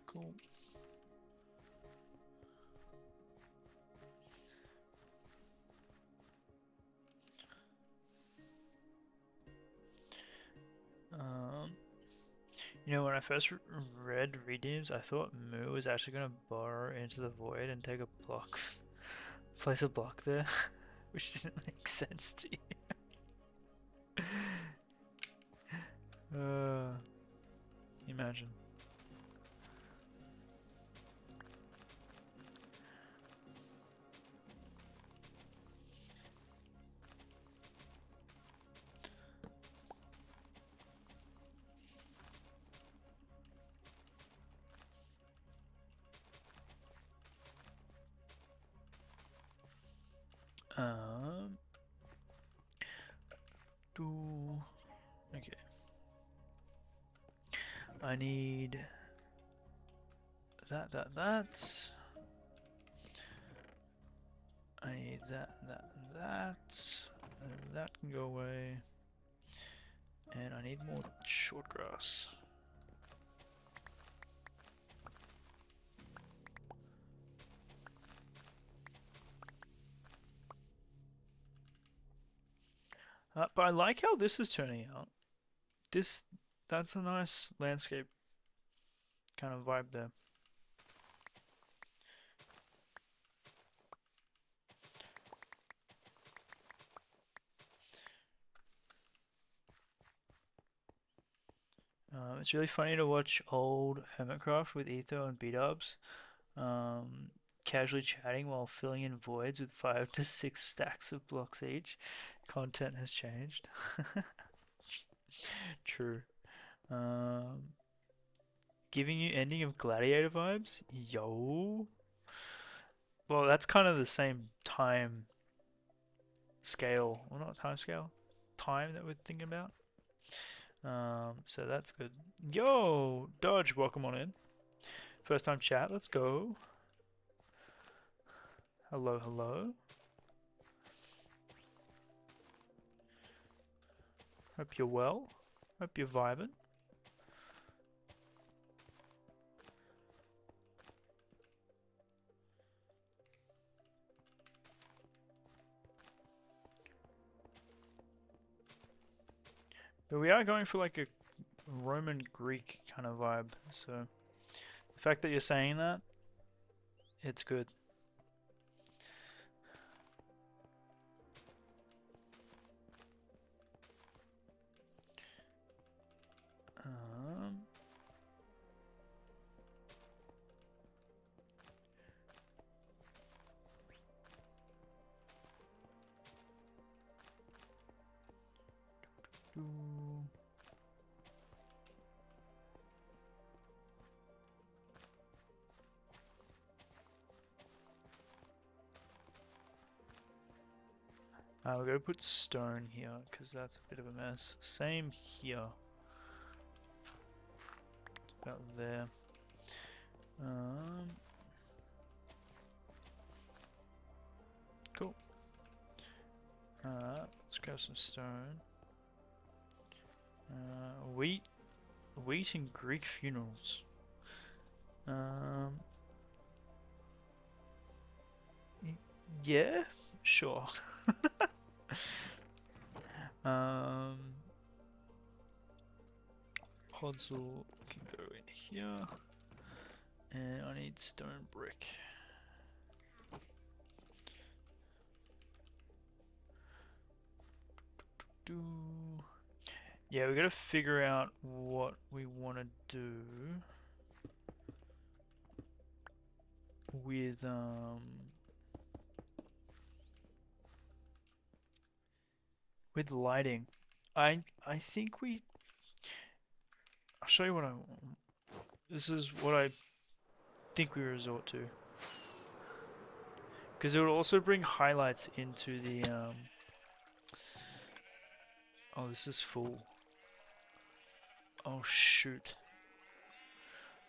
cool. You know, when I first read Redeems, I thought Moo was actually gonna burrow into the void and take a block, place a block there, which didn't make sense to you. Imagine. Um, do okay. I need that. I need that. And that can go away. And I need more short grass. But I like how this is turning out. That's a nice landscape kind of vibe there. It's really funny to watch old Hermitcraft with Etho and B-dubs casually chatting while filling in voids with 5 to 6 stacks of blocks each. Content has changed. True. Um, Giving you ending of Gladiator vibes? Yo. Well, that's kind of the same time scale. Well, not time scale. Time that we're thinking about. So that's good. Yo, Dodge, welcome on in. First time chat, let's go. Hello, hello. Hope you're well. Hope you're vibing. But we are going for like a Roman Greek kind of vibe, so the fact that you're saying that, it's good. Um, we're gonna put stone here because that's a bit of a mess. Same here. About there. Cool. Let's grab some stone. Wheat and Greek funerals. Um, yeah, sure. um, Podzol can go in here, and I need stone brick. Yeah, we gotta figure out what we want to do with lighting. I think I'll show you what this is what I think we resort to. Because it would also bring highlights into the oh, this is full. Oh shoot.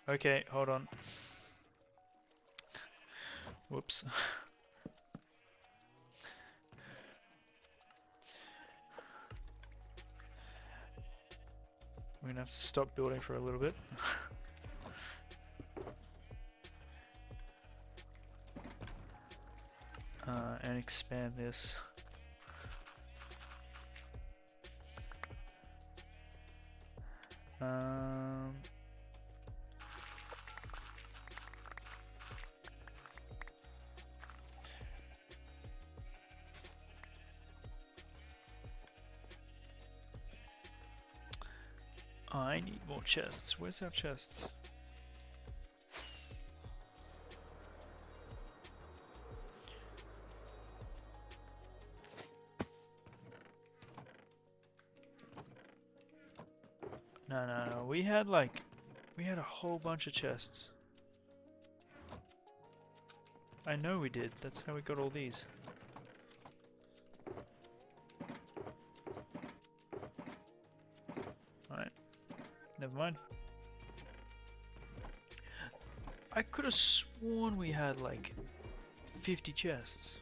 Okay, hold on. Whoops. We're gonna have to stop building for a little bit. And expand this. I need more chests. Where's our chests? No. We had a whole bunch of chests. I know we did. That's how we got all these. Alright. Never mind. I could have sworn we had like 50 chests.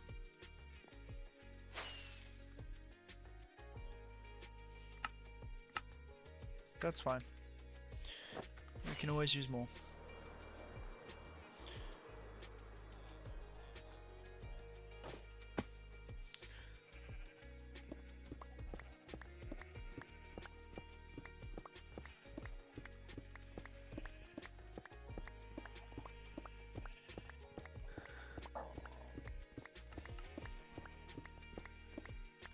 That's fine. We can always use more.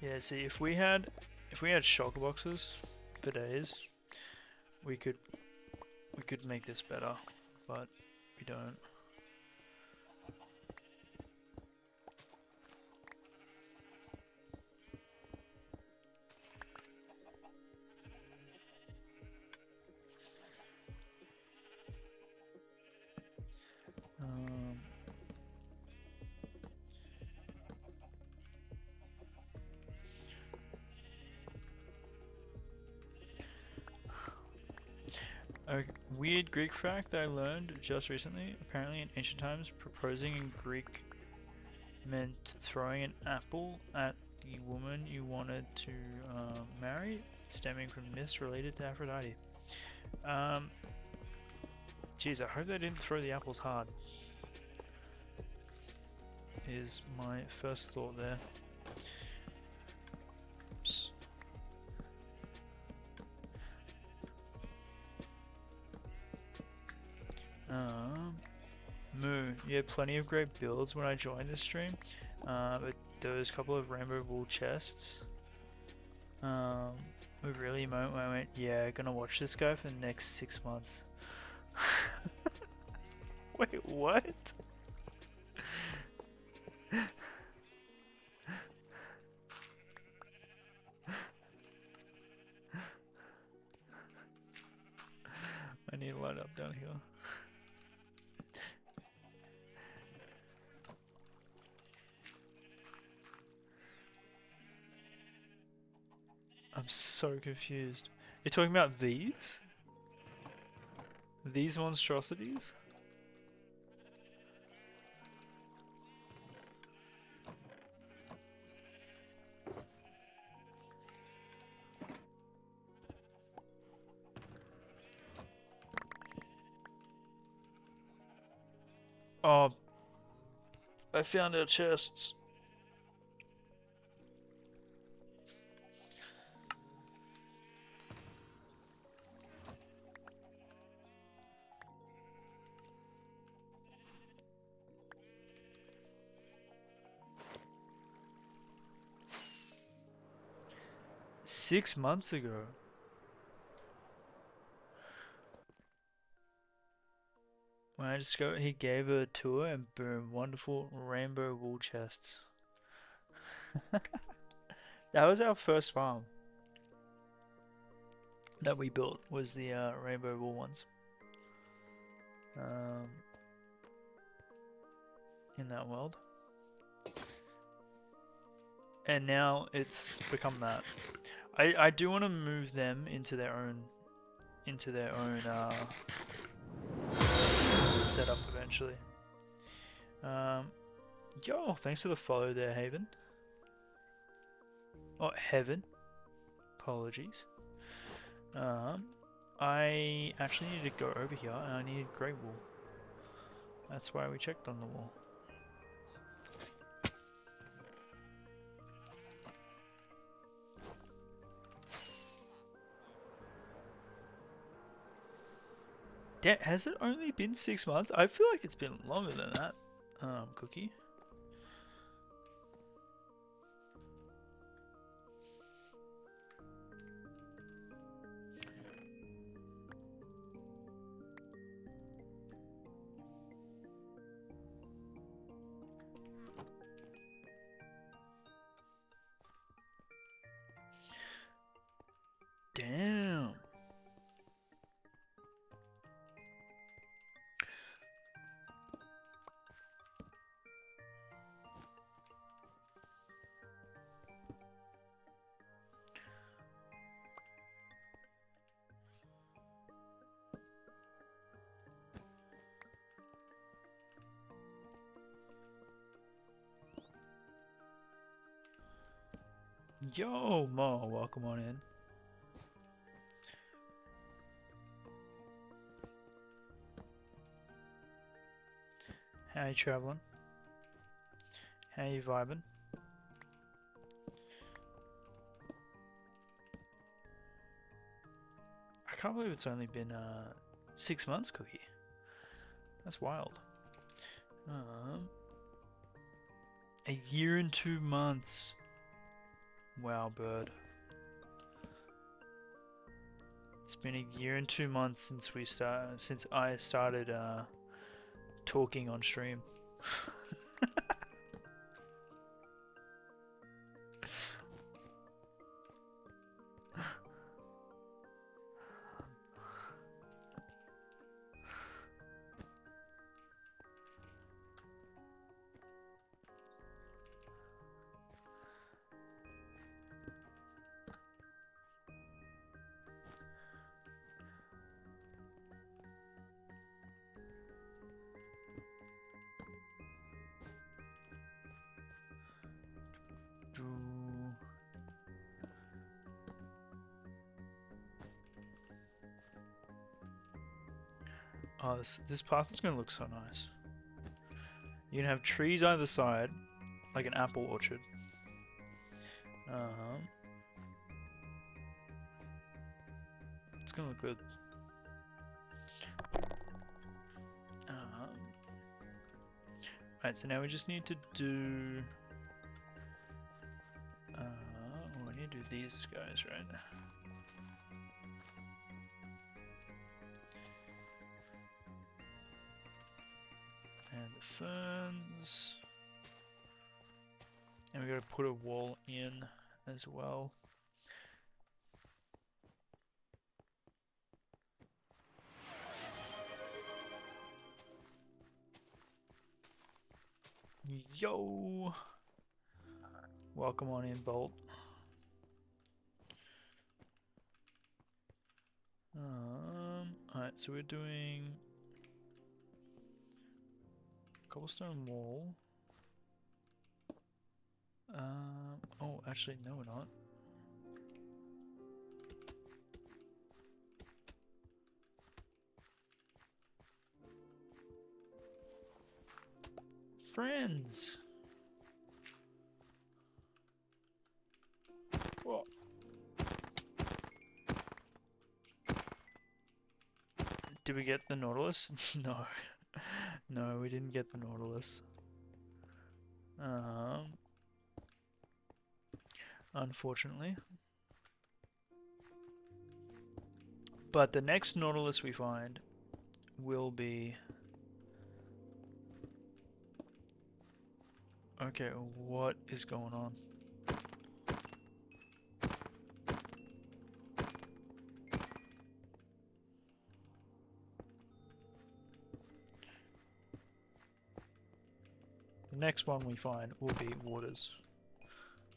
Yeah, see, if we had shulker boxes for days, we could make this better, but we don't. A weird Greek fact that I learned just recently. Apparently in ancient times, proposing in Greek meant throwing an apple at the woman you wanted to marry, stemming from myths related to Aphrodite. Geez, I hope they didn't throw the apples hard. Is my first thought there. Oops. Moo. You had plenty of great builds when I joined this stream, but there was a couple of rainbow wool chests. We really moment when I went, yeah, gonna watch this guy for the next 6 months. Wait, what? I need to light up down here. I'm so confused. You're talking about these? These monstrosities? Oh, I found our chests. Six months ago. When I discovered, he gave her a tour and boom, wonderful rainbow wool chests. That was our first farm that we built, was the rainbow wool ones. In that world. And now it's become that. I do want to move them into their own setup eventually. Yo, thanks for the follow there, Haven. Oh, Heaven. Apologies. I actually need to go over here and I needed grey wool. That's why we checked on the wall. Has it only been 6 months? I feel like it's been longer than that, Cookie. Damn. Yo, Mo, welcome on in. How you traveling? How you vibing? I can't believe it's only been 6 months, Cookie. That's wild. A year and 2 months. Wow, bird. It's been a year and 2 months since I started talking on stream. Oh, this path is going to look so nice. You can have trees either side, like an apple orchard. It's going to look good. Right, so now we just need to do... we need to do these guys, right? And the ferns. And we gotta put a wall in as well. Yo! Welcome on in, Bolt. Alright, so we're doing cobblestone wall. Oh, actually, no, we're not. friends. What? Did we get the Nautilus? No. No, we didn't get the Nautilus. Unfortunately. But the next Nautilus we find will be... Okay, what is going on? The next one we find will be waters.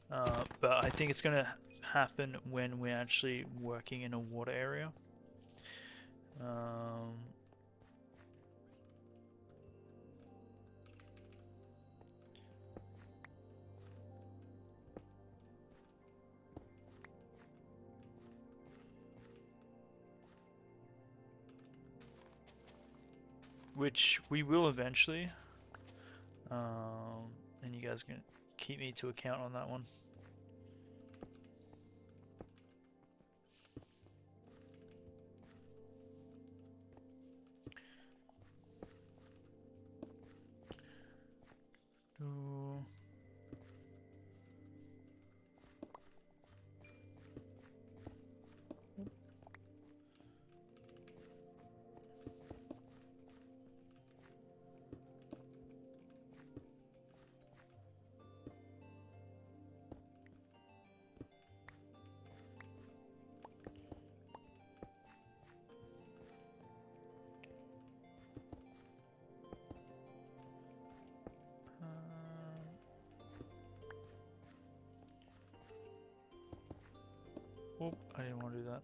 But I think it's going to happen when we're actually working in a water area. Which we will eventually. And you guys can keep me to account on that one. Oh, I didn't want to do that.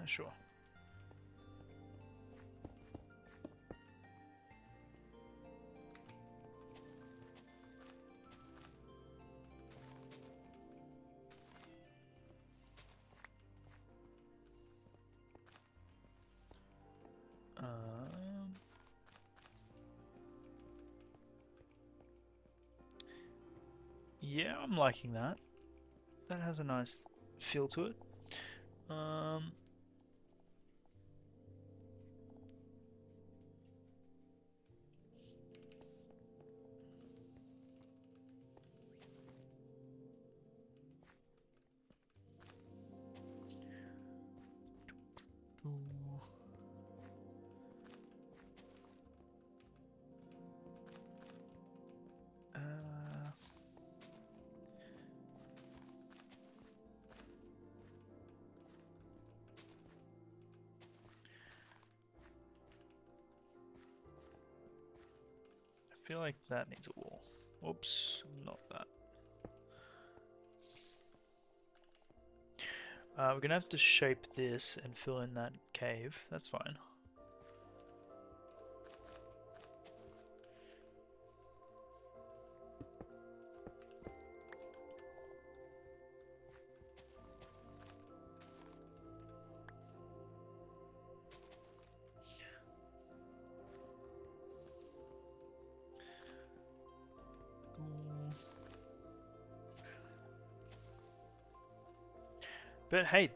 Sure. Yeah, I'm liking that. That has a nice feel to it. I feel like that needs a wall. Oops, not that. We're gonna have to shape this and fill in that cave. That's fine. But hey,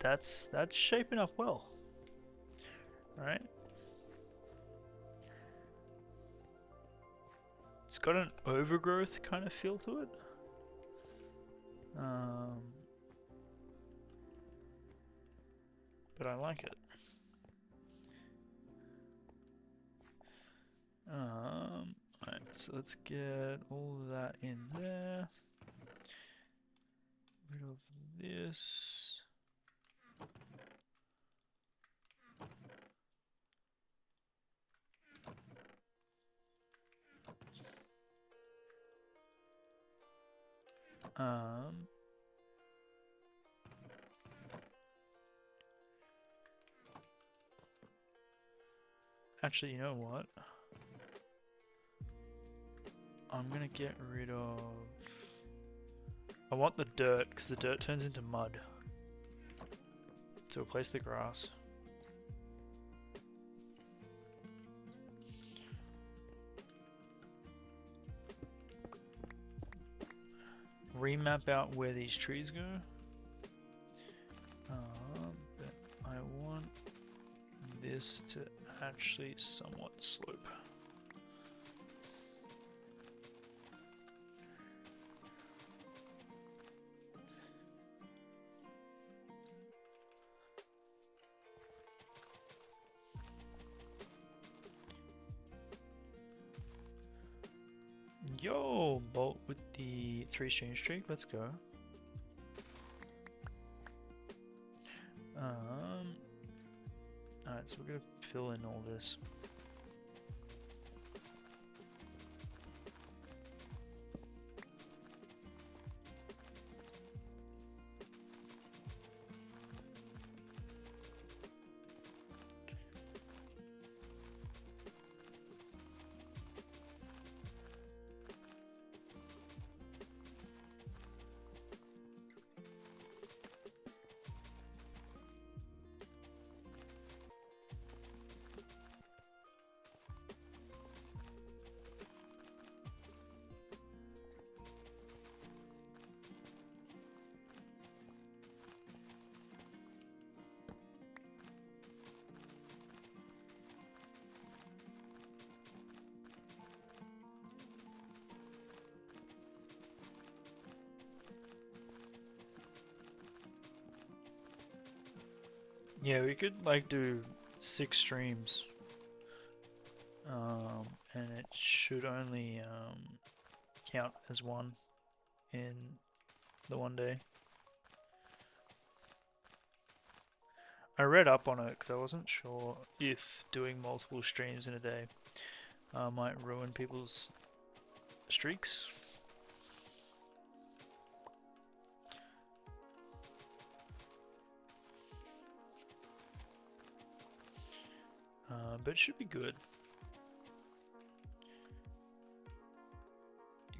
that's shaping up well. Alright. It's got an overgrowth kind of feel to it. But I like it. Alright, so let's get all of that in there. Rid of this. Actually, you know what? I'm gonna get rid of I want the dirt because the dirt turns into mud to replace the grass. Remap out where these trees go. But I want this to actually somewhat slope. Yo, Bolt with the 3 stream streak, let's go. Alright, so we're gonna fill in all this. Yeah, we could like do 6 streams. And it should only count as one in the one day. I read up on it because I wasn't sure if doing multiple streams in a day might ruin people's streaks. But it should be good.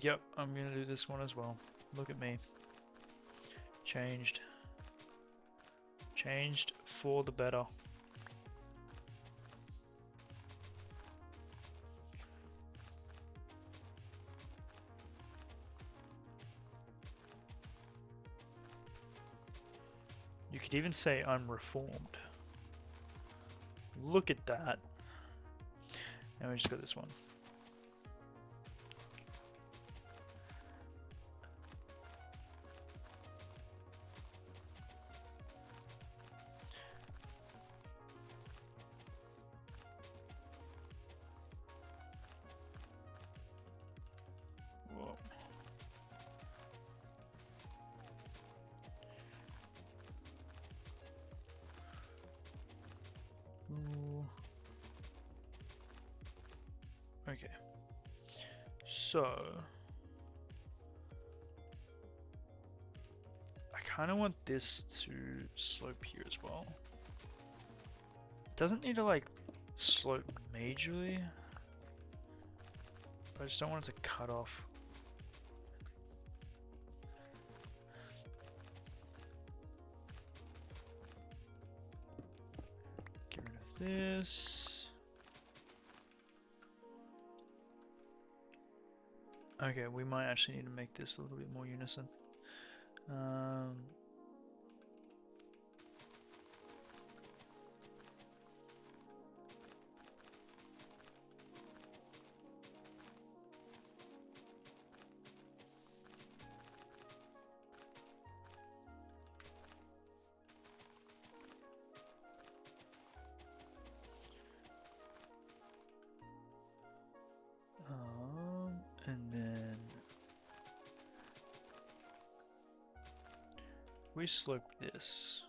Yep, I'm gonna do this one as well. Look at me. Changed. Changed for the better. You could even say I'm reformed. Look at that. And we just got this one. Whoa. Ooh. Okay. So I kind of want this to slope here as well. It doesn't need to like slope majorly, but I just don't want it to cut off. Get rid of this. Okay, we might actually need to make this a little bit more unison. And then we slope this.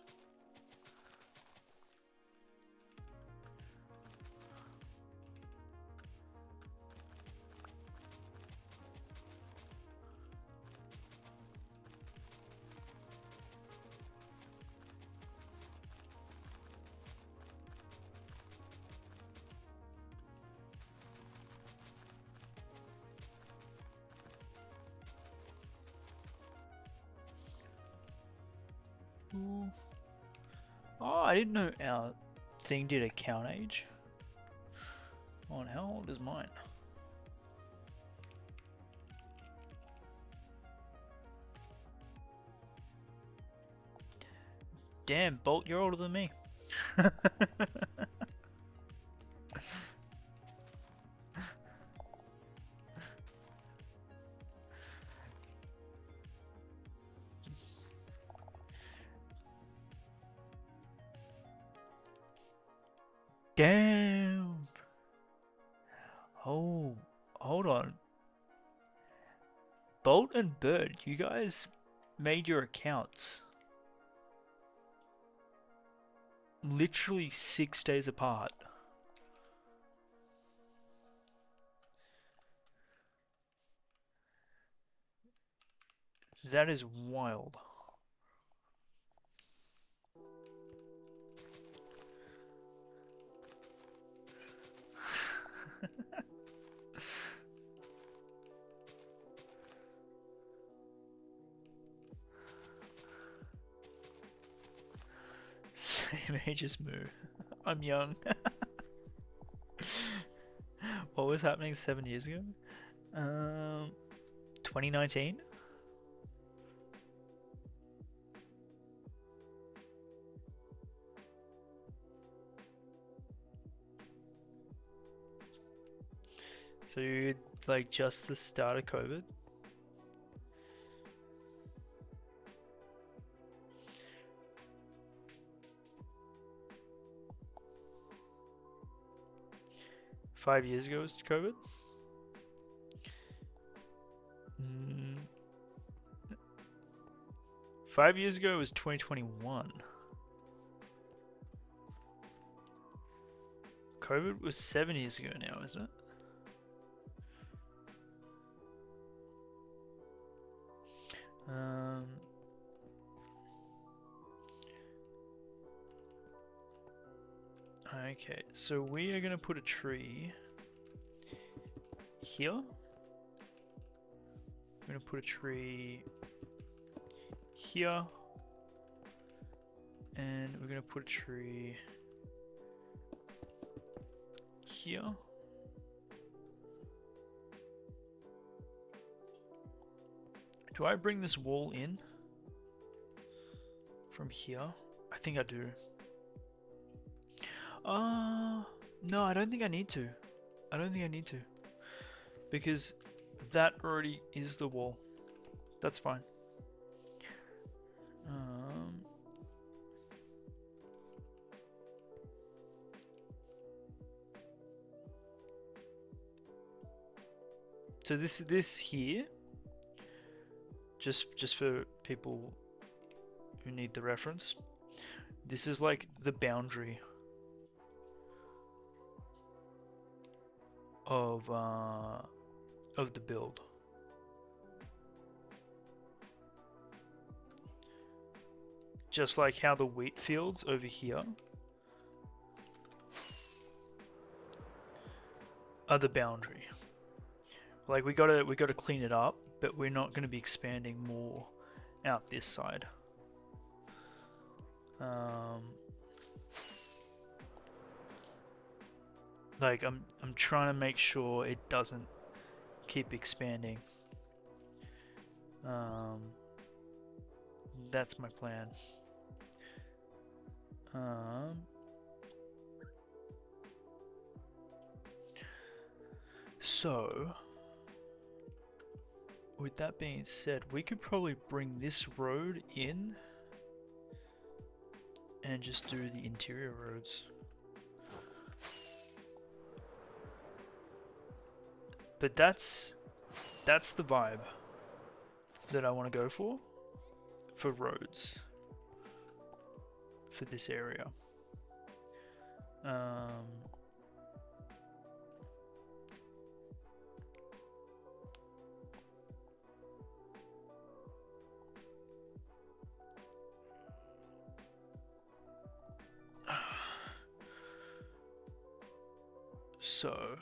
Ooh. Oh, I didn't know our thing did a count age. Oh, and how old is mine? Damn, Bolt, you're older than me. Damn. Oh, hold on. Bolt and Bird, you guys made your accounts literally 6 days apart. That is wild. Same age as Moo. I'm young. What was happening 7 years ago? 2019? So you like just the start of COVID? Five years ago was COVID? 5 years ago was 2021. COVID was 7 years ago now, isn't it? Okay, so we are gonna put a tree here. We're gonna put a tree here, and we're gonna put a tree here. Do I bring this wall in from here? I think I do. No, I don't think I need to. I don't think I need to. Because that already is the wall. That's fine. So this here, just for people who need the reference, this is like the boundary of the build. Just like how the wheat fields over here are the boundary. Like we gotta clean it up, but we're not gonna be expanding more out this side. Like I'm trying to make sure it doesn't keep expanding. That's my plan. So, with that being said, we could probably bring this road in and just do the interior roads. But that's the vibe that I want to go for roads for this area. So,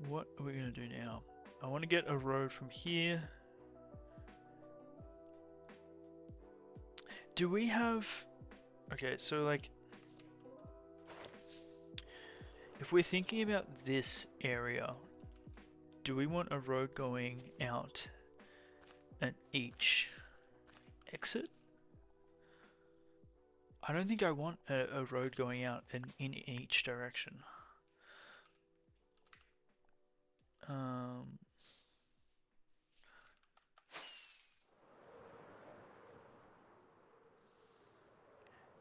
what are we going to do now? I want to get a road from here Do we have... Okay, so like... If we're thinking about this area, do we want a road going out at each exit? I don't think I want a road going out in each direction.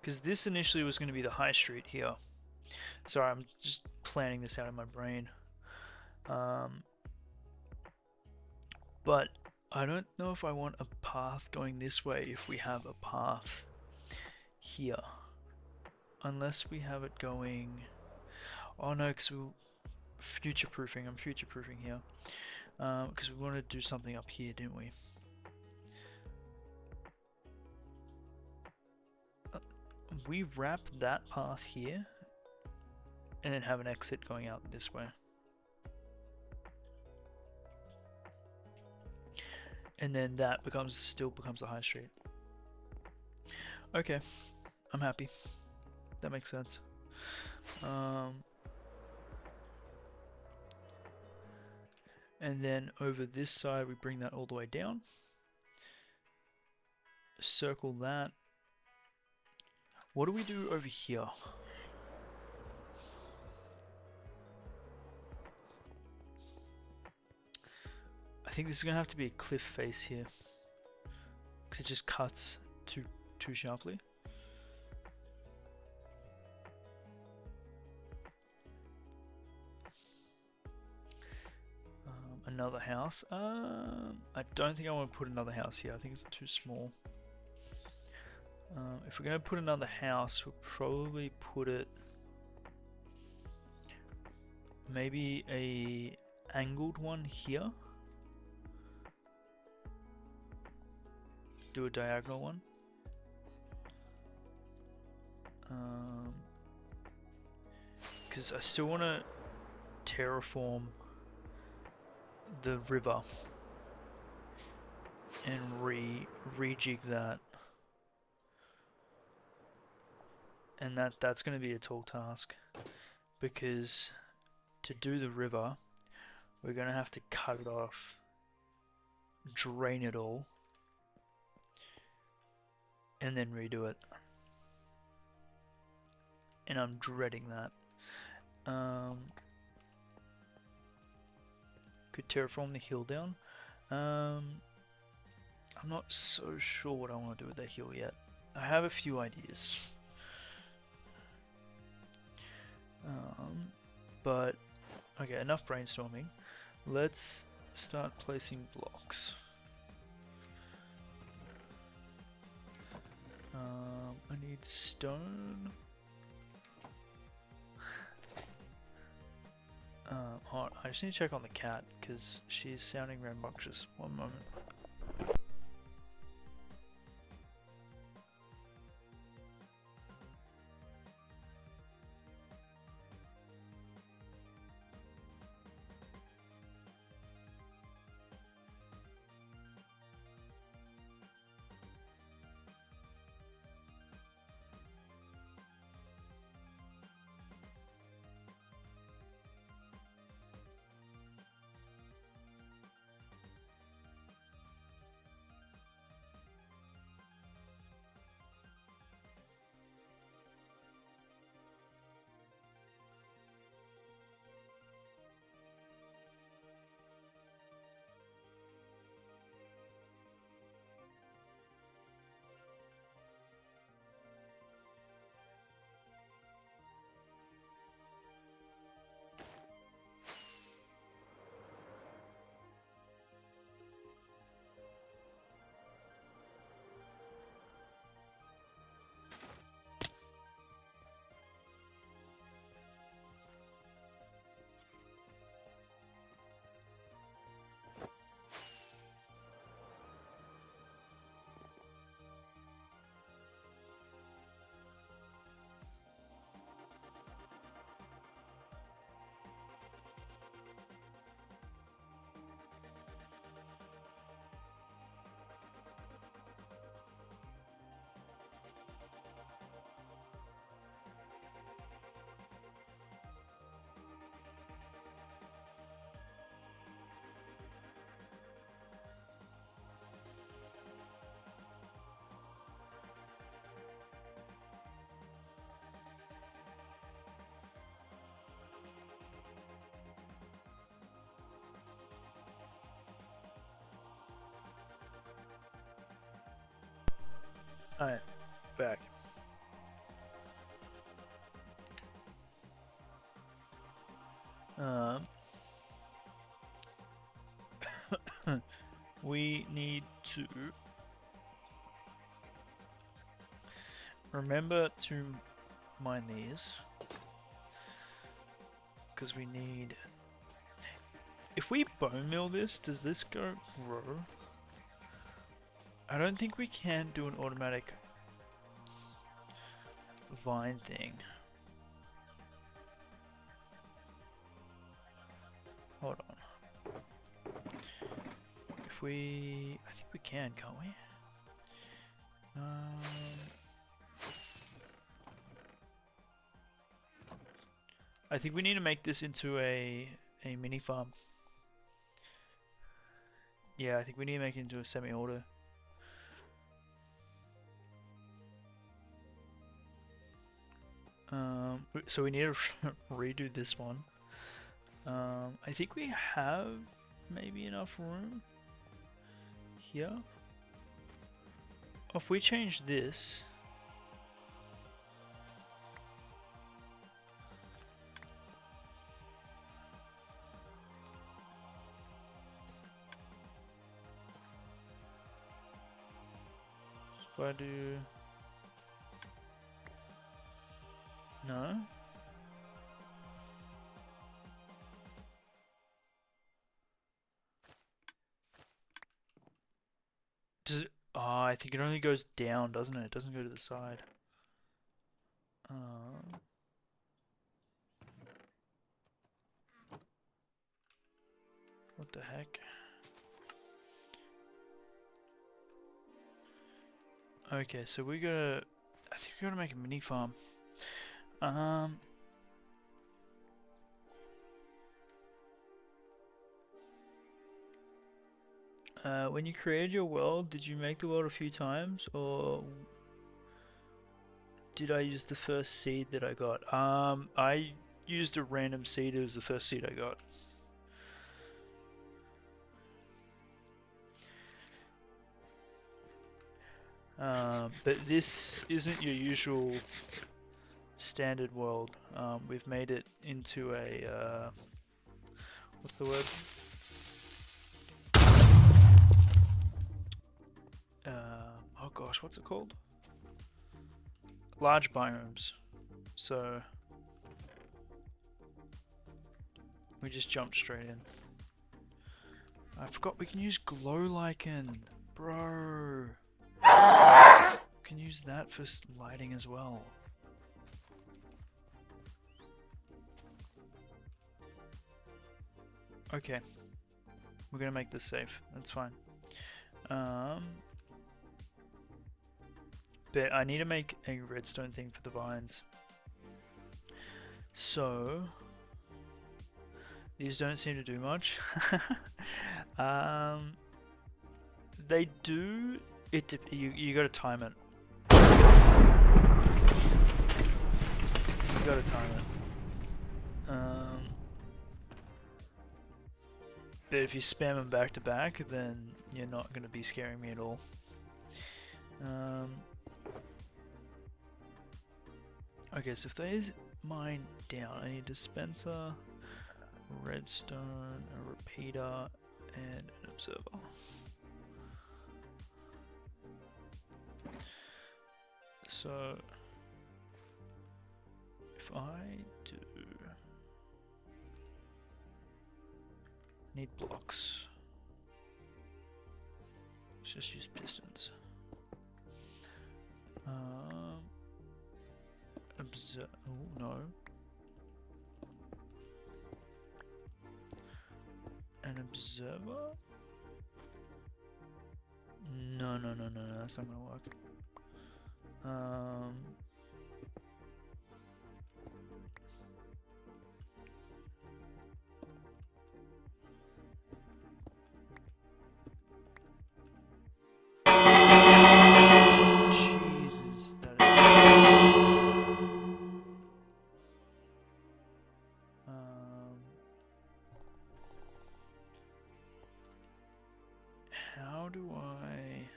Because this initially was going to be the high street here. Sorry, I'm just planning this out in my brain. But I don't know if I want a path going this way if we have a path here. Unless we have it going... Oh no, because we're future-proofing. I'm future-proofing here. Because we wanted to do something up here, didn't we? We wrap that path here and then have an exit going out this way. And then that still becomes a high street. Okay, I'm happy. That makes sense. And then over this side, we bring that all the way down. Circle that. What do we do over here? I think this is gonna have to be a cliff face here, because it just cuts too sharply. Another house. I don't think I want to put another house here. I think it's too small. If we're going to put another house, we'll probably put it maybe a angled one here. Do a diagonal one. Because I still want to terraform the river and rejig that, and that's going to be a tall task, because to do the river we're going to have to cut it off, drain it all, and then redo it, and I'm dreading that. Could terraform the hill down. I'm not so sure what I want to do with the hill yet. I have a few ideas. But, okay, enough brainstorming. Let's start placing blocks. I need stone. Hold on, I just need to check on the cat because she's sounding rambunctious. One moment. Alright, back. We need to remember to mine these, because we need... If we bone meal this, does this go grow? I don't think we can do an automatic vine thing. Hold on. If we... I think we can, can't we? I think we need to make this into a mini farm. Yeah, I think we need to make it into a semi-auto. So we need to redo this one. I think we have maybe enough room here. If we change this, if I do no. Does it? Oh, I think it only goes down, doesn't it? It doesn't go to the side. What the heck? Okay, so we gotta... I think we gotta make a mini farm. When you created your world, did you make the world a few times, or did I use the first seed that I got? I used a random seed. It was the first seed I got. But this isn't your usual standard world. We've made it into a what's the word? Oh gosh, what's it called? Large biomes. So we just jumped straight in. I forgot we can use glow lichen, bro. We can use that for lighting as well. Okay, we're gonna make this safe. That's fine. But I need to make a redstone thing for the vines. So these don't seem to do much. They do. You gotta time it. You gotta time it. But if you spam them back to back, then you're not gonna be scaring me at all. Okay, so if these mine down, I need a dispenser, redstone, a repeater, and an observer. So if I do need blocks, let's just use pistons. Oh no. An observer? No, that's not gonna work. Jesus, that is... How do I...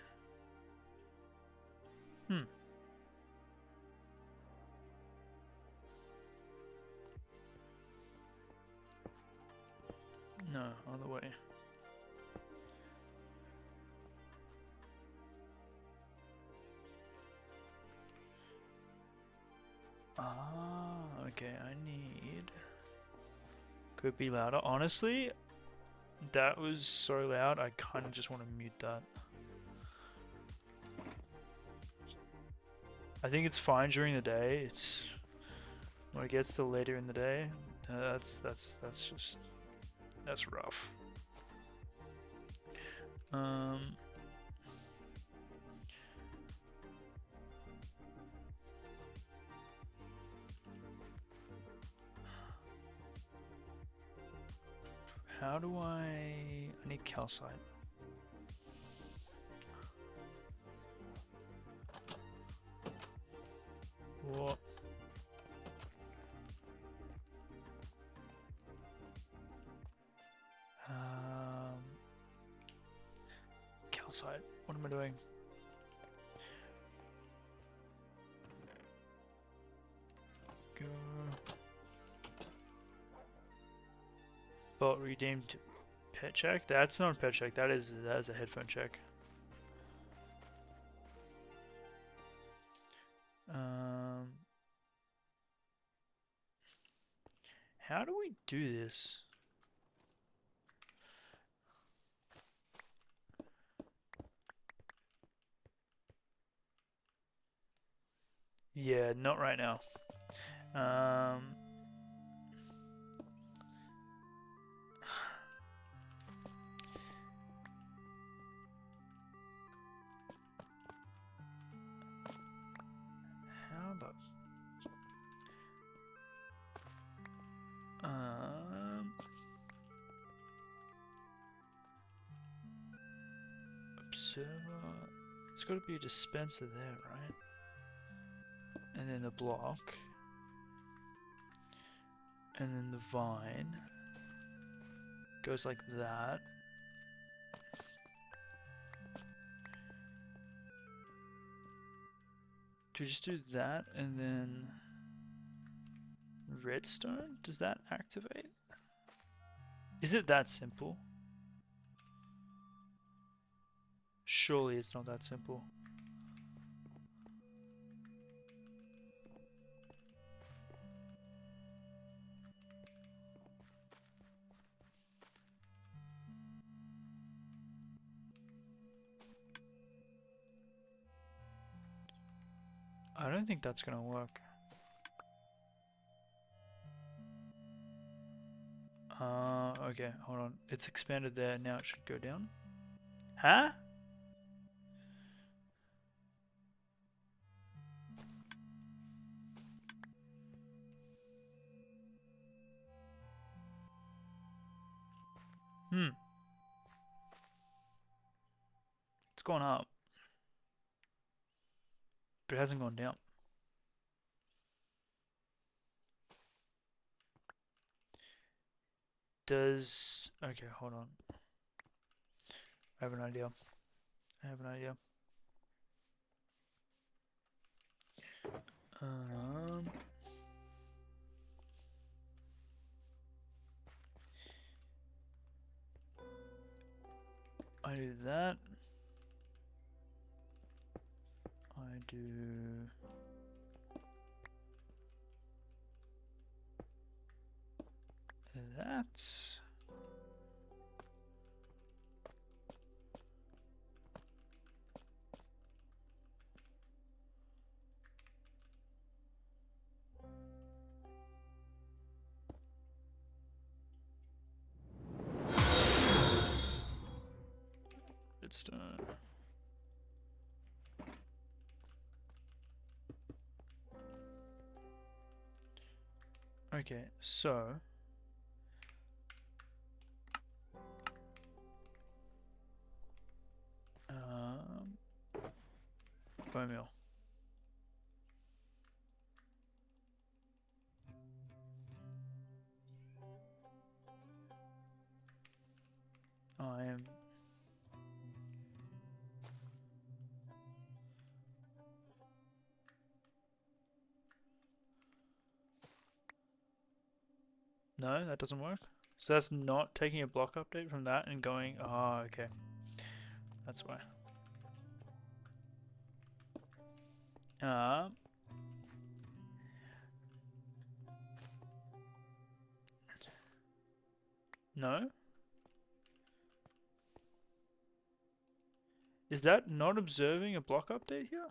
No, other way. Ah, okay, I need... Could be louder. Honestly, that was so loud, I kind of just want to mute that. I think it's fine during the day. It's when it gets to later in the day, that's rough. How do I need calcite. What? Calcite. What am I doing? Go. Bot redeemed pet check? That's not a pet check, that is a headphone check. How do we do this? Yeah, not right now. How the... Observer... It's got to be a dispenser there, right? And then the block. And then the vine. Goes like that. Do we just do that and then redstone? Does that activate? Is it that simple? Surely it's not that simple. I don't think that's gonna work. Okay, hold on. It's expanded there, now it should go down. Huh? It's gone up. But it hasn't gone down. Does... Okay, hold on. I have an idea. I do that. I do... that. It's done. Okay, so bone meal. I am... No, that doesn't work. So that's not taking a block update from that and going, oh, okay. That's why. No? Is that not observing a block update here?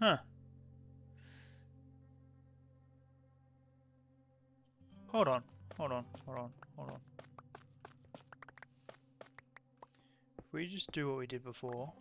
Huh. Hold on. Hold on. Hold on. Hold on. If we just do what we did before.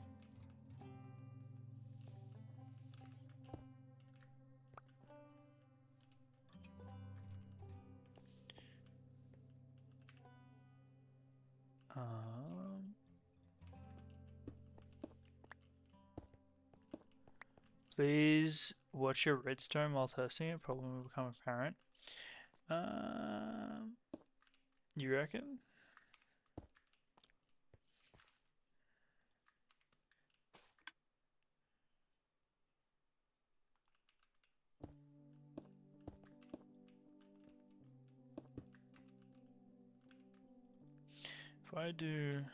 Please watch your redstone while testing it. Problem will become apparent. You reckon? If I do...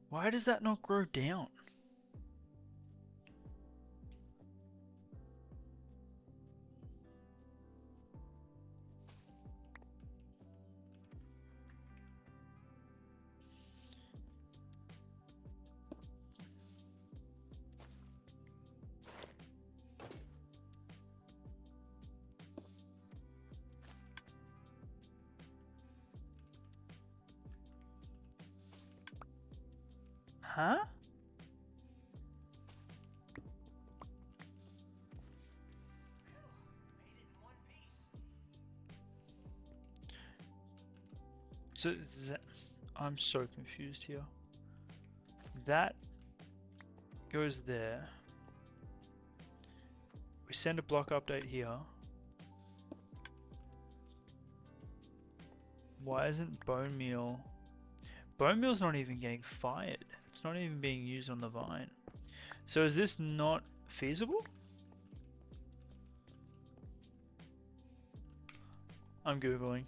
Why does that not grow down? Huh? So that, I'm so confused here. That goes there. We send a block update here. Why isn't bone meal? Bone meal's not even getting fired. It's not even being used on the vine. So is this not feasible? I'm Googling.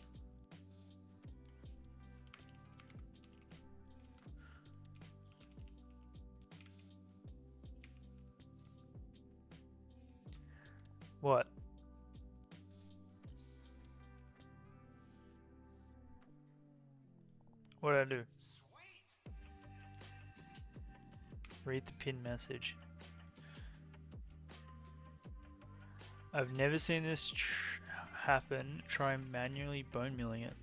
What? What did I do? Read the pin message. I've never seen this happen. Try manually bone milling it.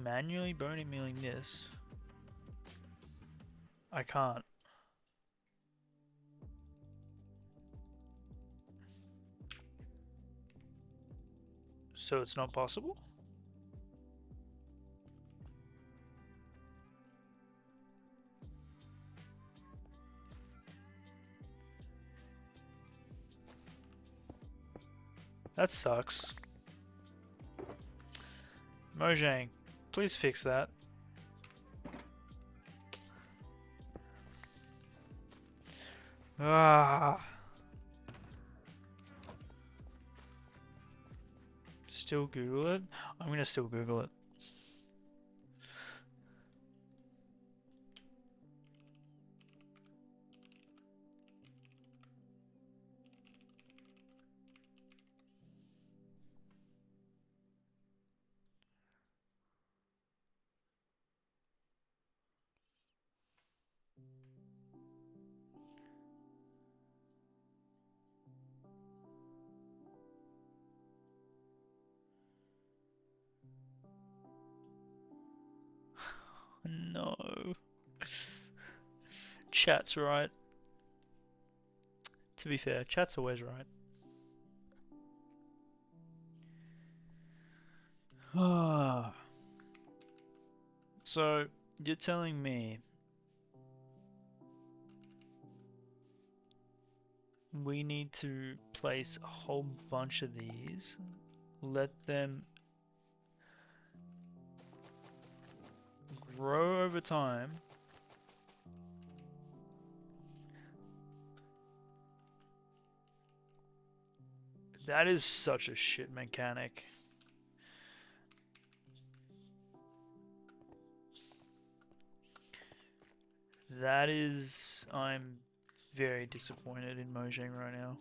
Manually bone milling this. I can't. So it's not possible? That sucks. Mojang, please fix that. Ah. Still Google it? I'm gonna still Google it. No. Chat's right. To be fair, chat's always right. So, you're telling me we need to place a whole bunch of these, let them grow over time, that is such a shit mechanic. That is... I'm very disappointed in Mojang right now.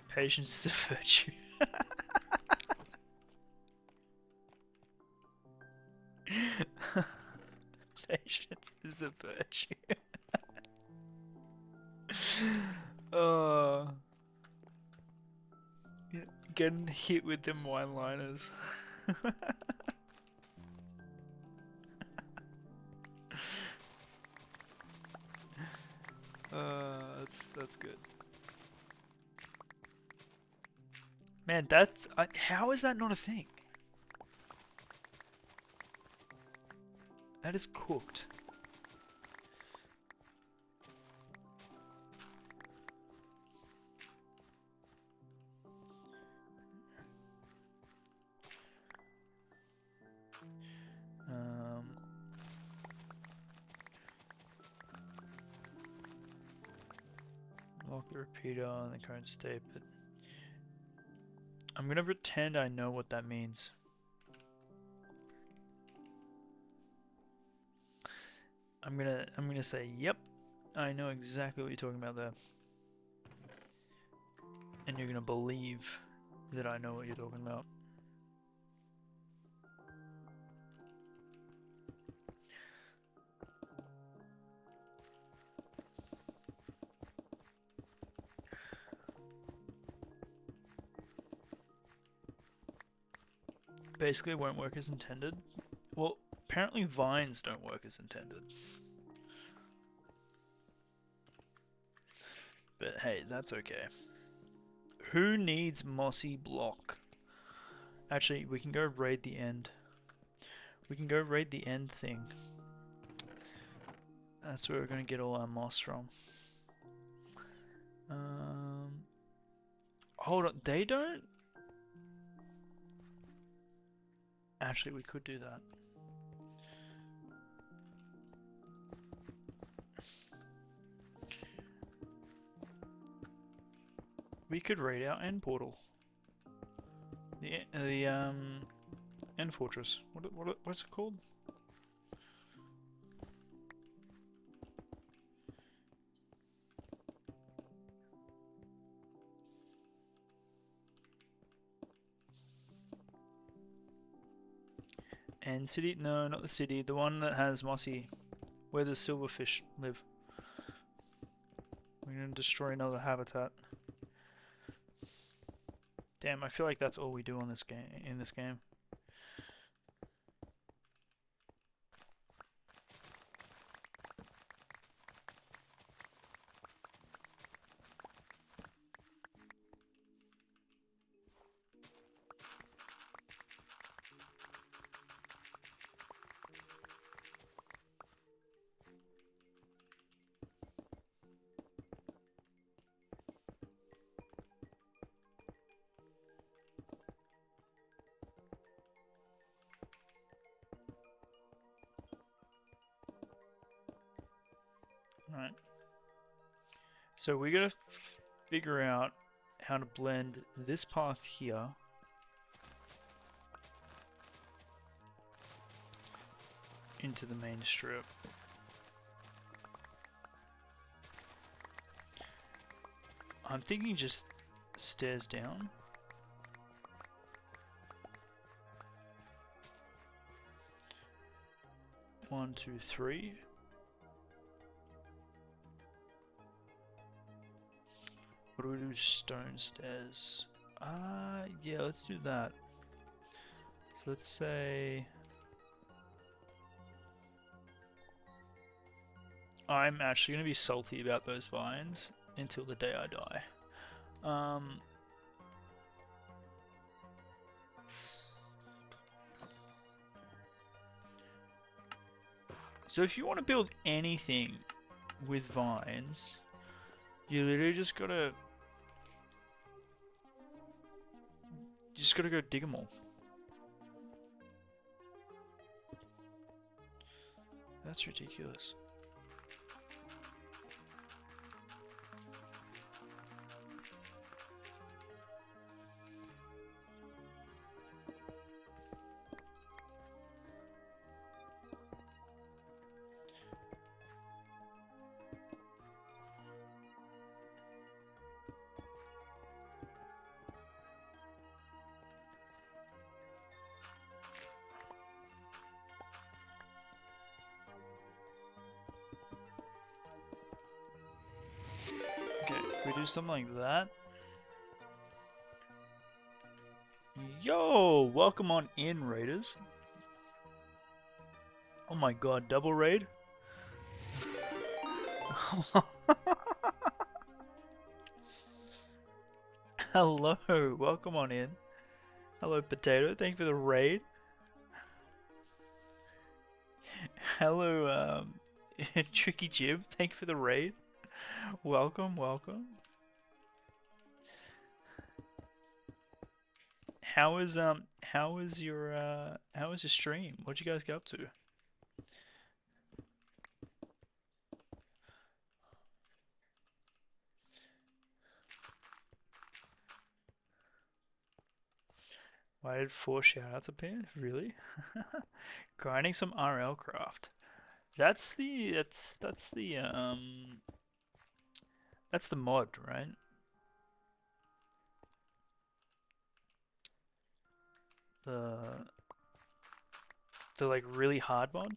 Patience is a virtue. Patience is a virtue. Oh, getting hit with them one-liners. That's good. Man, that's how is that not a thing? That is cooked. Lock the repeater in the current state, but I'm gonna pretend I know what that means. I'm gonna say, yep, I know exactly what you're talking about there. And you're gonna believe that I know what you're talking about. Basically, it won't work as intended. Well, apparently vines don't work as intended. But hey, that's okay. Who needs mossy block? Actually, we can go raid the end. We can go raid the end thing. That's where we're gonna get all our moss from. Hold on, they don't? Actually, we could do that. We could raid our end portal. The end fortress. What's it called? End city? No, not the city. The one that has mossy, where the silverfish live. We're gonna destroy another habitat. Damn, I feel like that's all we do on this game. In this game. Right. So we gotta figure out how to blend this path here into the main strip. I'm thinking just stairs down. One, two, three. What do we do? Stone stairs. Yeah, let's do that. So let's say... I'm actually going to be salty about those vines until the day I die. So if you want to build anything with vines, you literally just gotta go dig them all. That's ridiculous. Okay, if we do something like that. Yo, welcome on in, raiders. Oh my god, double raid? Hello, welcome on in. Hello, Potato, thank you for the raid. Hello, Tricky Jib, thank you for the raid. Welcome, welcome. How is your stream? What'd you guys get up to? Why did 4 shoutouts appear? Really? Grinding some RL craft. That's the mod, right? The like really hard mod.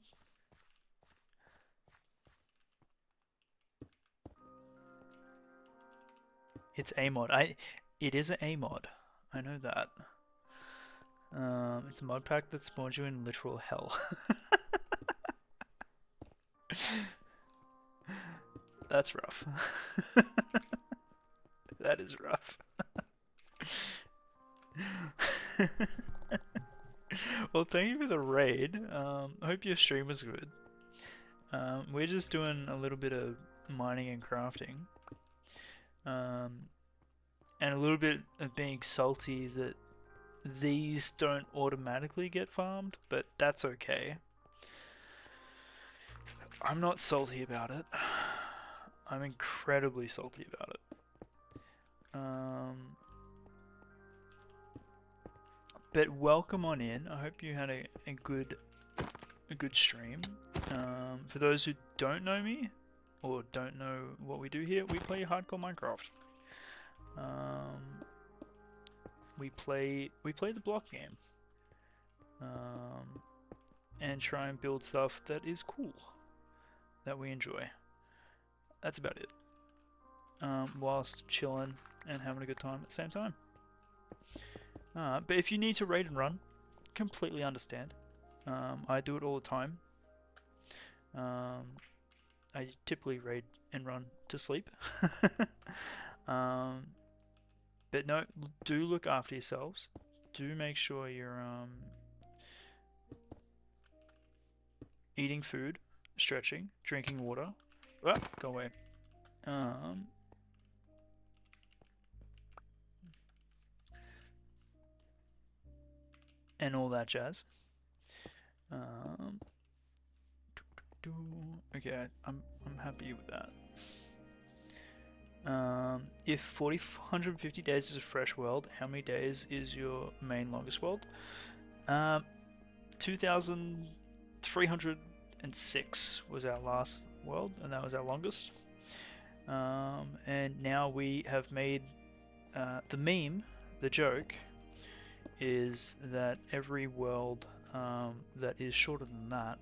It's a mod. It is an A mod. I know that. It's a mod pack that spawns you in literal hell. That's rough. That is rough. Well, thank you for the raid. I hope your stream was good. We're just doing a little bit of mining and crafting. And a little bit of being salty that these don't automatically get farmed, but that's okay. I'm not salty about it. I'm incredibly salty about it. But welcome on in. I hope you had a good stream. For those who don't know me or don't know what we do here, we play hardcore Minecraft. We play the block game. And try and build stuff that is cool, that we enjoy. That's about it. Whilst chilling and having a good time at the same time. But if you need to raid and run, completely understand. I do it all the time. I typically raid and run to sleep. But no, do look after yourselves. Do make sure you're eating food, stretching, drinking water. Ah, go away. And all that jazz. Okay, I'm happy with that. If 450 days is a fresh world, how many days is your main longest world? 2,306 was our last world, and that was our longest. And now we have made the meme, the joke, is that every world that is shorter than that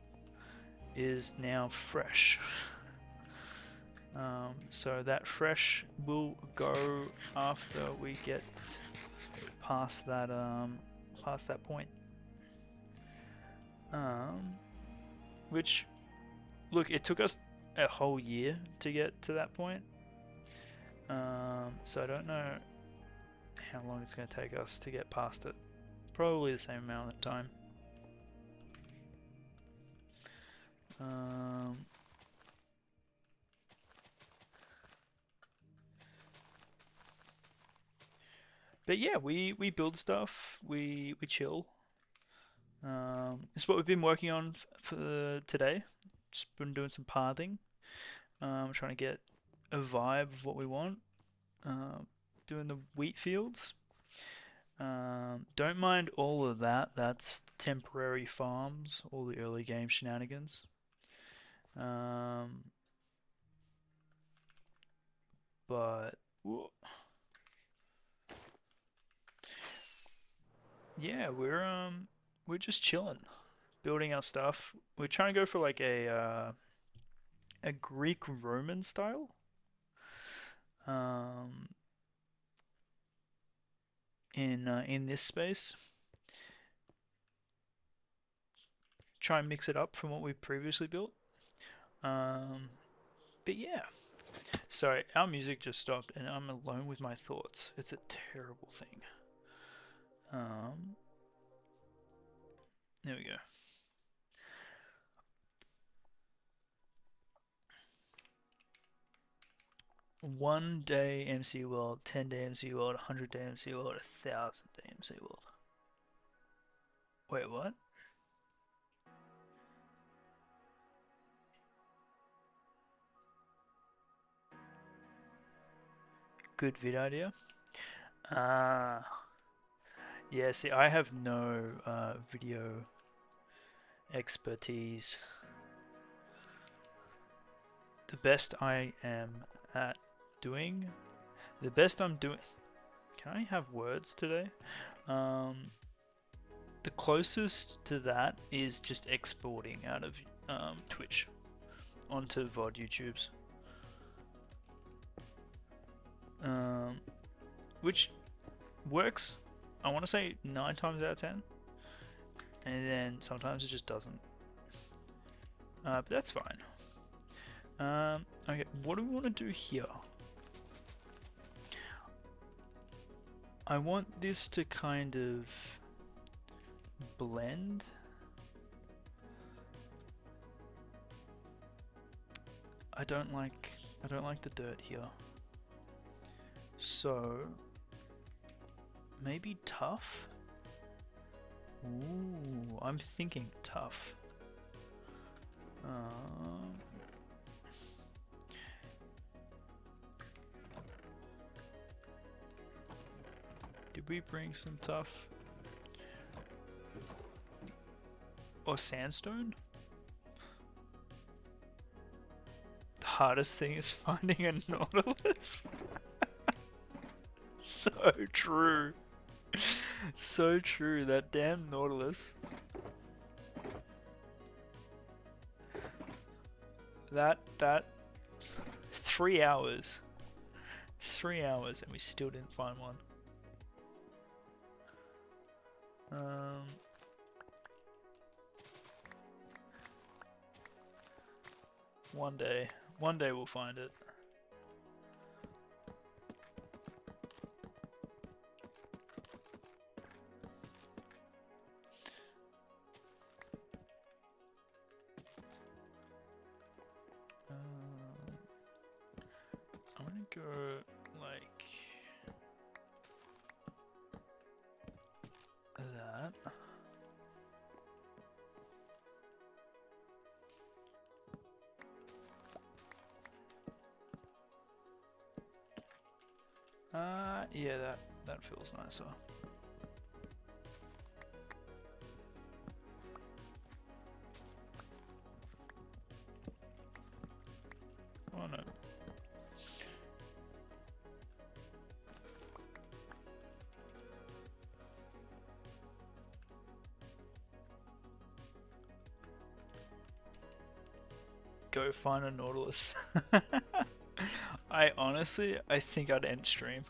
is now fresh. So that fresh will go after we get past that point. Which, look, it took us a whole year to get to that point. So I don't know how long it's going to take us to get past it. Probably the same amount of time. Um, but yeah, we build stuff. We chill. It's what we've been working on for today. Just been doing some pathing. Trying to get a vibe of what we want. Doing the wheat fields. Don't mind all of that. That's temporary farms, all the early game shenanigans. Um, but yeah, we're just chilling, building our stuff. We're trying to go for like a Greek Roman style. Um, in this space, try and mix it up from what we've previously built. Um, but yeah. Sorry, our music just stopped and I'm alone with my thoughts. It's a terrible thing. There we go. One day MC World, 10-day MC World, 100-day MC World, 1,000-day MC World. Wait, what? Good vid idea. Yeah, see, I have no video expertise. The best I am at doing, the best I'm doing. Can I have words today? The closest to that is just exporting out of Twitch onto VOD YouTubes. Which works, I want to say 9 times out of 10. And then sometimes it just doesn't. But that's fine. Okay, what do we want to do here? I want this to kind of blend. I don't like the dirt here. So maybe tough? Ooh, I'm thinking tough. Did we bring some tough? Or sandstone? The hardest thing is finding a Nautilus. So true. So true, that damn Nautilus. That 3 hours. 3 hours and we still didn't find one. One day we'll find it. I'm gonna go like that. Yeah, that feels nicer. Oh no. Go find a Nautilus. I think I'd end stream.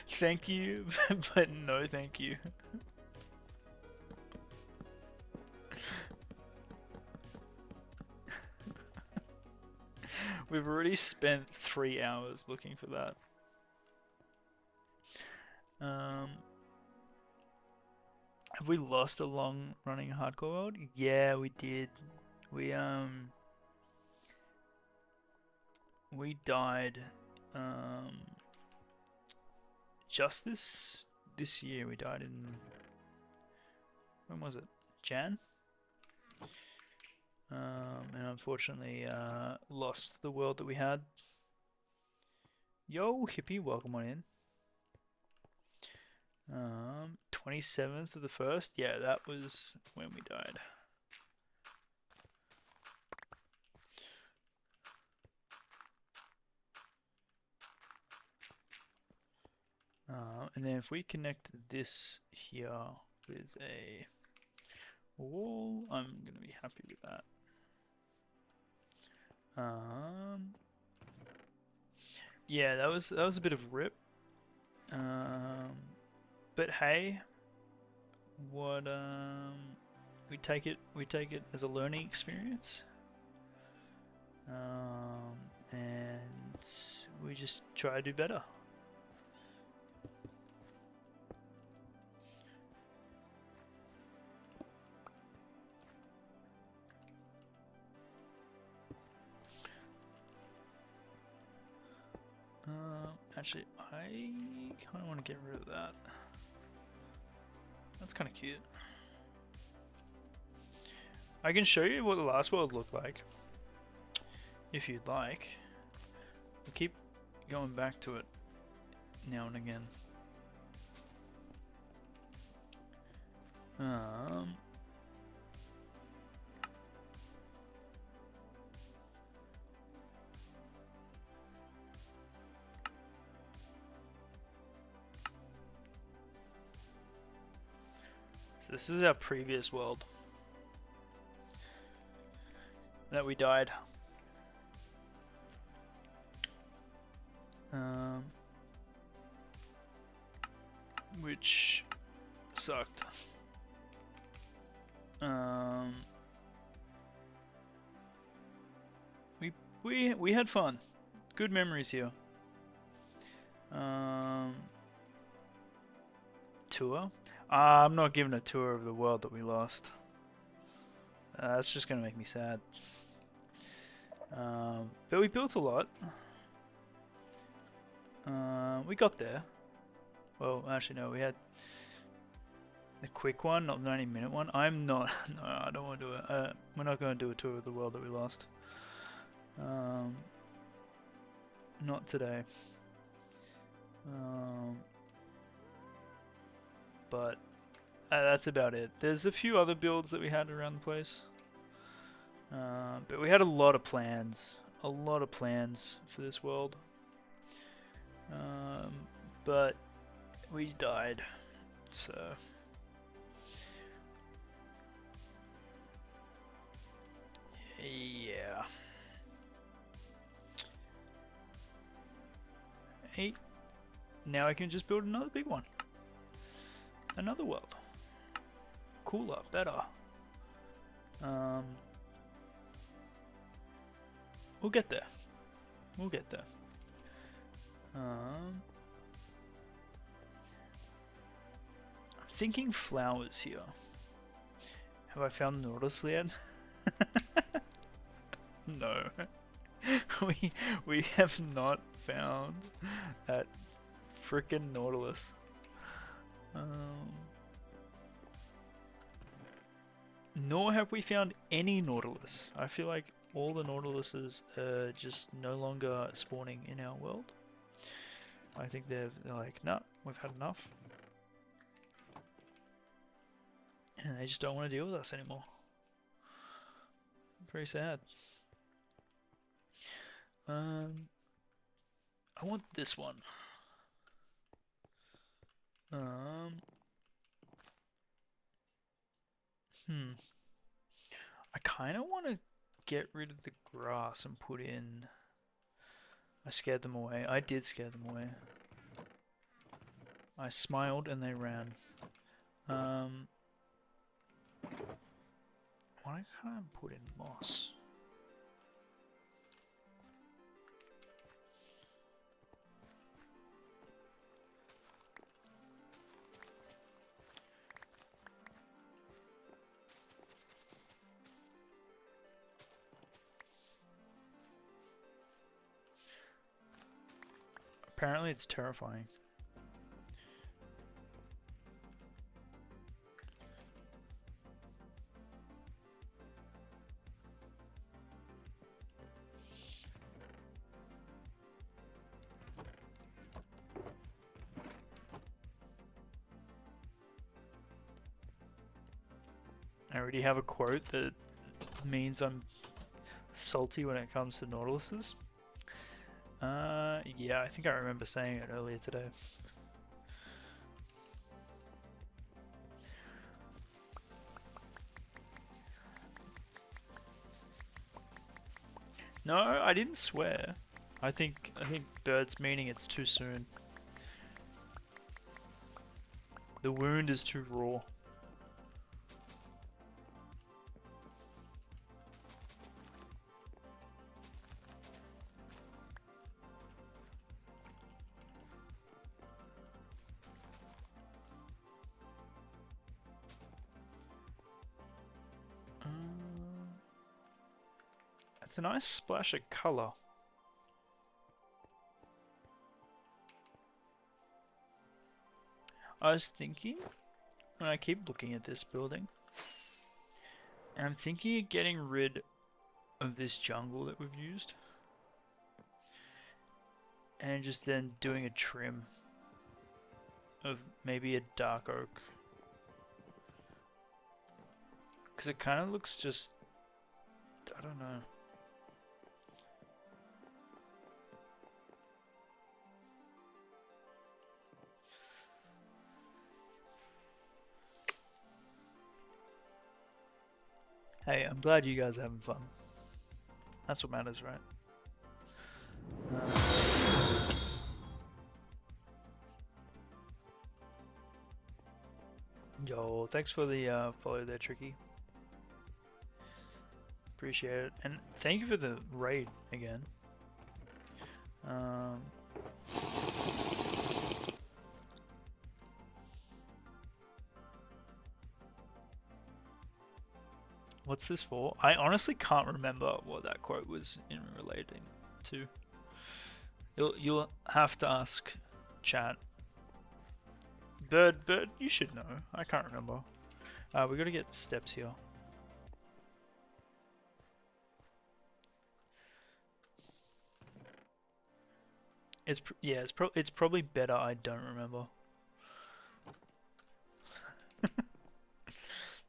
Thank you, but no thank you. We've already spent 3 hours looking for that. Have we lost a long running hardcore world? Yeah, we did. We died just this year. We died in, when was it? Jan? And unfortunately lost the world that we had. Yo, hippie, welcome on in. 27th of the 1st. Yeah, that was when we died. And then if we connect this here with a wall, I'm gonna be happy with that. Yeah, that was a bit of rip. But hey, what we take it as a learning experience. And we just try to do better. Actually, I kind of want to get rid of that. That's kind of cute. I can show you what the last world looked like, if you'd like. We keep going back to it now and again. So this is our previous world that we died. Which sucked. We had fun. Good memories here. Tour? I'm not giving a tour of the world that we lost. That's just gonna make me sad. But we built a lot. We got there. Well, actually no, we had the quick one, not the 90-minute one. I'm not. No, I don't want to do it. We're not going to do a tour of the world that we lost. Not today. But that's about it. There's a few other builds that we had around the place. But we had a lot of plans. A lot of plans for this world. But we died. So... yeah. 8. Now I can just build another big one. Another world. Cooler, better. We'll get there. We'll get there. I'm thinking flowers here. Have I found Nautilus yet? No. we have not found that frickin' Nautilus. Nor have we found any Nautilus. I feel like all the Nautiluses are just no longer spawning in our world. I think they're like, nah, we've had enough. And they just don't want to deal with us anymore. Very sad. I want this one. I kind of want to get rid of the grass and put in... I scared them away. I did scare them away. I smiled and they ran. Why can't I put in moss? Apparently it's terrifying. I already have a quote that means I'm salty when it comes to Nautiluses. Yeah, I think I remember saying it earlier today. No, I didn't swear. I think Bird's meaning it's too soon. The wound is too raw. It's a nice splash of colour. I was thinking, and I keep looking at this building, and I'm thinking of getting rid of this jungle that we've used, and just then doing a trim of maybe a dark oak, because it kind of looks just, I don't know. Hey, I'm glad you guys are having fun. That's what matters, right? Yo, thanks for the follow there, Tricky. Appreciate it. And thank you for the raid again. What's this for? I honestly can't remember what that quote was in relating to. You'll have to ask chat. Bird, you should know. I can't remember. We gotta get steps here. It's probably better I don't remember.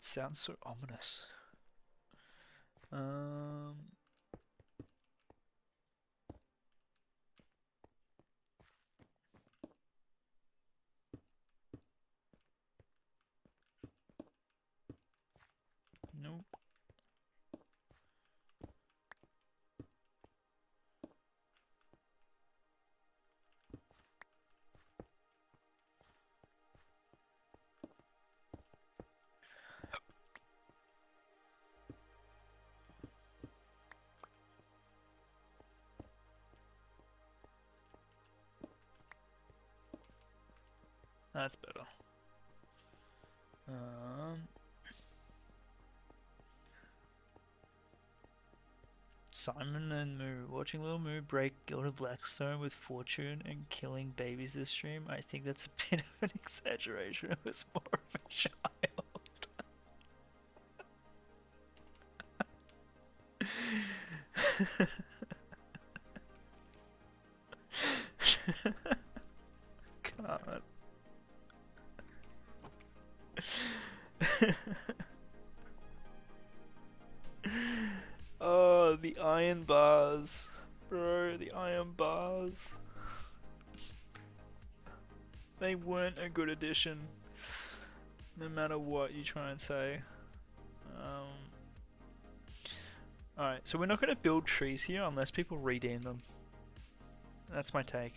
Sounds so ominous. Nope. That's better. Simon and Moo. Watching Little Moo break Gilded Blackstone with Fortune and killing babies this stream, I think that's a bit of an exaggeration. It was more of a child. God. Oh, the iron bars. Bro, the iron bars. They weren't a good addition. No matter what you try and say. Alright, so we're not going to build trees here unless people redeem them. That's my take.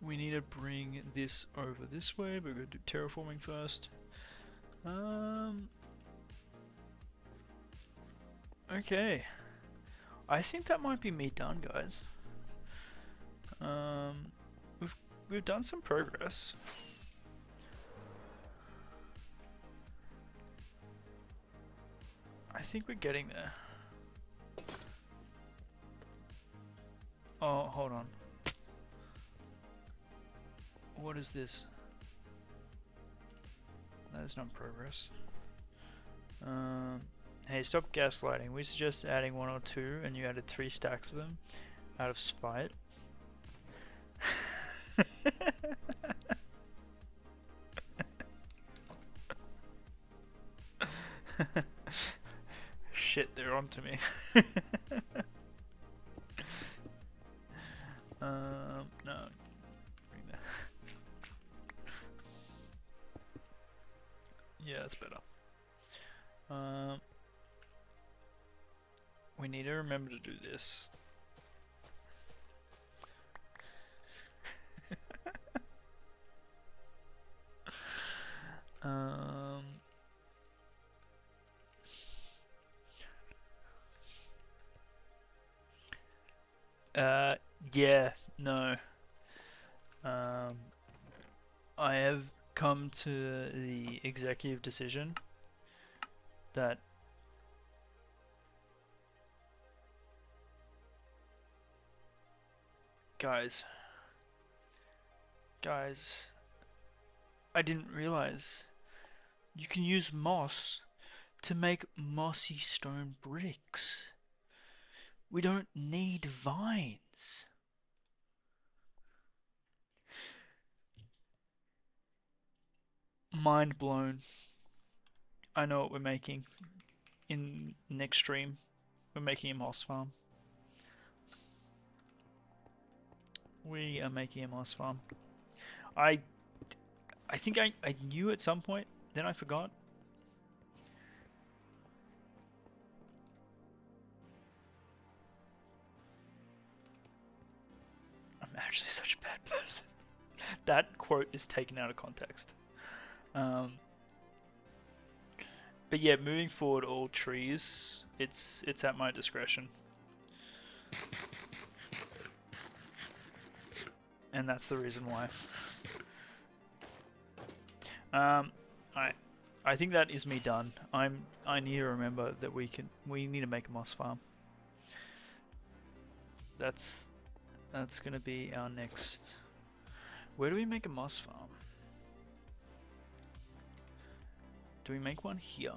We need to bring this over this way, but we're going to do terraforming first. Okay. I think that might be me done, guys. We've done some progress. I think we're getting there. Oh, hold on. What is this? That is not progress. Hey, stop gaslighting. We suggest adding 1 or 2, and you added 3 stacks of them out of spite. Shit, they're onto me. No. Bring that. Yeah, that's better. We need to remember to do this. Yeah, no. I have come to the executive decision that guys, I didn't realize you can use moss to make mossy stone bricks. We don't need vines. Mind blown. I know what we're making in next stream. We're making a moss farm. We are making a moss farm. I think I knew at some point, then I forgot. I'm actually such a bad person. That quote is taken out of context. But yeah, moving forward, all trees, it's at my discretion. And that's the reason why. I think that is me done. I need to remember that we need to make a moss farm. That's gonna be our next. Where do we make a moss farm? Do we make one here?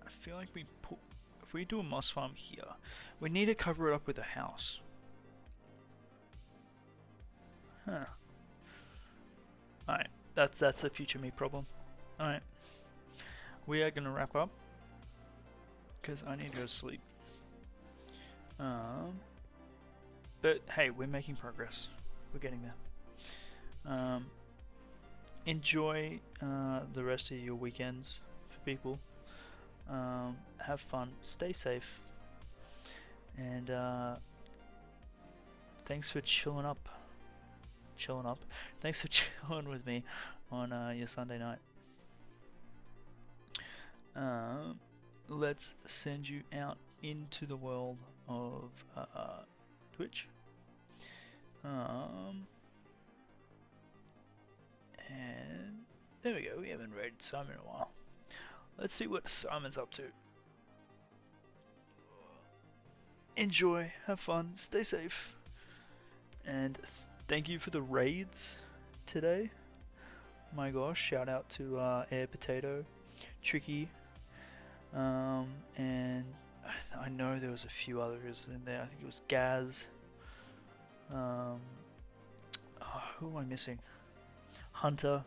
I feel like if we do a moss farm here, we need to cover it up with a house. Huh. Alright, that's a future me problem. Alright. We are gonna wrap up because I need to go to sleep. But hey, we're making progress. We're getting there. Enjoy the rest of your weekends for people. Have fun, stay safe, and thanks for chilling up. Thanks for chilling with me on your Sunday night. Let's send you out into the world of Twitch. And there we go. We haven't raided Simon in a while. Let's see what Simon's up to. Enjoy, have fun, stay safe, and thank you for the raids today. My gosh, shout out to Air Potato, Tricky, and I know there was a few others in there. I think it was Gaz. Who am I missing? Hunter.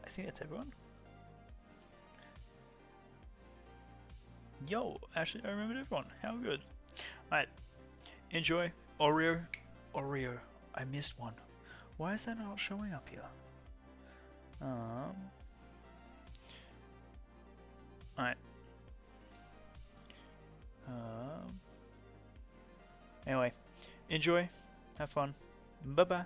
I think that's everyone. Yo, actually I remembered everyone. How good. Alright. Enjoy. Oreo. I missed one. Why is that not showing up here? Alright. Anyway. Enjoy. Have fun. Bye bye.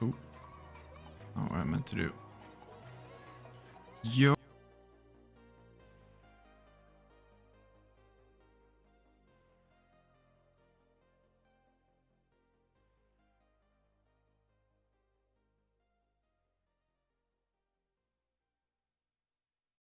Oh. Not what I meant to do. Yo.